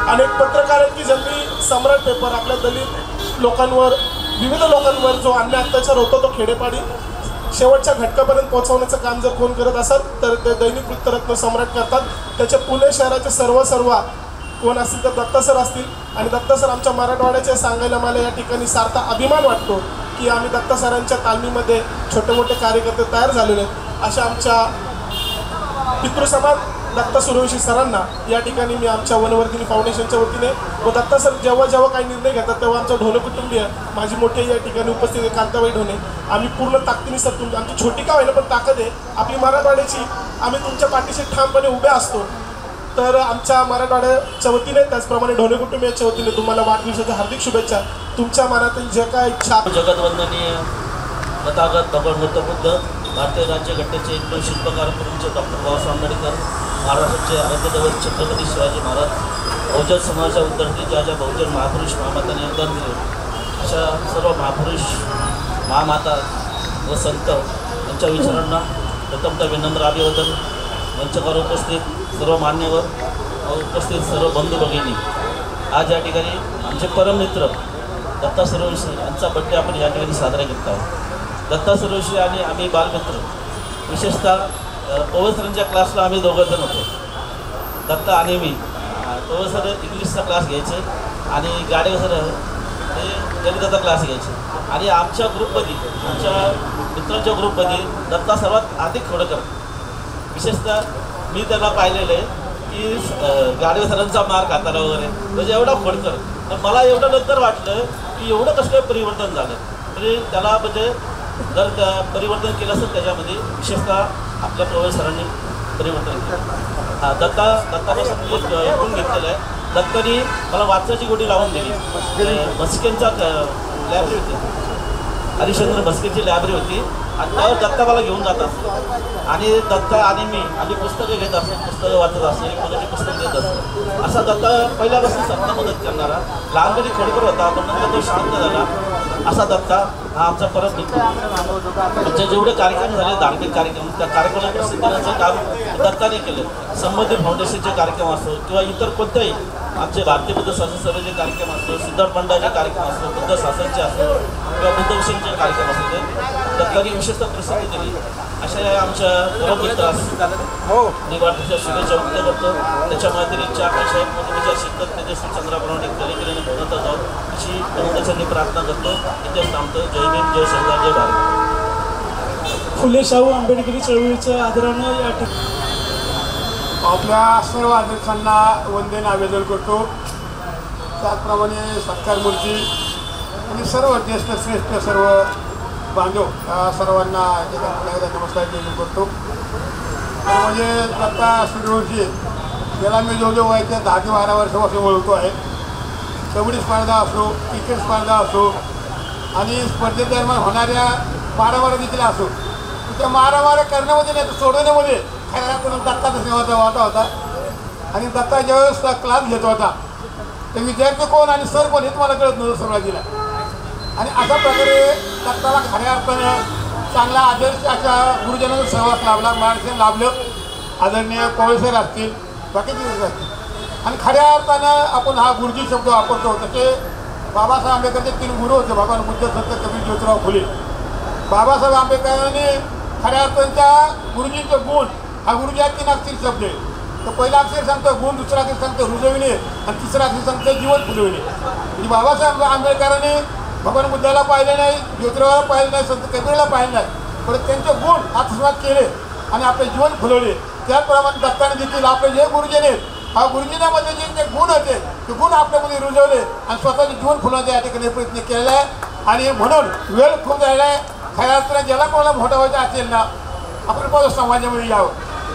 आणि एक पत्रकार आहेत की ज्यांनी सम्राट पेपर आपल्या दलित लोकांवर, विविध लोकांवर जो अन्याय अत्याचार होतो तो खेडेपाडी शेवटच्या घटकापर्यंत पोहोचवण्याचं काम जर कोण करत असेल तर ते दैनिक वृत्तरत्न सम्राट करतात. त्याचे पुणे शहराचे सर्व कोण असतील तर दत्ता सर असतील. आणि दत्ता सर आमच्या मराठवाड्याचे सांगायला मला या ठिकाणी सार्थ अभिमान वाटतो की आम्ही दत्ता सरांच्या तालमीमध्ये छोटे मोठे कार्यकर्ते तयार झालेले आहेत. अशा आमच्या पितृसमान दत्ता सूर्यवंशी सरांना या ठिकाणी मी आमच्या वनवर्धिनी फाउंडेशनच्या वतीने व दत्ता सर जेव्हा जेव्हा काही निर्णय घेतात तेव्हा आमचं ढोणे कुटुंबीय माझी मोठी या ठिकाणी उपस्थित आहे कांताबाई ढोणे, आम्ही पूर्ण ताकदीने सर आमची छोटी का होईना पण ताकद आहे आपली मराठवाड्याची, आम्ही तुमच्या पाठीशी ठामपणे उभे असतो. तर आमच्या मराठवाड्याच्या वतीने त्याचप्रमाणे ढोणे कुटुंबियाच्या वतीने तुम्हाला वाढदिवसाच्या हार्दिक शुभेच्छा. तुमच्या मनातील जे काय इच्छा. जगतवंदनीय तथागत भगवंत बुद्ध भारतीय राज्यघटनेचे एकमेव शिल्पकार प्रमुख डॉक्टर बाबासाहेब आंबेडकर, महाराष्ट्राचे आराध्यदैवत छत्रपती शिवाजी महाराज, बहुजन समाजाच्या उद्धरणी ज्या ज्या बहुजन महापुरुष महामातांनी योगदान दिले अशा सर्व महापुरुष महामाता व संत यांच्या विचारांना प्रथमतः विनम्र अभिवादन. मंचकावर उपस्थित सर्व मान्यवर व उपस्थित सर्व बंधू भगिनी, आज या ठिकाणी आमचे परममित्र दत्ता सूर्यवंशी यांचा बड्डे आपण या ठिकाणी साजरा करत आहोत. दत्ता सूर्यवंशी आणि आम्ही बालमित्र, विशेषतः पवळ सरांच्या क्लासला आम्ही दोघंजण होतो. दत्ता आणि मी. पवळ सर इंग्लिशचा क्लास घ्यायचे आणि गाडे सर हे गणिताचा क्लास घ्यायचे. आणि आमच्या ग्रुपमध्ये, आमच्या मित्रांच्या ग्रुपमध्ये दत्ता सर्वात अधिक खोडकर. विशेषतः मी त्यांना पाहिलेलं आहे की गाडवे सरांचा मार खाताना वगैरे म्हणजे एवढा खोडकर. तर मला एवढं नंतर वाटलं की एवढं कसं काय परिवर्तन झालं. म्हणजे त्याला म्हणजे जर परिवर्तन केलं असेल त्याच्यामध्ये विशेषतः आपल्या पवळ सरांनी परिवर्तन केलं. दत्तापासून गुण घेतलेलं आहे. दत्तानी मला वाचायची गोटी लावून दिली. मस्केंचा लायब्ररी होती, हरिश्चंद्र भस्केची लायब्ररी होती आणि त्यावर दत्ता मला घेऊन जात असतो. आणि दत्ता आणि मी आम्ही पुस्तकं घेत असतो, पुस्तकं वाचत असतो, कोणाची पुस्तक देत असतो. असा दत्ता पहिल्यापासून सबना मदत करणारा, लहानपणी खोडकर होता पण नंतर तो शांत झाला असा दत्ता हा आमचा परत मित्र. आमचे जेवढे कार्यक्रम झाले धार्मिक कार्यक्रम, त्या कार्यक्रमाला प्रसिद्ध करण्याचं काम दत्ताने केलं. संबंधित फाउंडेशनचे कार्यक्रम असो किंवा इतर कोणत्याही आमचे भारतीय बुद्ध शासन सभेचे कार्यक्रम असतो, सिद्धार्थ मंडळाचे कार्यक्रम असतो, बुद्ध शासनचे असो किंवा बुद्धविषयीचे कार्यक्रम असतो, ते दत्ताने विशेषतः प्रसिद्धी दिली. अशा या आमच्या परमित्रास मी वाढदिवसाच्या शुभेच्छा व्यक्त करतो. त्याच्या माध्यमाच्या अपेक्षा आहेत मोठ्या शिकत तेजस्वी चंद्राप्रमाणे कलेकेने पूर्णता जाऊन अशी बहुतेकांनी प्रार्थना करतो. इथेच थांबतो. जय भीम, जय सरदार, जय भारत. फुले शाहू आंबेडकरी चळवळीच्या आदरानं या ठिकाणी आपल्या सर्व अध्यक्षांना वंदन आवेदन करतो. त्याचप्रमाणे सत्कारमूर्ती आणि सर्व ज्येष्ठ श्रेष्ठ सर्व बांधव सर्वांना नमस्कार करतो. म्हणजे दत्ता सूर्यवंशी याला मी जवळजवळ वयाच्या 10 ते 12 वर्षापासून ओळखतो आहे. कबड्डी स्पर्धा असो, क्रिकेट स्पर्धा असो आणि स्पर्धेदरम्यान होणाऱ्या मारामाऱ्या देखील असो, त्या मारामाऱ्या करण्यामध्ये नाही तर सोडवण्यामध्ये खऱ्या करून दत्ताचा सेवाचा वाटा होता. आणि दत्ता ज्यावेळेस क्लास घेत होता ते विद्यार्थी कोण आणि सर कोण हे तुम्हाला कळत नव्हतं सुरुवातीला. आणि अशा प्रकारे दत्ताला खऱ्या अर्थानं चांगला आदर्श अशा गुरुजनांचा सहवास लाभला, मार्गदर्शन लाभलं. आदरणीय कोळसर असतील, बाकीचे असतील. आणि खऱ्या अर्थानं आपण हा गुरुजी शब्द वापरतो. तसे बाबासाहेब आंबेडकरचे 3 गुरु होते, भगवान बुद्ध, संत कबीर, ज्योतिराव फुले. बाबासाहेब आंबेडकरांनी खऱ्या अर्थांच्या गुरुजींचे गुण हा गुरुजी हा 3 अक्षरी शब्द आहे. तर पहिला अक्षर सांगतो गुण, दुसरा अक्षर सांगतो रुजविणे आणि तिसरा अक्षर सांगतो जीवन फुलविणे. म्हणजे बाबासाहेब आंबेडकरांनी भगवान बुद्धाला पाहिलं नाही, ज्योतिरावाला पाहिलं नाही, संत कबीरला पाहिलं नाही, पण त्यांचे गुण आत्मसात केले आणि आपले जीवन फुलवले. त्याचप्रमाणे दत्ताने देखील आपले जे गुरुजन आहेत हा गुरुजींमध्ये जे गुण होते ते गुण आपल्यामध्ये रुजवले आणि स्वतःचे जीवन फुलवण्याचा या ठिकाणी प्रयत्न केलेला आहे. आणि म्हणून वेळ खूप झालेला आहे. खऱ्या अर्थाने ज्याला कोणाला मोठा व्हायचं असेल ना आपण पण समाजामध्ये यावं.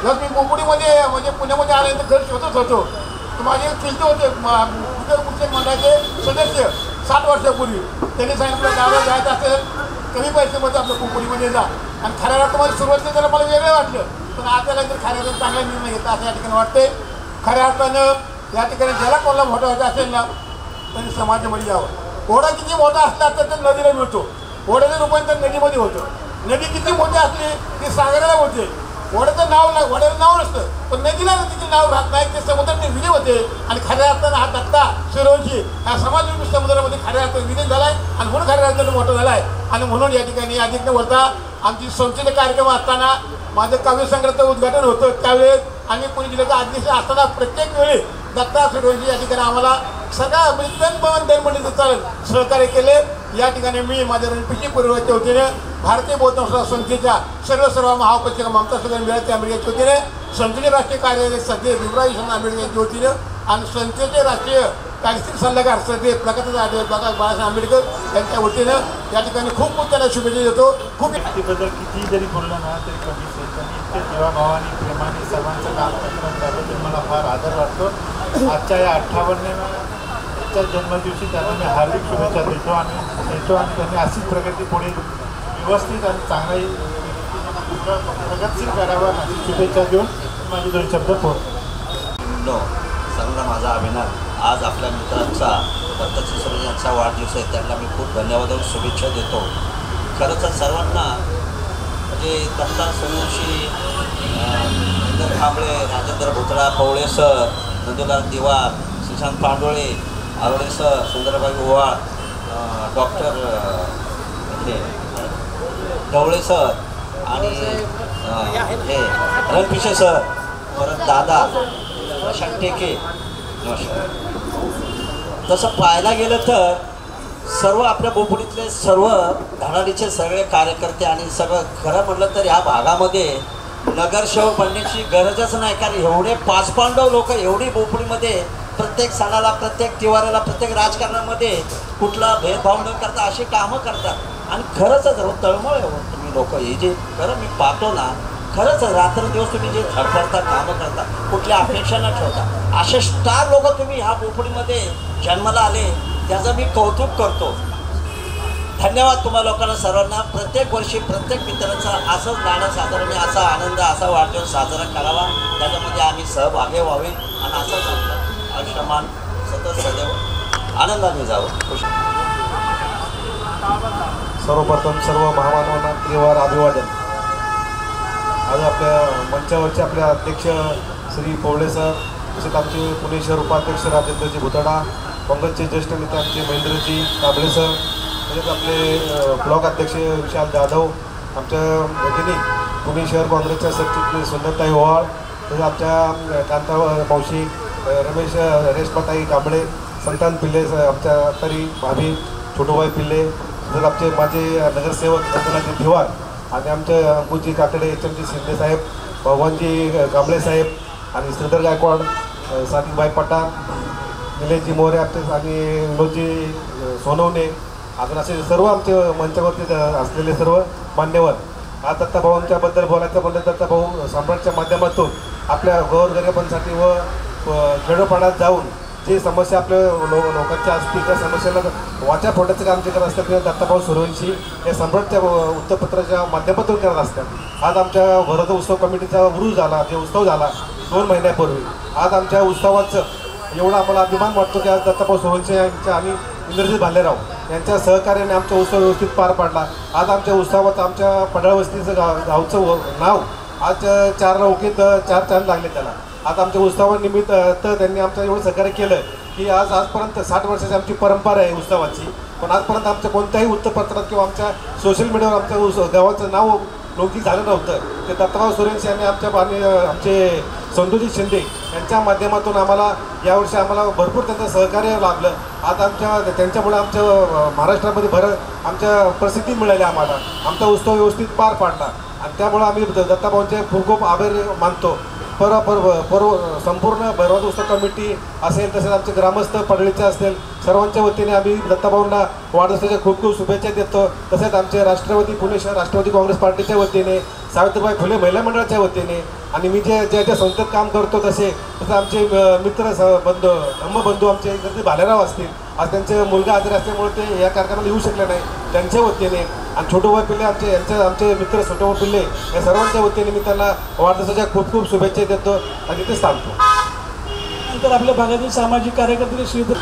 जर मी मुंबईमध्ये म्हणजे पुण्यामध्ये आल्यानंतर घर शोधत होतो तर माझे चुलते होते कुठे मंडळाचे सदस्य 60 वर्षापूर्वी. त्यांनी सांगितलं गावाला जायचं असेल कमी पैशामध्ये आपल्या कुंपणीमध्ये जा. आणि खऱ्या अर्थामध्ये सुरुवातीला त्याला मला वेगळं वाटलं, पण आपल्याला जर खऱ्या अर्थाने चांगला निर्णय घेतला असं या ठिकाणी वाटते. खऱ्या अर्थानं या ठिकाणी ज्याला कोणाला मोठा व्हायचं असेल ना त्यांनी समाजामध्ये यावं. ओढा किती मोठा असला तर नदीला मिळतो, ओढ्याचं रूपांतर नदीमध्ये होतं. नदी किती मोठी असली ती सागराला होते. ओढ्याचं नाव नसतं, पण नदीला नदीचे नाव राहत नाही, ते समुद्राने विलीन होते. आणि खऱ्या अर्थानं हा दत्ता सूर्यवंशी हा समाजरूपी समुद्रामध्ये खऱ्या अर्थाने विलीन झाला आहे आणि म्हणून खऱ्या अर्थानं मोठा झाला आहे. आणि म्हणून या ठिकाणी अधिक न बोलता आमची संस्थेचे कार्यक्रम असताना माझं काव्यसंग्रहाचं उद्घाटन होतं त्यावेळेस आम्ही पुणे जिल्ह्याचा अध्यक्ष असताना प्रत्येक वेळी दत्ता सूर्यवंशी या ठिकाणी आम्हाला सगळ्या दनमंडळीचं चालेल सहकार्य केले. या ठिकाणी मी माझ्या रणपिशी परिवाराच्या वतीने भारतीय बौद्ध संस्थेच्या सर्व महापत्रिका ममता सुगन मिळाच्या आंबेडकरच्या वतीने संस्थेचे राष्ट्रीय कार्यालय सध्या भीमराव आंबेडकरच्या वतीने आणि संस्थेचे राष्ट्रीय कायदेशीर सल्लागार सध्या बाळासाहेब आंबेडकर यांच्या वतीनं या ठिकाणी खूप खूप त्यांना शुभेच्छा देतो. खूप व्यक्तीबद्दल किती जरी बोललं ना तरी कमीच आहे. त्यांनी इतके जीवाभावाने प्रेमाने सर्वांचं काम करतात त्याबद्दल मला फार आदर वाटतो. आजच्या या 58व्या जन्मदिवशी त्यांना मी हार्दिक शुभेच्छा देतो आणि त्यांनी अशीच प्रगती पुढे व्यवस्थित आणि चांगलाही प्रगतशील करावा अशी शुभेच्छा देऊन माझे 2 शब्द नो सर्वांना माझा अभिनंदन. आज आपल्या मित्रांचा दत्ताजी सूर्यवंशी यांचा वाढदिवस आहे, त्यांना मी खूप धन्यवाद आणि शुभेच्छा देतो. खरंच सर्वांना म्हणजे दत्ता सूर्यवंशी, इंदर कांबळे, राजेंद्र भुतळा, पवळे सर, नंदुलाल दिवार, Sreesanth पांडोळे, आरोडे sir, Sundarbai ओवाळ, doctor Dhawale sir आणि हे रणपिशे सर, परत दादा प्रशांत टेके. तसं पाहायला गेलं तर सर्व आपल्या बोपडीतले सर्व धडाडीचे सगळे कार्यकर्ते आणि सगळं खरं म्हटलं तर ह्या भागामध्ये नगरसेवक बनण्याची गरजच नाही. कारण एवढे 5 पांडव लोक एवढी बोपडीमध्ये प्रत्येक सणाला, प्रत्येक तिवाराला, प्रत्येक राजकारणामध्ये कुठला भेदभाव न करता अशी कामं करतात. आणि खरंच तळमळ आहे तुम्ही लोक हे जे खरं मी पाहतो ना, खरंच रात्रंदिवस तुम्ही जे धडपडता कामं करता, कुठल्या अपेक्षा न ठेवता, असे स्टार लोक तुम्ही ह्या बोपडीमध्ये जन्माला आले त्याचं मी कौतुक करतो. धन्यवाद तुम्हा लोकांना सर्वांना. प्रत्येक वर्षी प्रत्येक मित्रांचा असंच नाणं साधारण असा आनंद, असा वाढदिवस साजरा करावा, त्याच्यामध्ये आम्ही सहभागी व्हावे आणि असंच आपलं आयुष्यमान सतत सदैव आनंदाने जावं. खुश. सर्वप्रथम सर्व महामानवांना त्रिवार अभिवादन. आज आपल्या मंचावरचे आपले अध्यक्ष श्री पवळे सर, तसेच आमचे पुणे शहर उपाध्यक्ष राजेंद्रजी भुतडा, काँग्रेसचे ज्येष्ठ नेते आमचे महेंद्रजी कांबळे सर, तसेच आपले ब्लॉक अध्यक्ष विशाल जाधव, आमच्या भगिनी पुणे शहर काँग्रेसच्या सरचिटणीस सुंदरताई ओवाळ, तसेच आमच्या कांता मावशी, रमेश रेशमाताई कांबळे, संतान पिल्ले, आमच्या तरी भाभी छोटूबाई पिल्ले, तसेच आमचे माझे नगरसेवक नंदनाजी धिवार आणि आमचे अंकुजी काकडे, HMG शिंदे साहेब, भगवानजी कांबळे साहेब आणि श्रीधर गायकवाड, सादिकबाई पठाण, निलेशजी मोरे आमचे आणि विनोदजी सोनवणे, अजून असे सर्व आमचे मंचावरती असलेले सर्व मान्यवर. आज दत्ताभाऊंच्याबद्दल बोलायचं म्हणलं, दत्ताभाऊ सम्राटच्या माध्यमातून आपल्या गोरगरिबांसाठी व खेडोपाड्यात जाऊन जे समस्या आपल्या लोकांच्या असतील त्या समस्याला वाचा फोडण्याचं काम जे करत असतात किंवा दत्ताभाऊ सूर्यवंशी हे सम्राटच्या वृत्तपत्राच्या माध्यमातून करत असतात. आज आमच्या भरत उत्सव कमिटीचा उरूस झाला, जे उत्सव झाला 2 महिन्यापूर्वी. आज आमच्या उत्सवाचं एवढा आम्हाला अभिमान वाटतो की आज दत्ताभाऊ सूर्यवंशी यांच्या आणि इंद्रजित भालेराव यांच्या सहकार्याने आमचा उत्सव व्यवस्थित पार पाडला. आज आमच्या उत्सवात आमच्या पडाळवस्तीचं गावचं नाव आज 4 लौकीत 4 चांद लागले त्याला. आज आमच्या उत्सवानिमित्त तर त्यांनी आमचं एवढं सहकार्य केलं की आजपर्यंत 60 वर्षाची आमची परंपरा आहे उत्सवाची, पण आजपर्यंत आमच्या कोणत्याही वृत्तपत्रात किंवा आमच्या सोशल मीडियावर आमच्या गावाचं नाव लौकिक झालं नव्हतं. ते दत्ताभाऊ सूर्यवंशी यांनी आमचे संतोषजी शिंदे यांच्या माध्यमातून आम्हाला यावर्षी आम्हाला भरपूर त्यांचं सहकार्य लाभलं. आज त्यांच्यामुळे आमच्या महाराष्ट्रामध्ये आमच्या प्रसिद्धी मिळाली आम्हाला. आमचा उत्सव व्यवस्थित पार पाडला आणि त्यामुळे आम्ही दत्ताभाऊंचे खूप खूप आभार मानतो. संपूर्ण भैरवाद उत्सव कमिटी असेल, तसेच आमचे ग्रामस्थ पडळीचे असतील, सर्वांच्या वतीने आम्ही दत्ताभाऊंना वाढदिवसाच्या खूप खूप शुभेच्छा देतो. तसेच आमचे राष्ट्रवादी पुणे शहर राष्ट्रवादी काँग्रेस पार्टीच्या वतीने, सावित्रीबाई फुले महिला मंडळाच्या वतीने आणि मी ज्या संस्थेत काम करतो तसं आमचे मित्र धम्मबंधू आमचे इंद्रजित भालेराव असतील, आज त्यांचे मुलगा आजारी असल्यामुळे ते या कार्यक्रमाला येऊ शकले नाही, त्यांच्या वतीने आणि छोटूबाई पिल्ले आमचे मित्र छोटूबाई पिल्ले या सर्वांच्या वतीने मी त्यांना वाढदिवसाच्या खूप खूप शुभेच्छा देतो आणि तिथेच थांबतो. नंतर आपल्या भागातील सामाजिक कार्यकर्ते श्रीधर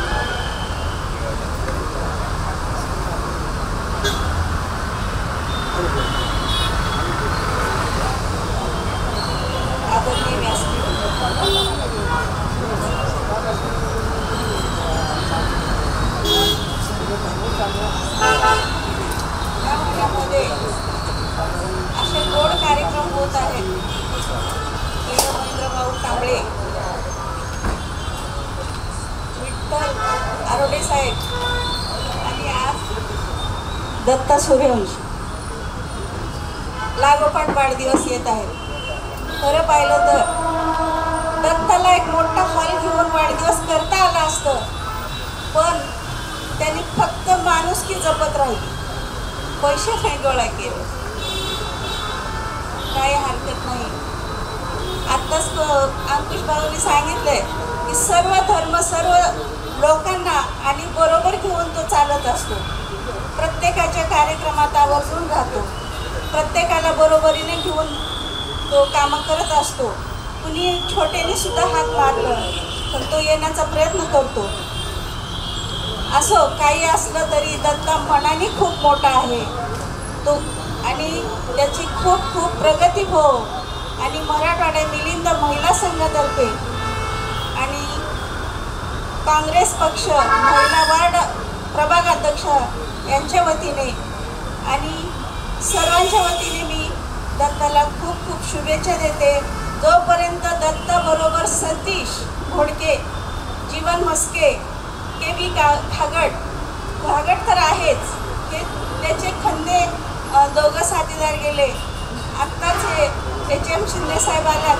असे गोड कार्यक्रम होत आहेत. रवींद्रभाऊ कांबळे, विठ्ठल आरोडे साहेब आणि आज दत्ता सूर्यवंशी लागोपाठ वाढदिवस येत आहेत. खरं पाहिलं तर दत्ताला एक मोठा हॉल घेऊन वाढदिवस करता आला असतं, पण त्यांनी फक्त माणुसकी जपत राहिली, पैसे नाही गोळा केले. काही हरकत नाही. आत्ताच अंकुश भाऊंनी सांगितलंय की सर्व धर्म सर्व लोकांना आणि बरोबर घेऊन तो चालत असतो. प्रत्येकाच्या कार्यक्रमात आवर्जून राहतो, प्रत्येकाला बरोबरीने घेऊन तो कामं करत असतो. कुणी छोट्याने सुद्धा हात मारलं तर तो येण्याचा प्रयत्न करतो. असो काही असलं तरी दत्ता मनाने खूप मोठा आहे तो आणि त्याची खूप खूप प्रगती हो. आणि मराठवाडा मिलिंद महिला संघातर्फे आणि काँग्रेस पक्ष महिला वार्ड प्रभाग अध्यक्ष यांच्या वतीने आणि सर्वांच्या वतीने मी दत्ताला खूप खूप शुभेच्छा देते. जोपर्यंत दत्ता बरोबर सतीश घोडके, जीवन मस्के, KB घागट तर आहेच, हे त्याचे खंदे दोघं साथीदार गेले. आत्ताच हे HM शिंदे साहेब आल्यात,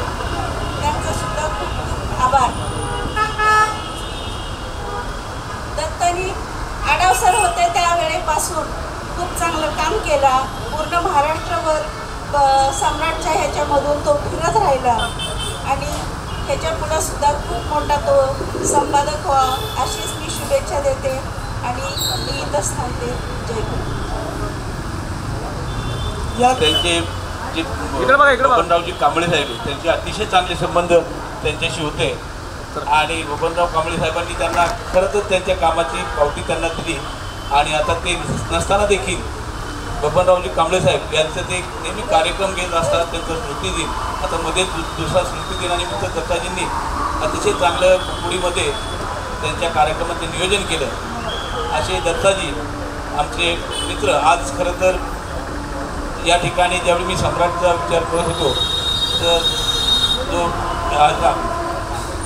त्यांचं सुद्धा खूप खूप आभार. दत्तानी आडावसर होते त्यावेळेपासून खूप चांगलं काम केलं. पूर्ण महाराष्ट्रावर सम्राटच्या ह्याच्यामधून तो फिरत राहिला आणि ह्याच्या पुढं सुद्धा खूप मोठा तो संपादक व्हावा अशीच मी शुभेच्छा देते आणि मी इथंच थांबते. जय हिंद. त्यांचे जे बबनरावजी कांबळे साहेब त्यांचे अतिशय चांगले संबंध त्यांच्याशी होते आणि बबनराव कांबळे साहेबांनी त्यांना खरं तर त्यांच्या कामाची पावती त्यांना दिली आणि आता ते नसताना देखील बबनरावजी कांबळे साहेब यांचं ते नेहमी कार्यक्रम घेत असतात. त्यांचं स्मृतिदिन आता मध्ये दुसरा स्मृतिदिनानिमित्त दत्ताजींनी अतिशय चांगलं पुढीमध्ये त्यांच्या कार्यक्रमाचं नियोजन केलं. असे दत्ताजी आमचे मित्र आज खरं तर या ठिकाणी ज्यावेळी मी सम्राटचा विचार करत होतो तर जो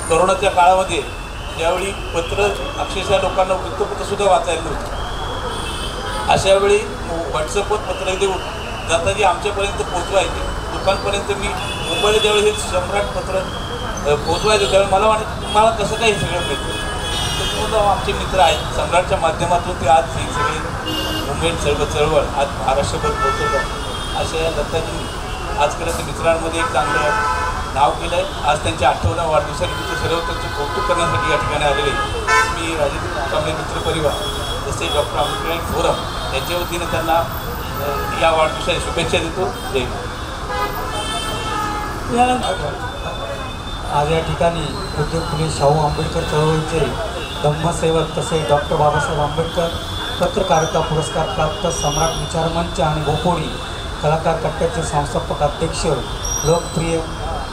कोरोनाच्या काळामध्ये ज्यावेळी पत्र अक्षरशः लोकांना वृत्तपत्रसुद्धा वाचायला नव्हतं, अशावेळी व्हॉट्सअपवर पत्र देऊन जाताना आमच्यापर्यंत पोचवायचे. लोकांपर्यंत मी मुंबईला ज्यावेळी हे सम्राट पत्र पोचवायचं त्यावेळी मला वाटतं मला कसं काही सगळं मिळतं. तर आमचे मित्र आहेत सम्राटच्या माध्यमातून ते आज ही सगळी मुंबईत चळवळ आज महाराष्ट्रभर पोचवतात. अशा दत्ताजींनी आजपर्यंत मित्रांमध्ये एक चांगलं नाव केलं आहे. आज त्यांच्या 8व्या वाढदिवसानिमित्त सर्व त्यांचे कौतुक करण्यासाठी या ठिकाणी आलेले मी राजेंद्र कांबळे मित्र परिवार जसे डॉक्टर आंबेडकर फोरम यांच्या वतीने त्यांना या वाढदिवसाच्या शुभेच्छा देतो. जय आज या ठिकाणी पूज्य फुले शाहू आंबेडकर चळवळीचे धम्मसेवक तसेच डॉक्टर बाबासाहेब आंबेडकर पत्रकारिता पुरस्कार प्राप्त सम्राट विचारमंच आणि बोपोडी कलाकार कट्ट्याचे संस्थापक अध्यक्ष लोकप्रिय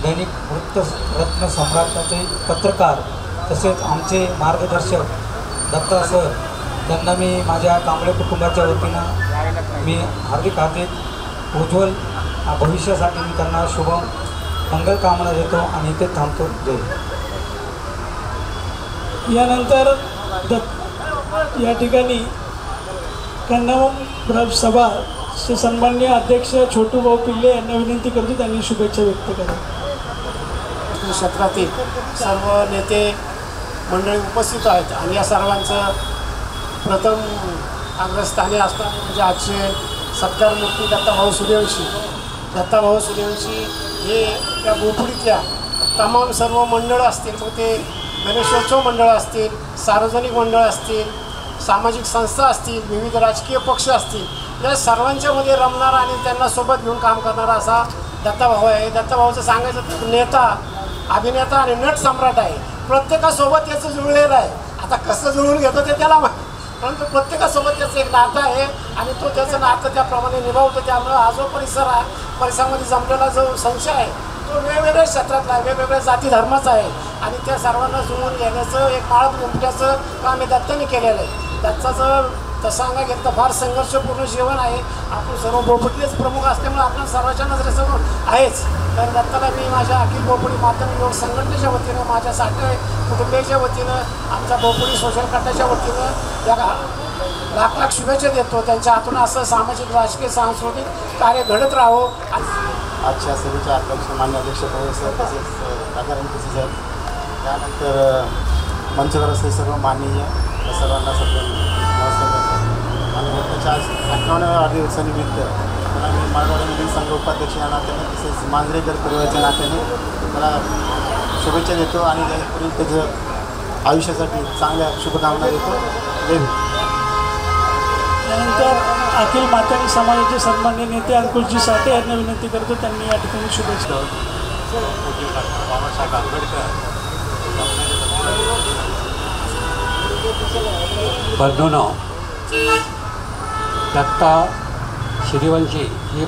दैनिक वृत्तरत्न सम्राटाचे पत्रकार तसेच आमचे मार्गदर्शक दत्ता सर त्यांना मी माझ्या कांबळे कुटुंबाच्या वतीनं मी हार्दिक उज्ज्वल भविष्यासाठी मी त्यांना शुभ मंगल कामना देतो आणि इथे थांबतो. जय. यानंतर या ठिकाणी कन्नम सभा सन्माननीय अध्यक्ष छोटूभाऊ पिल्ले यांना विनंती करतो त्यांनी शुभेच्छा व्यक्त करा. क्षेत्रातील सर्व नेते मंडळी उपस्थित आहेत आणि या सर्वांचं प्रथम अग्रस्थानी असताना म्हणजे आजचे सत्कारमूर्ती दत्ताभाऊ सूर्यवंशी. दत्ताभाऊ सूर्यवंशी हे त्या बोपुडीतल्या तमाम सर्व मंडळं असतील, मग ते गणेशोत्सव मंडळं असतील, सार्वजनिक मंडळं असतील, सामाजिक संस्था असतील, विविध राजकीय पक्ष असतील, या सर्वांच्यामध्ये रमणारा आणि त्यांना सोबत घेऊन काम करणारा असा दत्ताभाऊ आहे. दत्ताभाऊचं सांगायचं तर नेता, अभिनेता आणि नट सम्राट आहे. प्रत्येकासोबत याचं जुळलेलं आहे. आता कसं जुळून घेतो ते त्याला माहिती, परंतु प्रत्येकासोबत त्याचं एक नातं आहे आणि तो त्याचं नातं त्याप्रमाणे निभावतो. त्यामुळं हा जो परिसरामध्ये जमलेला जो संशय आहे तो वेगवेगळ्या क्षेत्रातला आहे, वेगवेगळ्या जाती धर्माचा आहे आणि त्या सर्वांना जुळवून घेण्याचं एक माळ गुंफण्याचं काम हे दत्ताने केलेलं आहे. दत्ताचं तसं सांगा गेलं तर फार संघर्षपूर्ण जीवन आहे. आपण सर्व बोपडीलेच प्रमुख असल्यामुळे आपण सर्वांच्या नजरेसमोर आहेच. तर दत्ताला मी माझ्या अखिल बोपडी माध्यमिक योग संघटनेच्या वतीनं, माझ्या साठे कुटुंबियाच्या वतीनं, आमच्या बोपडी सोशल कट्ट्याच्या वतीनं या लाख लाख शुभेच्छा देतो. त्यांच्या हातून असं सामाजिक राजकीय सांस्कृतिक कार्य घडत राहो. आजच्या सभेच्या अध्यक्ष मान्य अध्यक्ष सर तसेच राधाराणी सर, त्यानंतर मंचवर असलेले सर्व माननीय सर्वांना नमस्कार करतो. आणि त्याच्या आज 58व्या वाढदिवसानिमित्त मला मी मराठवाडा मुलीं संघ उपाध्यक्ष या नात्याने तसेच मांजरेकर परिवाराच्या नात्याने मला शुभेच्छा देतो आणि पुढील त्याचं आयुष्यासाठी चांगल्या शुभकामना देतो. जय हिंद. त्यानंतर अखिल मातानी समाजाचे सन्मान्य नेते अंकुशजी साठे यांना विनंती करतो त्यांनी या ठिकाणी शुभेच्छा. बाबासाहेब आंबेडकर बंधूंनो, दत्ता सूर्यवंशी हे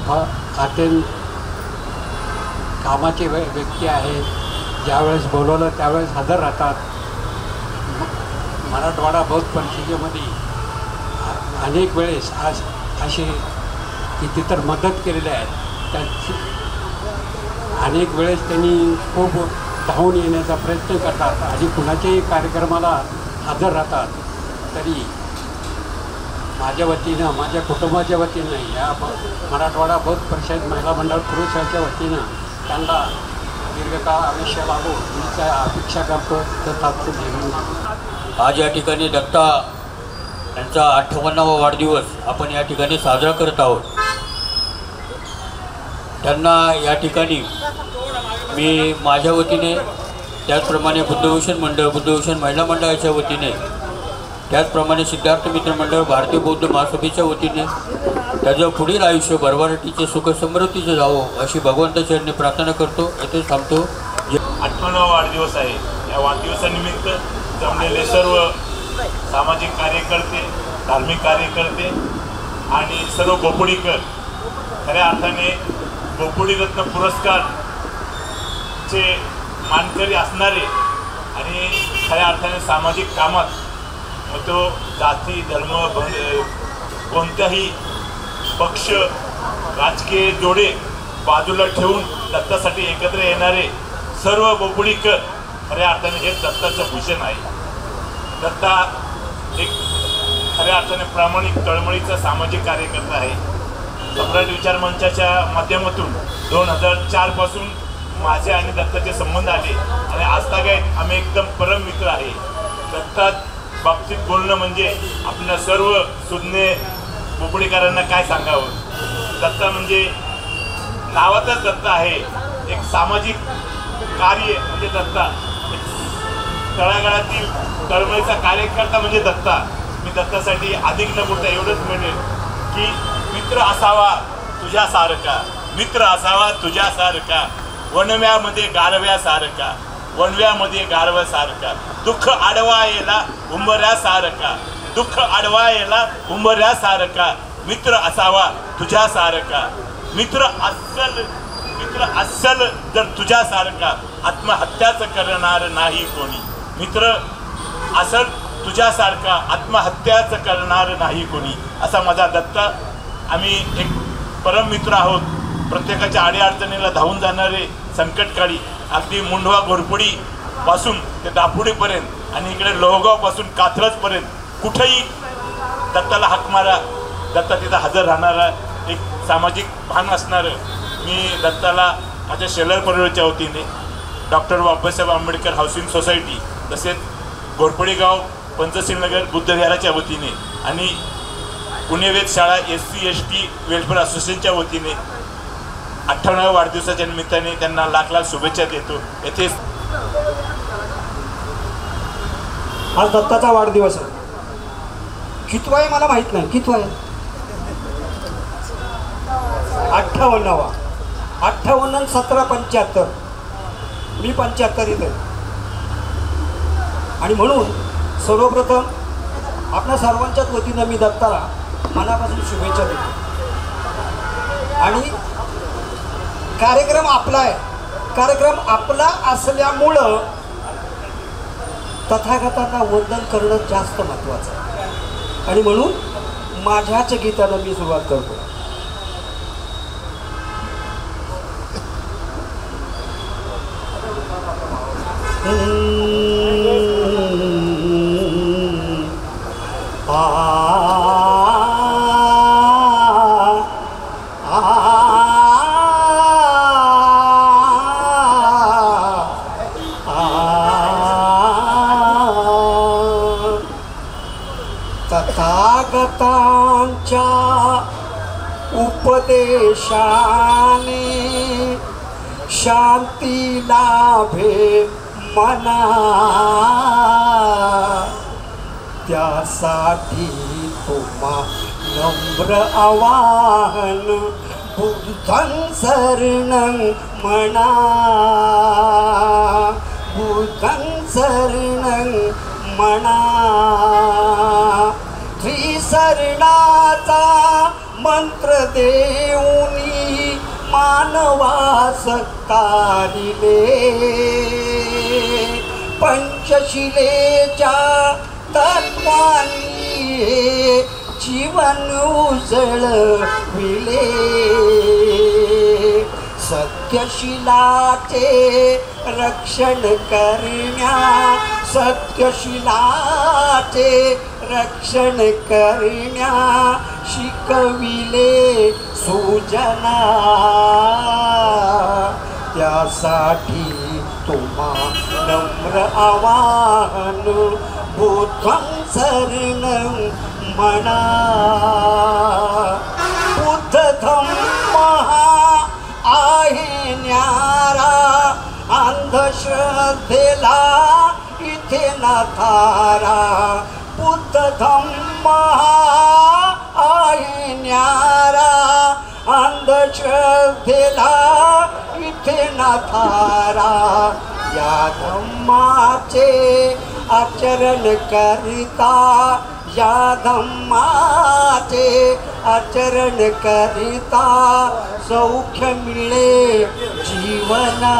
अत्यंत कामाचे व्यक्ती आहे. ज्यावेळेस बोलवलं त्यावेळेस हजर राहतात. मराठवाडा बौद्ध परिषदेमध्ये अनेक वेळेस आज अशी किती तर मदत केलेली आहे. त्याची अनेक वेळेस त्यांनी खूप धावून येण्याचा प्रयत्न करतात आणि कुणाच्याही कार्यक्रमाला हजर राहतात. तरी माझ्या वतीनं, माझ्या कुटुंबाच्या वतीनं, या मराठवाडा बौद्ध परिषद महिला मंडळ पुरुषाच्या वतीनं त्यांना दीर्घकाळ आयुष्य लाभो ही अपेक्षा करतो. तर आज या ठिकाणी दत्ता यांचा 58वा वाढदिवस आपण या ठिकाणी साजरा करत आहोत. त्यांना या ठिकाणी मी माझ्या वतीने, त्याचप्रमाणे बुद्धभूषण मंडळ, बुद्धभूषण महिला मंडळाच्या वतीने, त्याचप्रमाणे सिद्धार्थ मित्र मंडळ, भारतीय बौद्ध महासभेच्या वतीने त्याचं पुढील आयुष्य भरभराटीचे सुख समृद्धीचं जावं अशी भगवंताचरणी प्रार्थना करतो. येथे थांबतो. 58वा वाढदिवस आहे. या वाढदिवसानिमित्त जमलेले सर्व सामाजिक कार्यकर्ते, धार्मिक कार्यकर्ते आणि सर्व बोपुडीकर, खऱ्या अर्थाने बोपुडी रत्न पुरस्कारचे मानकरी असणारे आणि खऱ्या अर्थाने सामाजिक कामात मग तो जाती धर्म कोणत्याही पक्ष राजकीय जोडे बाजूला ठेवून दत्तासाठी एकत्र येणारे सर्व बोबडीकर खऱ्या अर्थाने हे दत्ताचं भूषण आहे. दत्ता एक खऱ्या अर्थाने प्रामाणिक तळमळीचा सामाजिक कार्यकर्ता आहे. सम्राट विचार मंचाच्या माध्यमातून 2004 पासून माझे आणि दत्ताचे संबंध आले आणि आजतागायत आम्ही एकदम परम मित्र आहे. दत्ता बाबतीत बोलणं म्हणजे आपल्या सर्व सुज्ञे बोबडीकरांना काय सांगावं. दत्ता म्हणजे नावातच दत्ता आहे. एक सामाजिक कार्य म्हणजे दत्ता, तळागाळातील तळमळीचा कार्यकर्ता म्हणजे दत्ता. मी दत्तासाठी अधिक न बोलता एवढंच म्हणेन की मित्र असावा तुझ्यासारखा, मित्र असावा तुझ्यासारखा, वनव्यामध्ये गारव्यासारखा, वनव्यामध्ये गारव्यासारखा, दुःख आडवा येला उंबऱ्यासारखा, दुःख आडवा येला उंबऱ्यासारखा, मित्र असावा तुझ्यासारखा. मित्र अस्सल जर तुझ्यासारखा आत्महत्याच करणार नाही कोणी. मित्र असल तुझ्यासारखा आत्महत्याच करणार नाही कोणी, असा माझा दत्ता. आम्ही एक परम मित्र आहोत. प्रत्येकाच्या अडीअडचणीला धावून जाणारे संकटकाळी, अगदी मुंढवा घोरपडी पासून ते दापुडीपर्यंत आणि इकडे लोहगावपासून कात्रजपर्यंत कुठेही दत्ताला हाक मारा, दत्ता तिथं हजर राहणारा एक सामाजिक भान असणारं. मी दत्ताला माझ्या शेलर परिवाराच्या वतीने, doctor Babasaheb Ambedkar housing society, तसेच घोरपडी गाव पंचशीलनगर बुद्धविहाराच्या वतीने आणि पुणे वेधशाळा SC ST वेलफेअर असोसिएशनच्या वतीने 58व्या वाढदिवसाच्या निमित्ताने त्यांना लाख लाख शुभेच्छा देतो. येथे आज दत्ताचा वाढदिवस आहे. कितवा आहे मला माहित नाही. कितवा आहे? 58वा. 58 17 75. मी 75 आहे. आणि म्हणून सर्वप्रथम आपल्या सर्वांच्याच वतीनं मी दत्ताला मनापासून शुभेच्छा देतो. आणि कार्यक्रम आपला आहे. कार्यक्रम आपला असल्यामुळं तथागतांना वंदन करणं जास्त महत्त्वाचं आहे. आणि म्हणून माझ्याच गीतानं मी सुरुवात करतो. तथागतांच्या उपदेशाने शांती लाभे मना, त्यासाठी तुम्हा नम्र आवाहन बुद्धं शरणं म्हणा, बुद्धं शरणं म्हणा. त्रिशरणाचा मंत्र देऊनी मानवास कारिले, पंचशिलेच्या तत्वानी जीवन उजळविले. सत्यशिलाचे रक्षण करण्या, सत्यशिलाचे रक्षण करण्या शिकविले सुजना. त्यासाठी तुम्हा नम्र आवाहन बुद्धं शरणं म्हणा. बुद्ध धम्म आहे न्यारा, अंधश्रद्धेला इथे न थारा. बुद्ध धम्म आहे न्यारा, अंधश्रद्धेला इथे न थारा. या धम्माचे आचरण करिता, या धम्माचे आचरण करिता सौख्य मिळे जीवना.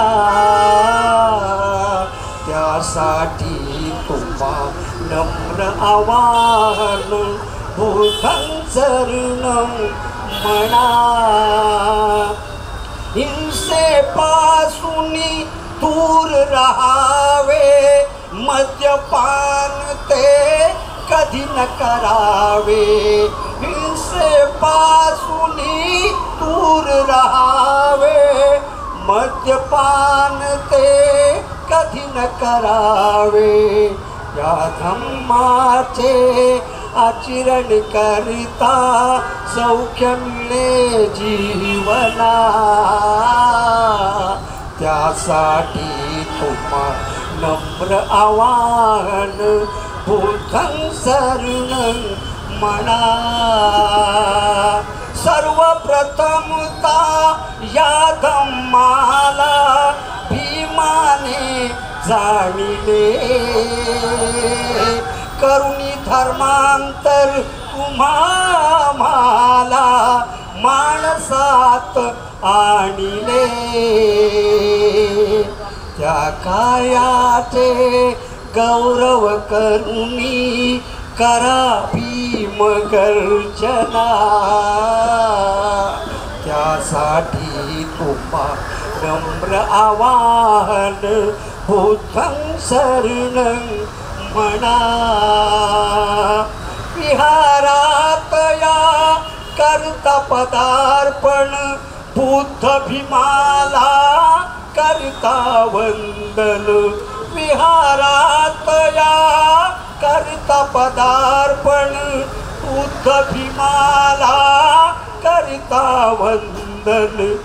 त्यासाठी तुम्हा नम्र आवाहन बुद्धं शरणं म्हणा हिंसेपासून दूर राहावे मद्यपान ते कधी न करावे हिंसेपासून दूर राहावे मद्यपान ते कधी न करावे या धम्माचे आचरण करिता सौख्य मिळे जीवना त्यासाठी तुम्हा नम्र आवाहन बुद्धं शरणं म्हणा सर्वप्रथमता या धम्माला भीमाने जाणिले करुणी धर्मांतर तुम्हा मला माणसात आणिले त्या कार्याचे गौरव करुणी करा भीम गर्जना त्यासाठी तुम्हा नम्र आवाहन बुद्धं शरणं म्हणा विहारात या करता पदार्पण बुद्ध भीमाला करता वंदन विहारात या करता पदार्पण बुद्ध भीमाला करता वंदन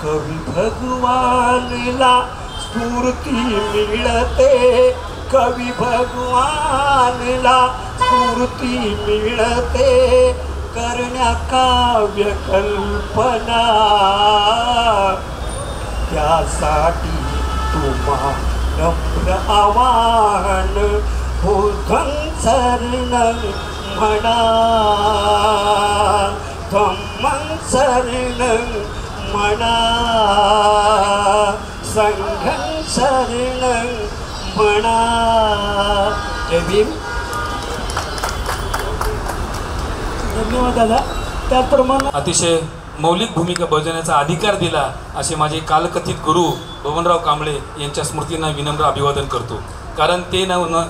कवी भगवानला स्फूर्ती मिळते कवी भगवानला स्फूर्ती मिळते करण्या काव्य कल्पना त्यासाठी तुम्हा नम्र आवाहन बुद्धं शरणं म्हणा धम्मं शरणं म्हणा संघं शरणं म्हणा जय भीम धन्यवाद दादा त्याचप्रमाणे अतिशय मौलिक भूमिका बजावण्याचा अधिकार दिला असे माझे कालकथित गुरु बबनराव कांबळे यांच्या स्मृतींना विनम्र अभिवादन करतो कारण ते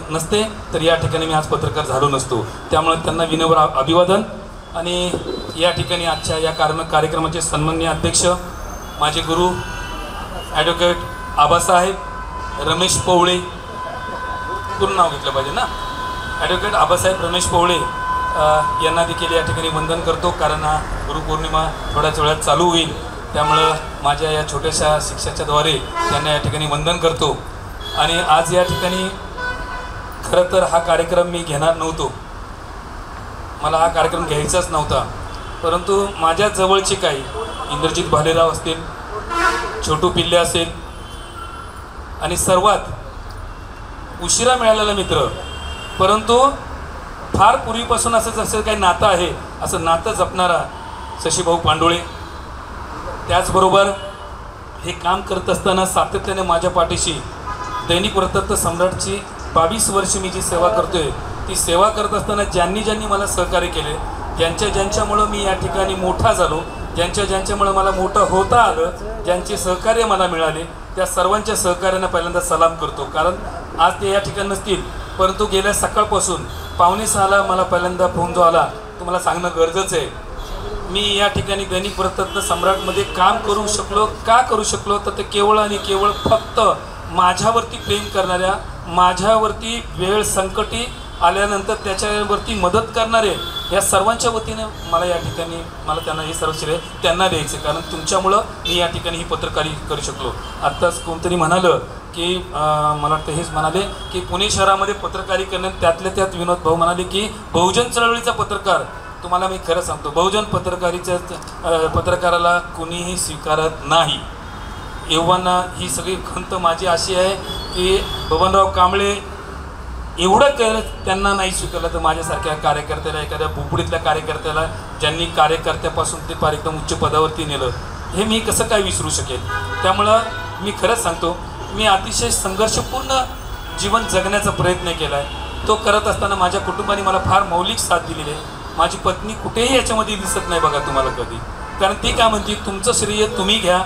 नसते तर या ठिकाणी मी आज पत्रकार झालो नसतो त्यामुळे त्यांना विनम्र अभिवादन आणि या ठिकाणी आजच्या या कार्यक्रमाचे सन्माननीय अध्यक्ष माझे गुरु ॲडव्होकेट आबासाहेब रमेश पवळे पूर्ण नाव घेतलं पाहिजे ना ॲडव्होकेट आबासाहेब रमेश पवळे यांना देखील या ठिकाणी वंदन करतो कारण हा गुरुपौर्णिमा थोड्याच वेळात चालू होईल त्यामुळं माझ्या या छोट्याशा शिक्षकाच्याद्वारे त्यांना या ठिकाणी वंदन करतो आणि आज या ठिकाणी खरं तर हा कार्यक्रम मी घेणार नव्हतो मला हा कार्यक्रम घ्यायचाच नव्हता परंतु माझ्या जवळचे काही इंद्रजित भालेराव असतील छोटू पिल्ले असेल आणि सर्वात उशिरा मिळालेला मित्र परंतु फार पूर्वीपासून असं काही नातं आहे असं नातं जपणारा शशीभाऊ पांडुळे त्याचबरोबर हे काम करत असताना सातत्याने माझ्या पाठीशी दैनिक वृत्तपत्र सम्राटची 22 वर्ष मी जी सेवा करतोय ती सेवा करत असताना ज्यांनी मला सहकार्य केले ज्यांच्यामुळं मी या ठिकाणी मोठा झालो ज्यांच्यामुळं मला मोठं होता आलं ज्यांचे सहकार्य मला मिळाले त्या सर्वांच्या सहकार्यांना पहिल्यांदा सलाम करतो कारण आज ते या ठिकाणी नसतील परंतु गेल्या सकाळपासून 5:45 मला पहिल्यांदा फोन जो आला तुम्हाला सांगणं गरजेचं आहे मी या ठिकाणी दैनिक वृत्तपत्र सम्राटमध्ये काम करू शकलो तर ते केवळ आणि केवळ फक्त माझ्यावरती प्रेम करणाऱ्या माझ्यावरती वेळ संकटी आल्यानंतर त्याच्यावरती मदत करणारे या सर्वांच्या वतीने मला या ठिकाणी त्यांना हे सर्व श्रेय त्यांना द्यायचे कारण तुमच्यामुळं मी या ठिकाणी ही पत्रकारी करू शकलो आत्ताच कोणतरी म्हणालं की मला वाटतं हेच म्हणाले की पुणे शहरामध्ये पत्रकारी करण्यात त्यातल्या त्यात विनोद भाऊ म्हणाले की बहुजन चळवळीचा पत्रकार तुम्हाला मी खरं सांगतो बहुजन पत्रकाराला कुणीही स्वीकारत नाही एव्हाना ही सगळी खंत माझी अशी आहे की बबनराव कांबळे एवढं त्यांना नाही स्वीकारलं तर माझ्यासारख्या कार्यकर्त्याला एखाद्या भोपडीतल्या कार्यकर्त्याला ज्यांनी कार्यकर्त्यापासून ते फार एकदम उच्च पदावरती नेलं हे मी कसं काय विसरू शकेल त्यामुळं मी खरंच सांगतो मी अतिशय संघर्षपूर्ण जीवन जगण्याचा प्रयत्न केला आहे तो करत असताना माझ्या कुटुंबाने मला फार मौलिक साथ दिलेली आहे माझी पत्नी कुठेही याच्यामध्ये दिसत नाही बघा तुम्हाला कधी. कारण ती काय म्हणते, तुमचं श्रेय तुम्ही घ्या,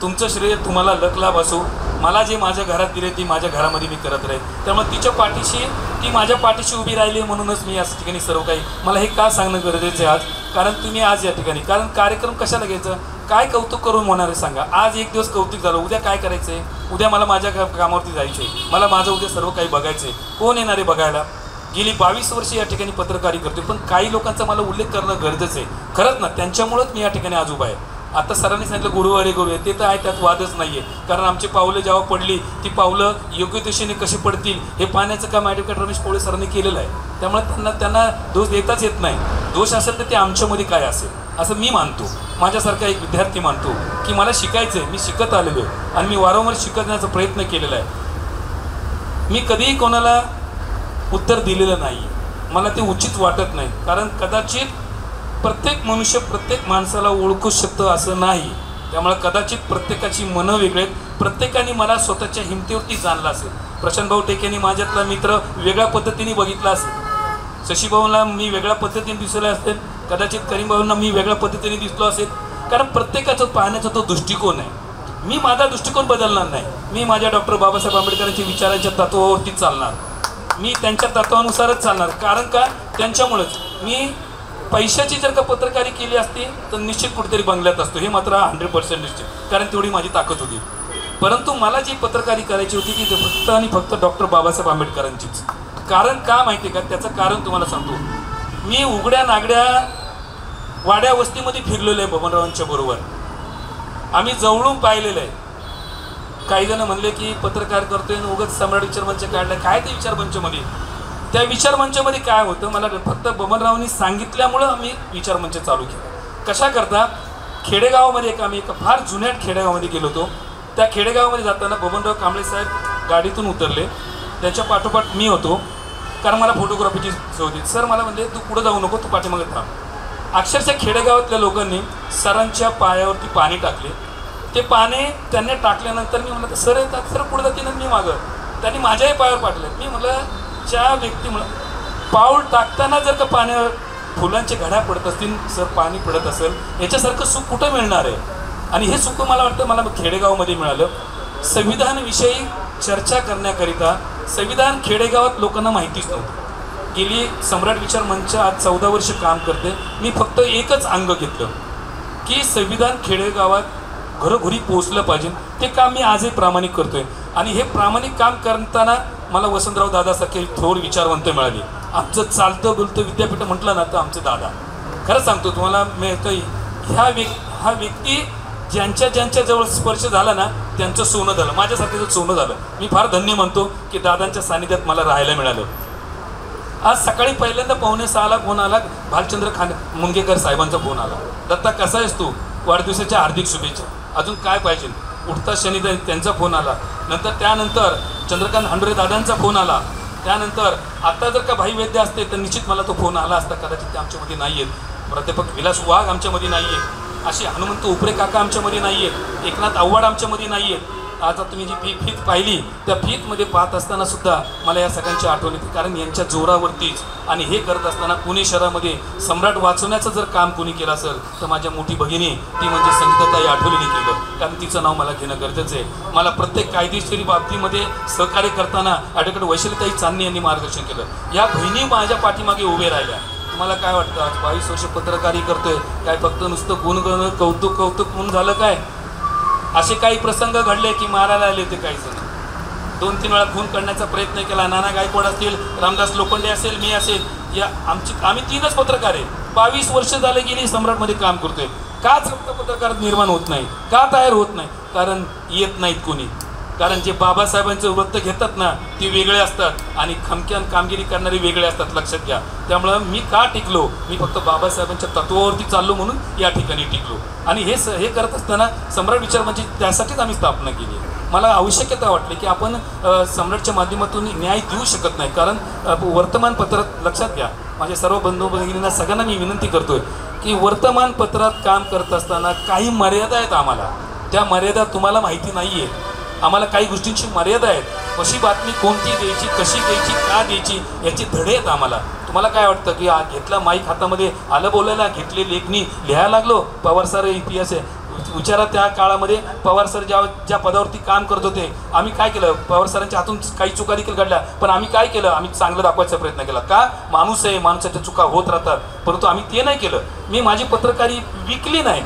तुमचं श्रेय तुम्हाला लखलाभ असो, मला जे माझ्या घरात दिले ती माझ्या घरामध्ये मी करत राहील. त्यामुळे तिच्या पाठीशी, ती माझ्या पाठीशी उभी राहिली म्हणूनच मी या ठिकाणी सर्व काही, मला हे का सांगणं गरजेचं आहे आज, कारण तुम्ही आज या ठिकाणी, कारण कार्यक्रम कशाला घ्यायचं, काय कौतुक करून होणार आहे सांगा. आज एक दिवस कौतुक झालं, उद्या काय करायचं आहे, उद्या मला माझ्या कामावरती जायचं आहे, मला माझं उद्या सर्व काही बघायचं आहे. कोण येणार आहे बघायला. गेली 22 वर्ष या ठिकाणी पत्रकारी करतो, पण काही लोकांचा मला उल्लेख करणं गरजेचं आहे खरंच ना. त्यांच्यामुळंच मी या ठिकाणी आज उभा आहे. आता सरांनी सांगितलं गुरुवारी गुरुवार, ते तर आहे, त्यात वादच नाही आहे. कारण आमची पावलं जेव्हा पडली, ती पावलं योग्य दिशेने कशी पडतील हे पाहण्याचं काम ॲडव्होकेट रमेश पोळे सरांनी केलेलं आहे. त्यामुळे त्यांना दोष देताच येत नाही. दोष असेल तर ते आमच्यामध्ये काय असेल असं मी मानतो. माझ्यासारखा एक विद्यार्थी मानतो की मला शिकायचं आहे, मी शिकत आलेलो आहे आणि मी वारंवार शिकण्याचा प्रयत्न केलेला आहे. मी कधीही कोणाला उत्तर दिलेलं नाही, मला ते उचित वाटत नाही. कारण कदाचित प्रत्येक मनुष्य प्रत्येक माणसाला ओळखू शकतं असं नाही. त्यामुळे कदाचित प्रत्येकाची मनं वेगळी आहेत. प्रत्येकाने मला स्वतःच्या हिमतीवरती जाणलं असेल. प्रशांत भाऊ टेकेंनी माझ्यातला मित्र वेगळ्या पद्धतीने बघितला असेल, शशीभाऊंना मी वेगळ्या पद्धतीने दिसले असेल, कदाचित करीम भाऊंना मी वेगळ्या पद्धतीने दिसलो असेल. कारण प्रत्येकाचा पाहण्याचा तो दृष्टिकोन आहे. मी माझा दृष्टिकोन बदलणार नाही. मी माझ्या डॉक्टर बाबासाहेब आंबेडकरांच्या विचारांच्या तत्वावरतीच चालणार, मी त्यांच्या तत्वानुसारच चालणार. कारण का, त्यांच्यामुळेच मी पैशाची जर का पत्रकारी केली असती तर निश्चित कुठेतरी बंगल्यात असतो, हे मात्र 100% निश्चित, कारण तेवढी माझी ताकद होती. परंतु मला जी पत्रकारी करायची होती ती फक्त आणि फक्त डॉक्टर बाबासाहेब आंबेडकरांचीच. कारण का माहिती आहे का, त्याचं कारण तुम्हाला सांगतो. मी उघड्या नागड्या वाड्या वस्तीमध्ये फिरलेलो आहे बबनरावांच्या बरोबर, आम्ही जवळून पाहिलेलं आहे. काही जण म्हणले की पत्रकार करतोय आणि उगाच सम्राट विचारमंच काढलं. काय ते विचारमंचमध्ये, त्या विचारमंचामध्ये काय होतं, मला फक्त बबनरावांनी सांगितल्यामुळं आम्ही विचारमंच चालू केलं. कशा करता, खेडेगावामध्ये आम्ही एका फार जुन्या खेडेगावामध्ये गेलो होतो. त्या खेडेगावामध्ये जाताना बबनराव कांबळे साहेब गाडीतून उतरले, त्याच्या पाठोपाठ मी होतो, कारण मला फोटोग्राफीची सवय होती. सर मला म्हणले तू पुढं जाऊ नको, तू पाठीमागे थांब. अक्षरशः खेडेगावातल्या लोकांनी सरांच्या पायावरती पाणी टाकले. ते पाणी त्यांनी टाकल्यानंतर मी म्हणलं सर येतात, सर पुढे जातील मी मागं, त्यांनी माझ्याही पायावर पाडले. मी म्हणलं ज्या व्यक्तीमुळं पाऊल टाकताना जर का पाण्यावर फुलांचे घड्या पडत असतील, सर पाणी पडत असेल, याच्यासारखं सुख कुठं मिळणार आहे. आणि हे सुख मला वाटतं मला खेडेगावामध्ये मिळालं. संविधानाविषयी चर्चा करण्याकरिता संविधान खेडेगावात लोकांना माहितीच नव्हतं. गेली सम्राट विचार मंच आज 14 वर्ष काम करते. मी फक्त एकच अंग घेतलं की संविधान खेडेगावात घरोघरी पोहोचलं पाहिजे. ते काम मी आजही प्रामाणिक करतोय. आणि हे प्रामाणिक काम करताना मला वसंतराव दादासारखे थोर विचारवंत मिळाले. आमचं चालतं बोलतं विद्यापीठ म्हटलं ना तर आमचे दादा, खरं सांगतो तुम्हाला मिळतं. हा व्यक्ती ज्यांच्या जवळ स्पर्श झाला ना त्यांचं सोनं झालं, माझ्यासारखं सोनं झालं. मी फार धन्य म्हणतो की दादांच्या सानिध्यात मला राहायला मिळालं. आज सकाळी पहिल्यांदा 5:45 फोन आला, भालचंद्र मुंगेकर साहेबांचा फोन आला. दत्ता कसा आहेस तू, वाढदिवसाच्या हार्दिक शुभेच्छा. अजून काय पाहिजे, उठता शनी त्यांचा फोन आला. त्यानंतर चंद्रकांत हांडुरे दादांचा फोन आला. त्यानंतर आता जर का भाई वैद्य असते तर निश्चित मला तो फोन आला असता. कदाचित ते आमच्यामध्ये नाही आहेत. प्राध्यापक विलास वाघ आमच्यामध्ये नाही आहेत. असे हनुमंत उपरे काका आमच्यामध्ये नाही आहेत. एकनाथ आव्हाड आमच्यामध्ये नाही आहेत. आता तुम्ही जी फीत पाहिली त्या फीतमध्ये पाहत असताना सुद्धा मला या सगळ्यांची आठवण येते. कारण यांच्या जोरावरतीच आणि हे करत असताना पुणे शहरामध्ये सम्राट वाचवण्याचं जर काम कोणी केलं असेल तर माझ्या मोठी भगिनी ती म्हणजे संगीताताई आठवलेने केलं. कारण तिचं नाव मला घेणं गरजेचं आहे. मला प्रत्येक कायदेशीर बाबतीमध्ये सहकार्य करताना ॲडव्होकेट वैशालीताई चांदणे यांनी मार्गदर्शन केलं. या बहिणी माझ्या पाठीमागे उभे राहिल्या. तुम्हाला काय वाटतं, आज 22 वर्ष पत्रकारी करतोय, काय फक्त नुसतं गुणगण कौतुक म्हणून झालं काय? असे काही प्रसंग घडले की मारायला आले होते काही जण. 2-3 वेळा खून करण्याचा प्रयत्न केला. नाना गायकवाड असतील, रामदास लोखंडे असेल, मी असेल, या आम्ही 3च पत्रकार आहे. 22 वर्ष झाले गेली सम्राटमध्ये काम करतोय. काच फक्त पत्रकार निर्माण होत नाही, का तयार होत नाही? कारण येत नाहीत कोणी. कारण जे बाबासाहेबांचं व्रत घेतात ना ते वेगळे असतात आणि खमक्यान कामगिरी करणारे वेगळे असतात, लक्षात घ्या. त्यामुळं मी का टिकलो, मी फक्त बाबासाहेबांच्या तत्वावरती चाललो म्हणून या ठिकाणी टिकलो. आणि हे करत असताना सम्राट विचार म्हणजे त्यासाठीच आम्ही स्थापना केली. मला आवश्यकता वाटली की आपण सम्राटच्या माध्यमातून न्याय देऊ शकत नाही. कारण वर्तमानपत्रात, लक्षात घ्या माझ्या सर्व बंधू भगिनींना सगळ्यांना मी विनंती करतोय की वर्तमानपत्रात काम करत असताना काही मर्यादा आहेत आम्हाला. त्या मर्यादा तुम्हाला माहिती नाही आहे. आम्हाला काही गोष्टींची मर्यादा आहेत. कशी बातमी कोणती द्यायची, कशी द्यायची, का द्यायची याचे धडे आहेत आम्हाला. तुम्हाला काय वाटतं की घेतला माईक हातामध्ये आलं बोलायला, घेतले लेखणी लिहायला लागलो? पवार सर इतिहास आहे, विचारा त्या काळामध्ये पवार सर ज्या पदावरती काम करत होते, आम्ही काय केलं? पवार सरांच्या हातून काही चुका देखील घडल्या, पण आम्ही काय केलं? आम्ही चांगलं दाखवायचा प्रयत्न केला. का? माणूस आहे, माणसाच्या चुका होत राहतात, परंतु आम्ही ते नाही केलं. मी माझी पत्रकारी विकली नाही,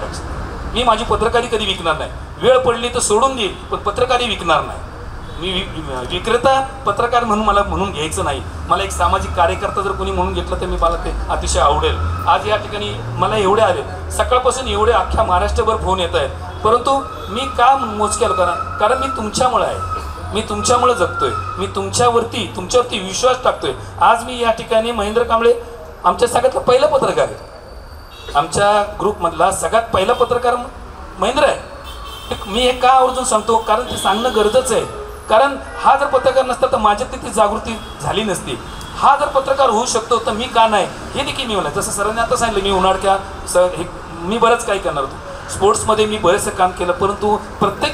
मी माझी पत्रकारी कधी विकणार नाही. वेळ पडली तर सोडून देईल, पण पत्रकारी विकणार नाही. मी विक्रेता पत्रकार म्हणून घ्यायचं नाही. मला एक सामाजिक कार्यकर्ता जर कोणी म्हणून घेतलं तर मला ते अतिशय आवडेल. आज या ठिकाणी मला एवढे आले, सकाळपासून एवढे अख्ख्या महाराष्ट्रभर फोन येत आहेत, परंतु मी का मोजक्या कारण मी तुमच्यामुळे आहे, मी तुमच्यामुळे जगतोय, मी तुमच्यावरती विश्वास टाकतोय. आज मी या ठिकाणी महेंद्र कांबळे आमच्या सगळ्यातला पहिला पत्रकार आहे, आमच्या ग्रुपमधला सगळ्यात पहिला पत्रकार महेंद्र आहे. मी हे का आवर्जून सांगतो? कारण ते सांगणं गरजेचं आहे. कारण हा जर पत्रकार नसता तर माझ्यात ती जागृती झाली नसती. हा जर पत्रकार होऊ शकतो तर मी का नाही, हे देखील मी म्हणलं. जसं सरांनी आता सांगितलं, मी उन्हाळ्या मी बरंच काही करणार होतो. स्पोर्ट्समध्ये मी बरेचसं काम केलं, परंतु प्रत्येक